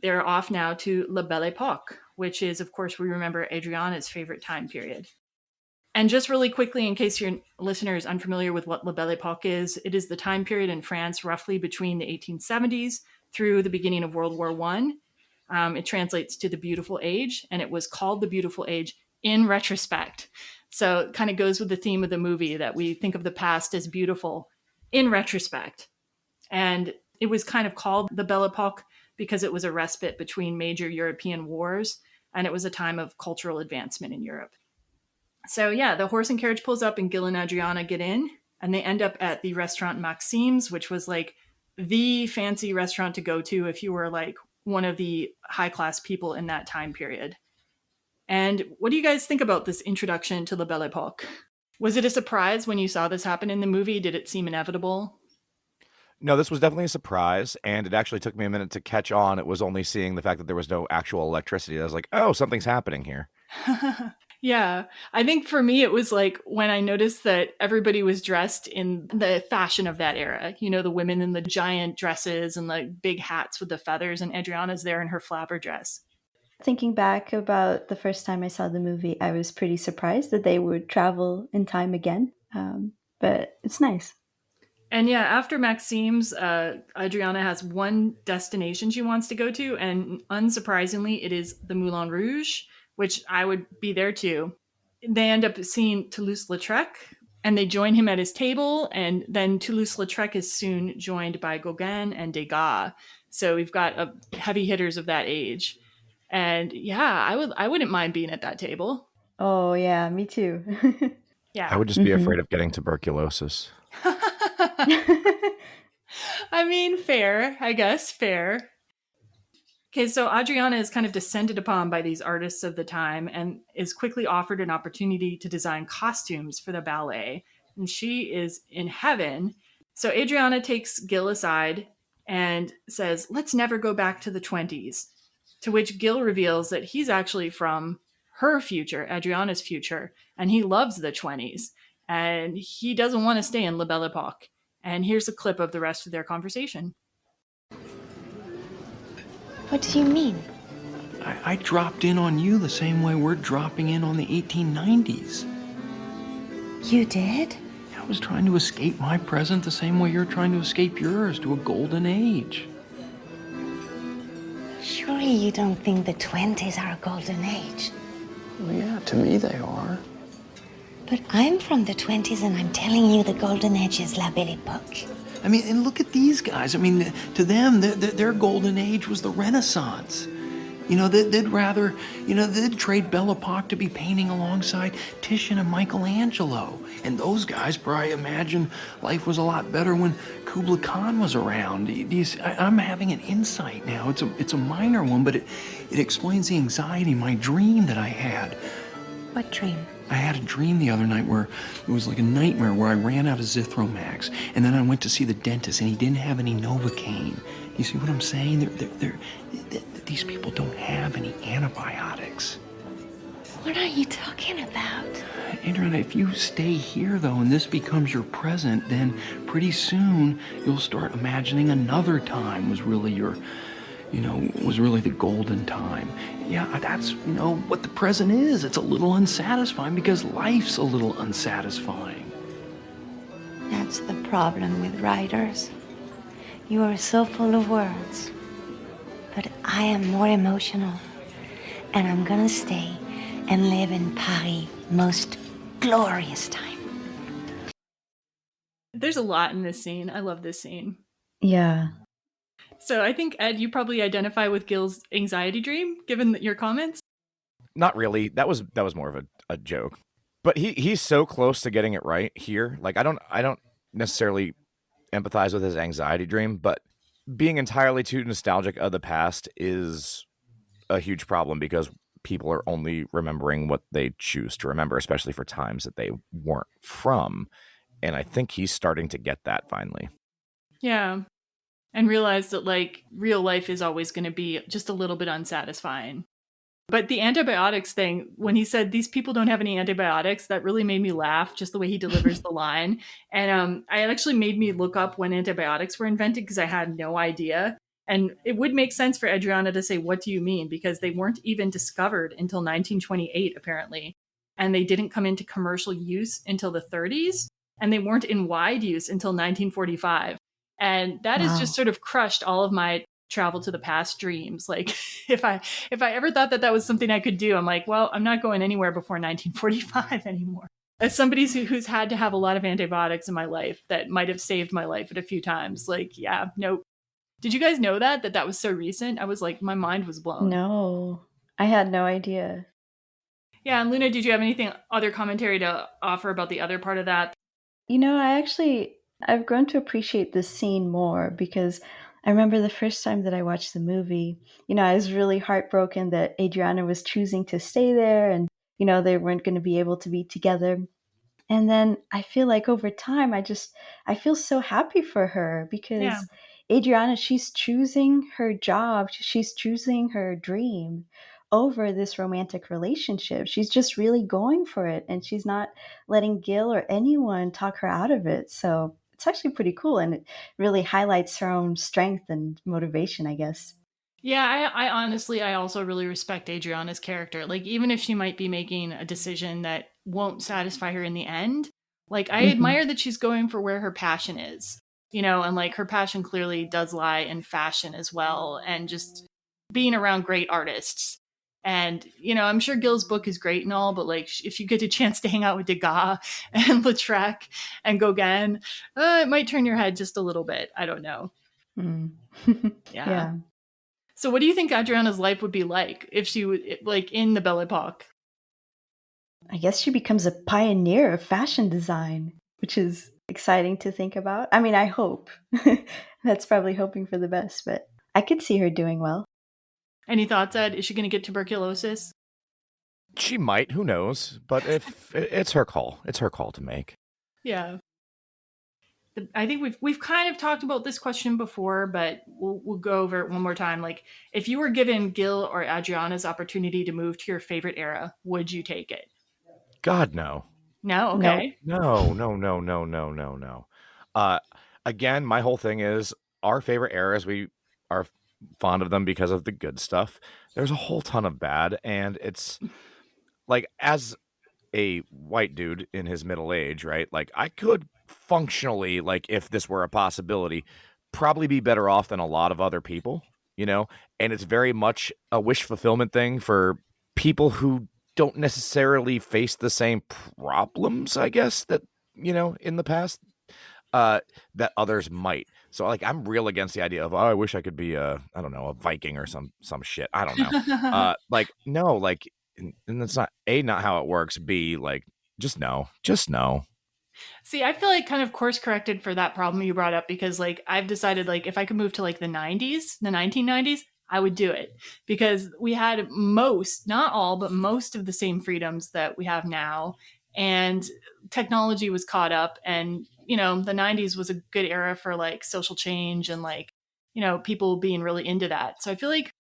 They're off now to La Belle Époque, which is, of course, we remember Adrianna's favorite time period. And just really quickly, in case your listener is unfamiliar with what La Belle Époque is, it is the time period in France roughly between the 1870s through the beginning of World War I. It translates to the Beautiful Age, and it was called the Beautiful Age in retrospect. So it kind of goes with the theme of the movie that we think of the past as beautiful in retrospect. And it was kind of called the Belle Époque because it was a respite between major European wars, and it was a time of cultural advancement in Europe. So yeah, the horse and carriage pulls up and Gil and Adrianna get in, and they end up at the restaurant Maxime's, which was like the fancy restaurant to go to if you were like one of the high-class people in that time period. And what do you guys think about this introduction to La Belle Époque? Was it a surprise when you saw this happen in the movie? Did it seem inevitable? No, this was definitely a surprise, and it actually took me a minute to catch on. It was only seeing the fact that there was no actual electricity. I was like, oh, something's happening here. Yeah. I think for me, it was like when I noticed that everybody was dressed in the fashion of that era. You know, the women in the giant dresses and the big hats with the feathers, and Adriana's there in her flapper dress. Thinking back about the first time I saw the movie, I was pretty surprised that they would travel in time again. But it's nice. And yeah, after Maxime's, Adriana has one destination she wants to go to, and unsurprisingly, it is the Moulin Rouge, which I would be there too. They end up seeing Toulouse-Lautrec, and they join him at his table, and then Toulouse-Lautrec is soon joined by Gauguin and Degas. So we've got heavy hitters of that age. And yeah, I wouldn't mind being at that table. Oh yeah, me too. Yeah. I would just be afraid of getting tuberculosis. I mean, fair, I guess, fair. Okay, so Adriana is kind of descended upon by these artists of the time and is quickly offered an opportunity to design costumes for the ballet. And she is in heaven. So Adriana takes Gil aside and says, let's never go back to the 20s. To which Gil reveals that he's actually from her future, Adriana's future, and he loves the 20s. And he doesn't want to stay in La Belle Epoque. And here's a clip of the rest of their conversation. What do you mean? I dropped in on you the same way we're dropping in on the 1890s. You did? I was trying to escape my present the same way you're trying to escape yours to a golden age. Surely you don't think the 20s are a golden age? Well, yeah, to me they are. But I'm from the 20s and I'm telling you the golden age is La Belle Epoque. I mean, and look at these guys. I mean, to them, their golden age was the Renaissance. You know, they'd rather, they'd trade Belle Epoque to be painting alongside Titian and Michelangelo. And those guys probably imagine life was a lot better when Kubla Khan was around. I'm having an insight now. It's a minor one, but it explains the anxiety, my dream that I had. What dream? I had a dream the other night where it was like a nightmare where I ran out of Zithromax, and then I went to see the dentist, and he didn't have any Novocaine. You see what I'm saying? These people don't have any antibiotics. What are you talking about? Adrianna, if you stay here, though, and this becomes your present, then pretty soon you'll start imagining another time was really the golden time. Yeah, that's, what the present is. It's a little unsatisfying because life's a little unsatisfying. That's the problem with writers. You are so full of words. But I am more emotional. And I'm gonna stay and live in Paris' most glorious time. There's a lot in this scene. I love this scene. Yeah. So I think, Ed, you probably identify with Gil's anxiety dream, given your comments. Not really. That was more of a joke. But he's so close to getting it right here. Like I don't necessarily empathize with his anxiety dream, but being entirely too nostalgic of the past is a huge problem because people are only remembering what they choose to remember, especially for times that they weren't from. And I think he's starting to get that finally. Yeah. And realize that like real life is always going to be just a little bit unsatisfying. But the antibiotics thing, when he said these people don't have any antibiotics, that really made me laugh, just the way he delivers the line. And it actually made me look up when antibiotics were invented because I had no idea. And it would make sense for Adrianna to say, what do you mean? Because they weren't even discovered until 1928, apparently. And they didn't come into commercial use until the 30s. And they weren't in wide use until 1945. And that has just sort of crushed all of my travel to the past dreams. Like if I ever thought that was something I could do, I'm like, well, I'm not going anywhere before 1945 anymore. As somebody who's had to have a lot of antibiotics in my life that might have saved my life at a few times, like, yeah, nope. Did you guys know that was so recent? I was like, my mind was blown. No, I had no idea. Yeah, and Luna, did you have anything other commentary to offer about the other part of that? I've grown to appreciate this scene more because I remember the first time that I watched the movie, I was really heartbroken that Adrianna was choosing to stay there and, they weren't going to be able to be together. And then I feel like over time, I feel so happy for her because Adrianna, she's choosing her job. She's choosing her dream over this romantic relationship. She's just really going for it, and she's not letting Gil or anyone talk her out of it. So it's actually pretty cool, and it really highlights her own strength and motivation, I guess. Yeah, I honestly, I also really respect Adriana's character. Like, even if she might be making a decision that won't satisfy her in the end, like, I admire that she's going for where her passion is, you know, and like her passion clearly does lie in fashion as well, and just being around great artists. And, you know, I'm sure Gil's book is great and all, but like, if you get a chance to hang out with Degas and Lautrec and Gauguin, it might turn your head just a little bit. I don't know. Yeah. So what do you think Adriana's life would be like if she was like in the Belle Epoque? I guess she becomes a pioneer of fashion design, which is exciting to think about. I mean, I hope. That's probably hoping for the best, but I could see her doing well. Any thoughts, Ed? Is she going to get tuberculosis? She might, who knows? But if it's her call, it's her call to make. Yeah. I think we've kind of talked about this question before, but we'll go over it one more time. Like, if you were given Gil or Adriana's opportunity to move to your favorite era, would you take it? God, no. No? Okay. No. Again, my whole thing is our favorite eras, we are fond of them because of the good stuff. There's a whole ton of bad, and it's like, as a white dude in his middle age, right? Like, I could functionally, like, if this were a possibility, probably be better off than a lot of other people, you know? And it's very much a wish fulfillment thing for people who don't necessarily face the same problems, I guess, that, you know, in the past, that others might. So, like, I'm real against the idea of, oh, I wish I could be I don't know, a Viking or some shit. I don't know. Like, no, like, and that's not not how it works. B, like, just no. See, I feel like kind of course corrected for that problem you brought up, because like I've decided, like, if I could move to like the 1990s, I would do it, because we had most, not all, but most of the same freedoms that we have now, and technology was caught up, and you know, the 90s was a good era for like social change and like, you know, people being really into that. So I feel like,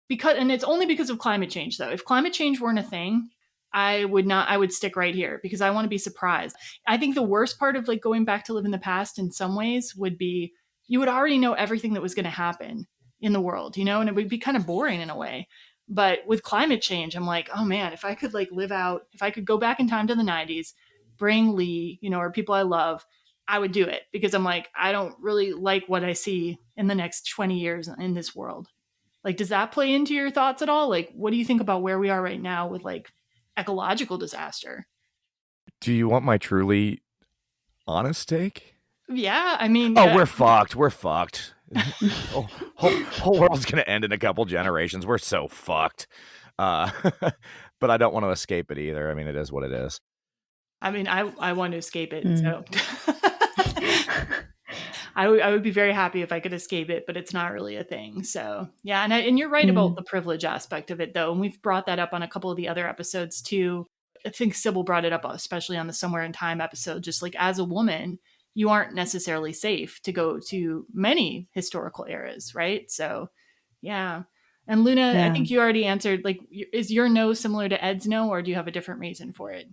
because, and it's only because of climate change though. If climate change weren't a thing, I would stick right here, because I want to be surprised. I think the worst part of like going back to live in the past in some ways would be, you would already know everything that was going to happen in the world, you know, and it would be kind of boring in a way. But with climate change, I'm like, oh man, if I could like if I could go back in time to the 90s, bring Lee, you know, or people I love, I would do it, because I'm like, I don't really like what I see in the next 20 years in this world. Like, does that play into your thoughts at all? Like, what do you think about where we are right now with like ecological disaster? Do you want my truly honest take? Yeah, I mean... we're fucked. Whole world's gonna end in a couple generations. We're so fucked. But I don't want to escape it either. I mean, it is what it is. I mean, I want to escape it, so... I would be very happy if I could escape it, but it's not really a thing. So yeah, and you're right about the privilege aspect of it, though, and we've brought that up on a couple of the other episodes too. I think Sybil brought it up, especially on the Somewhere in Time episode. Just like, as a woman, you aren't necessarily safe to go to many historical eras, right? So yeah. And Luna, I think you already answered. Like, is your no similar to Ed's no, or do you have a different reason for it?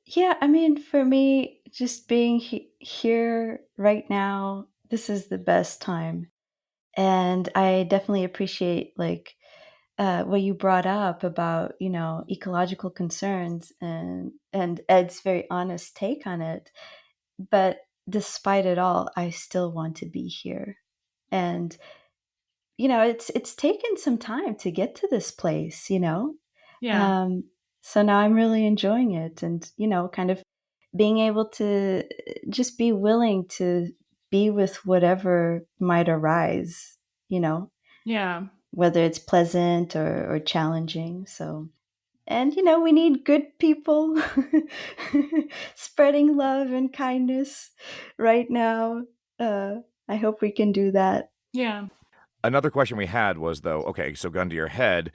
Yeah, I mean, for me, just being here right now, this is the best time. And I definitely appreciate like what you brought up about, you know, ecological concerns and Ed's very honest take on it. But despite it all, I still want to be here. And, you know, it's taken some time to get to this place, you know? Yeah. So now I'm really enjoying it, and, you know, kind of being able to just be willing to be with whatever might arise, you know? Yeah. Whether it's pleasant or challenging. So, and, you know, we need good people spreading love and kindness right now. I hope we can do that. Yeah. Another question we had was, though, okay, so gun to your head,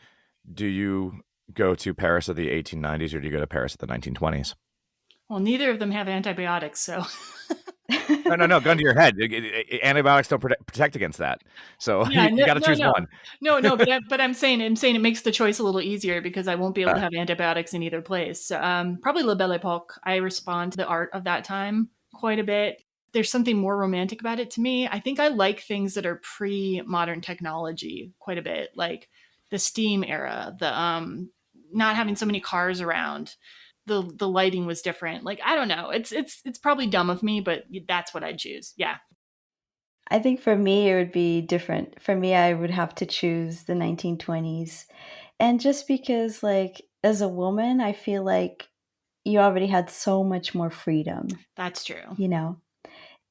do you go to Paris of the 1890s or do you go to Paris of the 1920s? Well, neither of them have antibiotics, so. No, gun to your head. Antibiotics don't protect against that. So Yeah, you got to choose one. No, but I'm saying it makes the choice a little easier because I won't be able to have antibiotics in either place. Probably La Belle Époque. I respond to the art of that time quite a bit. There's something more romantic about it to me. I think I like things that are pre-modern technology quite a bit, like the steam era, the not having so many cars around. The lighting was different. Like, I don't know. It's probably dumb of me, but that's what I'd choose. Yeah. I think for me, it would be different. For me, I would have to choose the 1920s. And just because, like, as a woman, I feel like you already had so much more freedom. That's true. You know?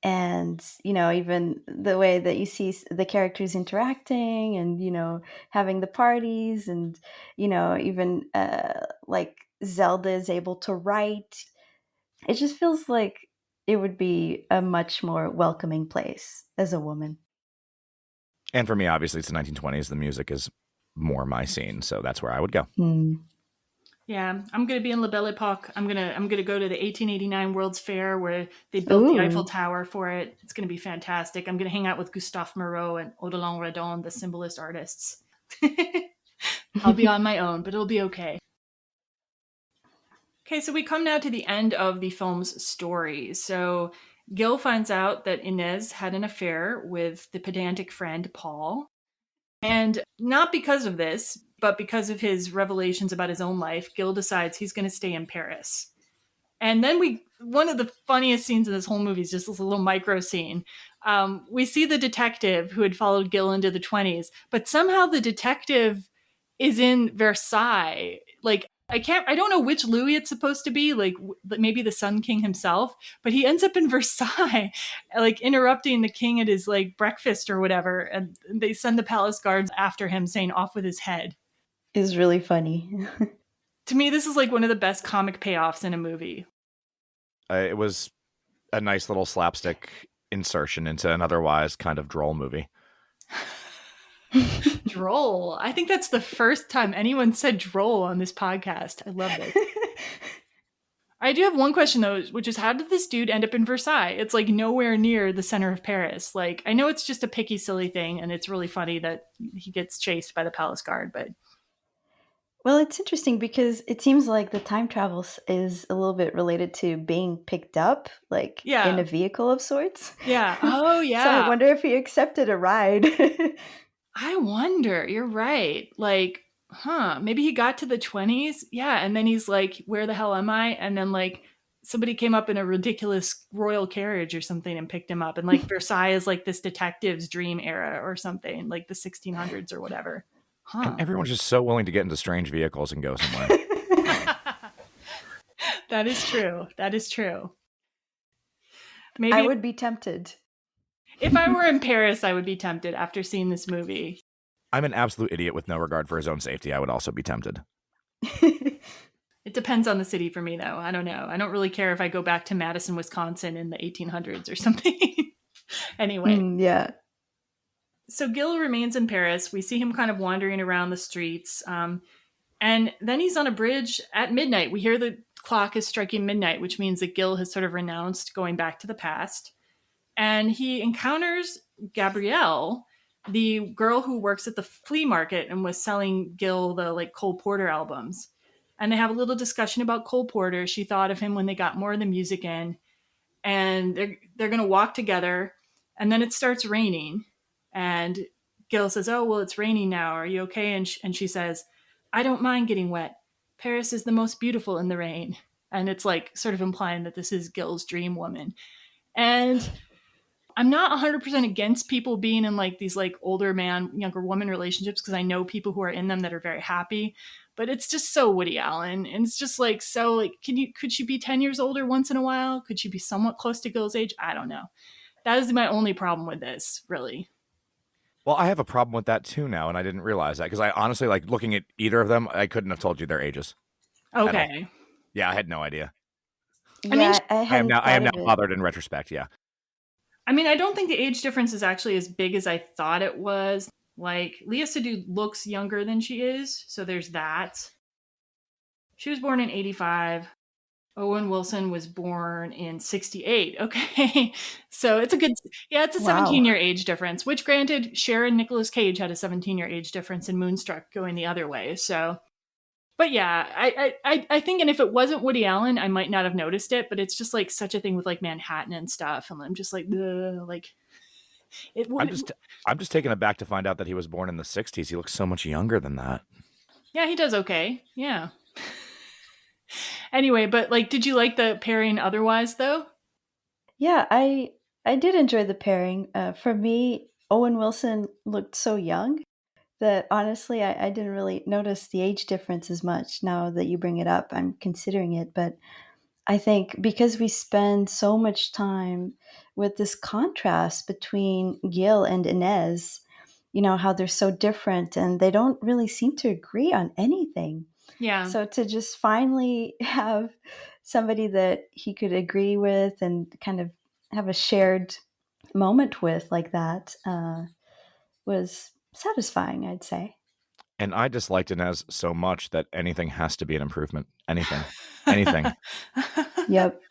And, you know, even the way that you see the characters interacting and, you know, having the parties and, you know, even like Zelda is able to write. It just feels like it would be a much more welcoming place as a woman. And for me, obviously, it's the 1920s. The music is more my scene, so that's where I would go. Yeah, I'm gonna be in La Belle Époque. I'm gonna go to the 1889 World's Fair where they built the Eiffel Tower for it. It's gonna be fantastic. I'm gonna hang out with Gustave Moreau and Odilon Redon, the symbolist artists. I'll be on my own, but it'll be okay. Okay, so we come now to the end of the film's story. So Gil finds out that Inez had an affair with the pedantic friend Paul. And not because of this, but because of his revelations about his own life, Gil decides he's going to stay in Paris. And then one of the funniest scenes in this whole movie is just this little micro scene. We see the detective who had followed Gil into the 20s, but somehow the detective is in Versailles. Like, I don't know which Louis it's supposed to be, like maybe the Sun King himself, but he ends up in Versailles, like interrupting the king at his like breakfast or whatever. And they send the palace guards after him saying off with his head. It's really funny. To me, this is like one of the best comic payoffs in a movie. It was a nice little slapstick insertion into an otherwise kind of droll movie. Droll. I think that's the first time anyone said droll on this podcast. I love it. I do have one question though, which is how did this dude end up in Versailles? It's like nowhere near the center of Paris. Like, I know it's just a picky, silly thing, and it's really funny that he gets chased by the palace guard, but... Well, it's interesting because it seems like the time travel is a little bit related to being picked up, like in a vehicle of sorts. Yeah. Oh, yeah. So I wonder if he accepted a ride. I wonder. You're right. Like, maybe he got to the 20s. Yeah. And then he's like, where the hell am I? And then like somebody came up in a ridiculous royal carriage or something and picked him up. And like Versailles is like this detective's dream era or something, like the 1600s or whatever. And everyone's just so willing to get into strange vehicles and go somewhere. That is true. That is true. Maybe I would be tempted. If I were in Paris, I would be tempted after seeing this movie. I'm an absolute idiot with no regard for his own safety. I would also be tempted. It depends on the city for me, though. I don't know. I don't really care if I go back to Madison, Wisconsin in the 1800s or something. Anyway. Yeah. So Gil remains in Paris. We see him kind of wandering around the streets. And then he's on a bridge at midnight. We hear the clock is striking midnight, which means that Gil has sort of renounced going back to the past. And he encounters Gabrielle, the girl who works at the flea market and was selling Gil the like Cole Porter albums. And they have a little discussion about Cole Porter. She thought of him when they got more of the music in. And they're going to walk together. And then it starts raining. And Gil says, oh, well, it's raining now. Are you okay? And she says, I don't mind getting wet. Paris is the most beautiful in the rain. And it's like sort of implying that this is Gil's dream woman. And I'm not 100% against people being in like these like older man, younger woman relationships because I know people who are in them that are very happy. But it's just so Woody Allen. And it's just like, so like, could she be 10 years older once in a while? Could she be somewhat close to Gil's age? I don't know. That is my only problem with this, really. Well, I have a problem with that too now, and I didn't realize that because I honestly, like looking at either of them, I couldn't have told you their ages. Okay. Yeah, I had no idea. Yeah, I am now bothered in retrospect. Yeah. I mean, I don't think the age difference is actually as big as I thought it was. Like, Léa Seydoux looks younger than she is, so there's that. She was born in 85. Owen Wilson was born in 68. Okay. So it's a good, it's a Wow. 17-year age difference, which granted, Cher and Nicolas Cage had a 17-year age difference in Moonstruck going the other way. So, but yeah, I think, and if it wasn't Woody Allen, I might not have noticed it, but it's just like such a thing with like Manhattan and stuff. And I'm just like, it would. I'm just taken aback to find out that he was born in the 60s. He looks so much younger than that. Yeah, he does okay. Yeah. Anyway, but like, did you like the pairing otherwise though? Yeah, I did enjoy the pairing. For me, Owen Wilson looked so young that honestly, I didn't really notice the age difference as much. Now that you bring it up, I'm considering it. But I think because we spend so much time with this contrast between Gil and Inez, how they're so different and they don't really seem to agree on anything. Yeah. So to just finally have somebody that he could agree with and kind of have a shared moment with like that was satisfying, I'd say. And I disliked Inez so much that anything has to be an improvement. Anything. Yep.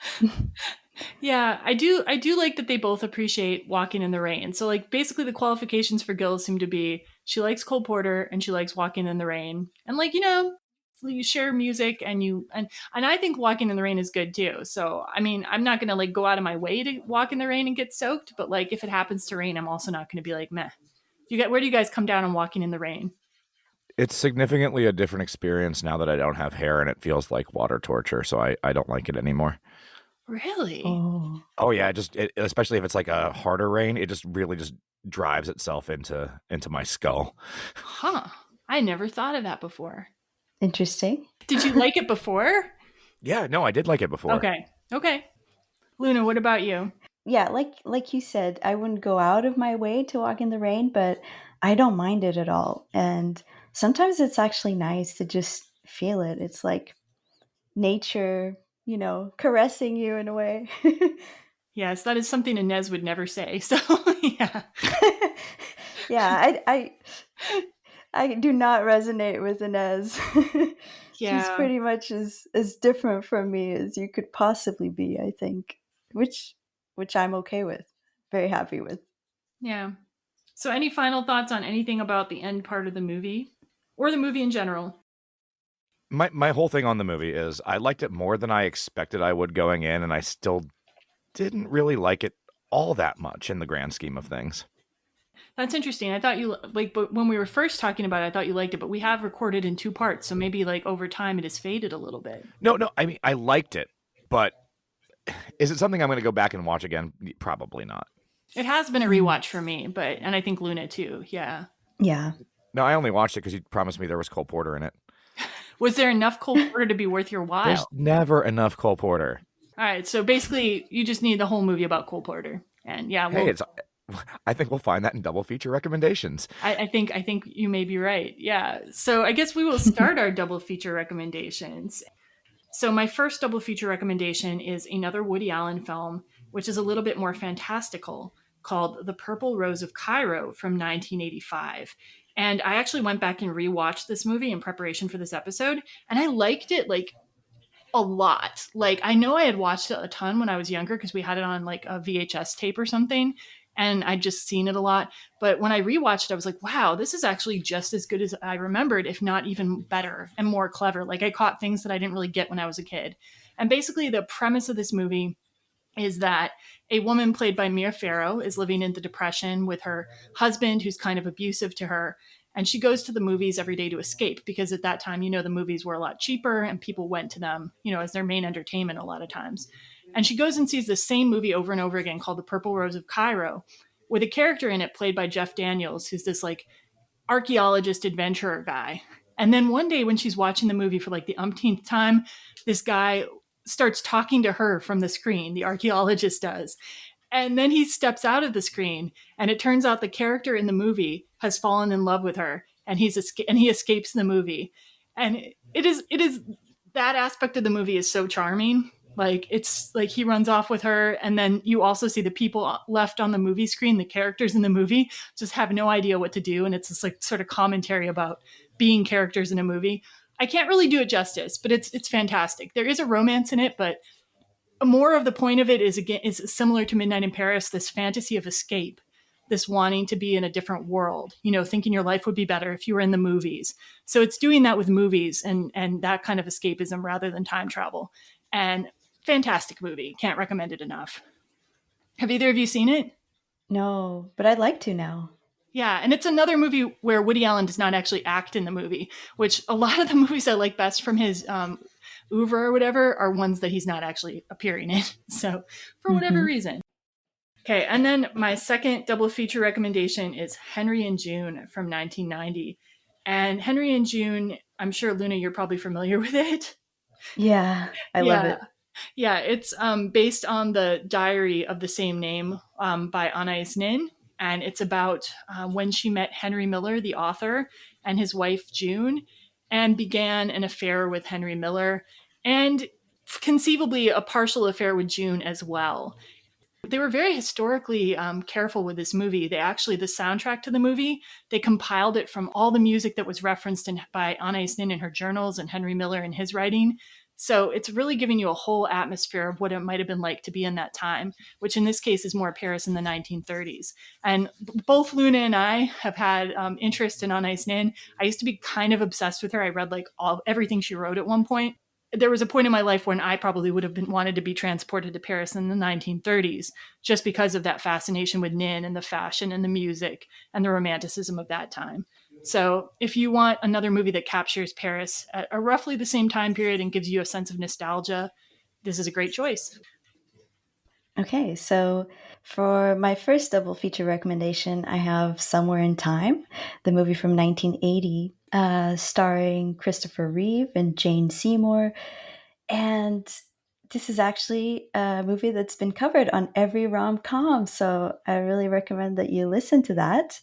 Yeah, I do like that they both appreciate walking in the rain. So like basically the qualifications for Gil seem to be she likes Cole Porter and she likes walking in the rain. And like, you share music and I think walking in the rain is good too. So I mean, I'm not gonna like go out of my way to walk in the rain and get soaked, but like if it happens to rain, I'm also not gonna be like, meh. Where do you guys come down on walking in the rain? It's significantly a different experience now that I don't have hair and it feels like water torture, so I don't like it anymore. Really? Oh yeah, especially if it's like a harder rain, it just really just drives itself into my skull. Huh. I never thought of that before. Interesting. Did you like it before? Yeah, no, I did like it before. Okay. Luna, what about you? Yeah, like you said, I wouldn't go out of my way to walk in the rain, but I don't mind it at all. And sometimes it's actually nice to just feel it. It's like nature, caressing you in a way. Yes, that is something Inez would never say. So, yeah. Yeah, I do not resonate with Inez. Yeah. She's pretty much as different from me as you could possibly be, I think, which I'm okay with, very happy with. Yeah. So any final thoughts on anything about the end part of the movie or the movie in general? My whole thing on the movie is I liked it more than I expected I would going in, and I still didn't really like it all that much in the grand scheme of things. That's interesting. I thought you but when we were first talking about it, I thought you liked it, but we have recorded in 2 parts, so maybe like over time it has faded a little bit. No, I mean I liked it, but is it something I'm going to go back and watch again? Probably not. It has been a rewatch for me, and I think Luna too. Yeah. Yeah. No, I only watched it because you promised me there was Cole Porter in it. Was there enough Cole Porter to be worth your while? There's never enough Cole Porter. All right, so basically, you just need the whole movie about Cole Porter, and yeah. I think we'll find that in double feature recommendations. I think you may be right. Yeah. So I guess we will start our double feature recommendations. So my first double feature recommendation is another Woody Allen film, which is a little bit more fantastical, called The Purple Rose of Cairo from 1985. And I actually went back and rewatched this movie in preparation for this episode, and I liked it like a lot. Like I know I had watched it a ton when I was younger because we had it on like a VHS tape or something, and I'd just seen it a lot. But when I rewatched it, I was like, wow, this is actually just as good as I remembered, if not even better and more clever. Like I caught things that I didn't really get when I was a kid. And basically the premise of this movie is that a woman played by Mia Farrow is living in the Depression with her husband, who's kind of abusive to her. And she goes to the movies every day to escape because at that time, the movies were a lot cheaper and people went to them, as their main entertainment a lot of times. And she goes and sees the same movie over and over again called The Purple Rose of Cairo, with a character in it played by Jeff Daniels, who's this like archaeologist adventurer guy. And then one day when she's watching the movie for like the umpteenth time, this guy starts talking to her from the screen, the archaeologist does. And then he steps out of the screen, and it turns out the character in the movie has fallen in love with her, and he escapes the movie. And it is that aspect of the movie is so charming. Like it's like he runs off with her, and then you also see the people left on the movie screen, the characters in the movie, just have no idea what to do, and it's this like sort of commentary about being characters in a movie. I can't really do it justice, but it's fantastic. There is a romance in it, but more of the point of it is similar to Midnight in Paris, this fantasy of escape, this wanting to be in a different world, thinking your life would be better if you were in the movies. So it's doing that with movies and that kind of escapism rather than time travel. And fantastic movie. Can't recommend it enough. Have either of you seen it? No, but I'd like to now. Yeah, and it's another movie where Woody Allen does not actually act in the movie, which a lot of the movies I like best from his oeuvre or whatever are ones that he's not actually appearing in. So for whatever reason. Okay, and then my second double feature recommendation is Henry and June from 1990. And Henry and June, I'm sure, Luna, you're probably familiar with it. Yeah, I love it. Yeah, it's based on the diary of the same name by Anais Nin. And it's about when she met Henry Miller, the author, and his wife, June, and began an affair with Henry Miller, and conceivably a partial affair with June as well. They were very historically careful with this movie. The soundtrack to the movie, they compiled it from all the music that was referenced by Anais Nin in her journals and Henry Miller in his writing. So it's really giving you a whole atmosphere of what it might have been like to be in that time, which in this case is more Paris in the 1930s. And both Luna and I have had interest in Anais Nin. I used to be kind of obsessed with her. I read everything she wrote at one point. There was a point in my life when I probably would have wanted to be transported to Paris in the 1930s, just because of that fascination with Nin and the fashion and the music and the romanticism of that time. So if you want another movie that captures Paris at a roughly the same time period and gives you a sense of nostalgia, this is a great choice. Okay, so for my first double feature recommendation, I have Somewhere in Time, the movie from 1980, starring Christopher Reeve and Jane Seymour. And this is actually a movie that's been covered on Every Rom Com, so I really recommend that you listen to that.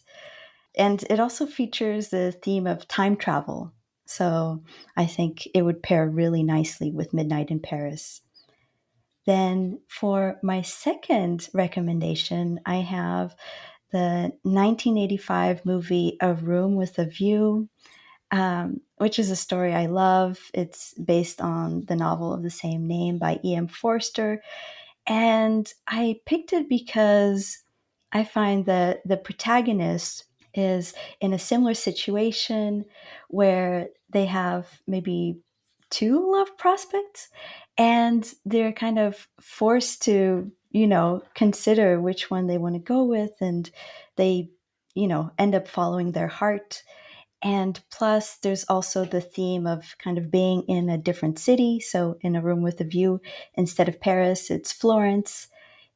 And it also features the theme of time travel, so I think it would pair really nicely with Midnight in Paris. Then for my second recommendation, I have the 1985 movie A Room with a View, which is a story I love. It's based on the novel of the same name by E.M. Forster. And I picked it because I find that the protagonist is in a similar situation where they have maybe two love prospects, and they're kind of forced to, consider which one they want to go with, and they, end up following their heart. And plus, there's also the theme of kind of being in a different city. So in A Room with a View, instead of Paris, it's Florence.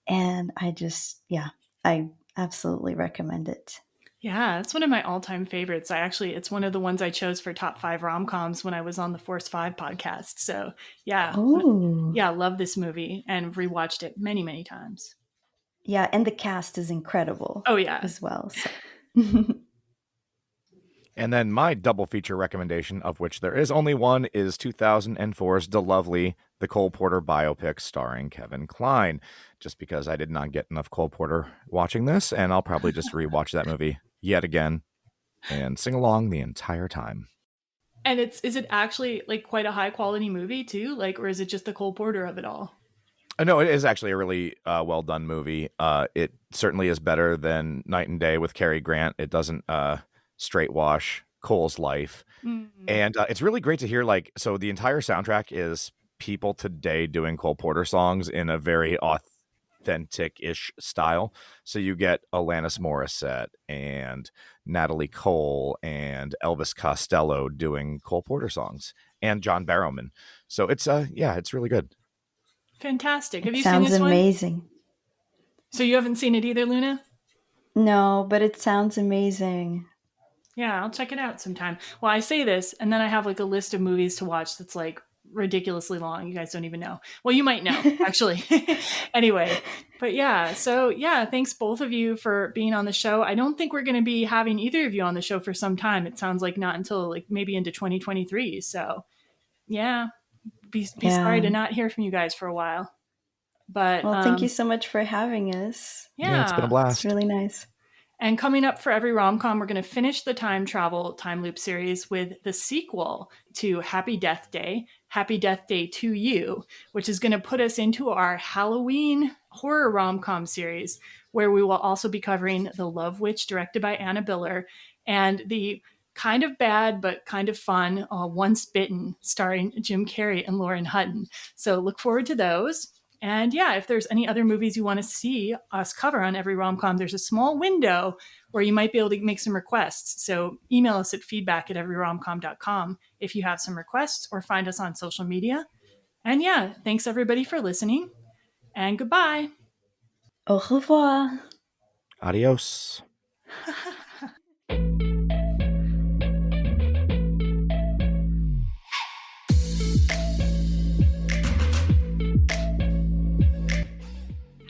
And I absolutely recommend it. Yeah, it's one of my all-time favorites. It's one of the ones I chose for top 5 rom-coms when I was on the Force 5 podcast. So yeah, I love this movie and rewatched it many, many times. Yeah, and the cast is incredible. Oh yeah, as well. So. And then my double feature recommendation, of which there is only one, is 2004's The Lovely, the Cole Porter biopic starring Kevin Kline. Just because I did not get enough Cole Porter watching this, and I'll probably just rewatch that movie yet again and sing along the entire time. And is it actually quite a high quality movie too? Or is it just the Cole Porter of it all? No, it is actually a really well done movie. It certainly is better than Night and Day with Cary Grant. It doesn't straight wash Cole's life. Mm-hmm. And it's really great to hear, so the entire soundtrack is people today doing Cole Porter songs in a very authentic-ish style. So you get Alanis Morissette and Natalie Cole and Elvis Costello doing Cole Porter songs, and John Barrowman. So it's it's really good. Fantastic. Have you seen this one? Sounds amazing. So you haven't seen it either, Luna? No, but it sounds amazing. Yeah, I'll check it out sometime. Well, I say this, and then I have a list of movies to watch that's ridiculously long. You guys don't even know. Well, you might know, actually. Anyway, but yeah, so yeah, thanks both of you for being on the show. I don't think we're going to be having either of you on the show for some time. It sounds like not until maybe into 2023. So yeah, be sorry to not hear from you guys for a while. But well, thank you so much for having us. Yeah, it's been a blast. It's really nice. And coming up for Every Rom Com, we're going to finish the time travel time loop series with the sequel to Happy Death Day 2 You, which is going to put us into our Halloween horror rom-com series, where we will also be covering The Love Witch, directed by Anna Biller, and the kind of bad but kind of fun Once Bitten, starring Jim Carrey and Lauren Hutton. So look forward to those. And yeah, if there's any other movies you want to see us cover on Every Rom-Com, there's a small window where you might be able to make some requests. So email us at feedback@everyromcom.com if you have some requests, or find us on social media. And yeah, thanks everybody for listening, and goodbye. Au revoir. Adios.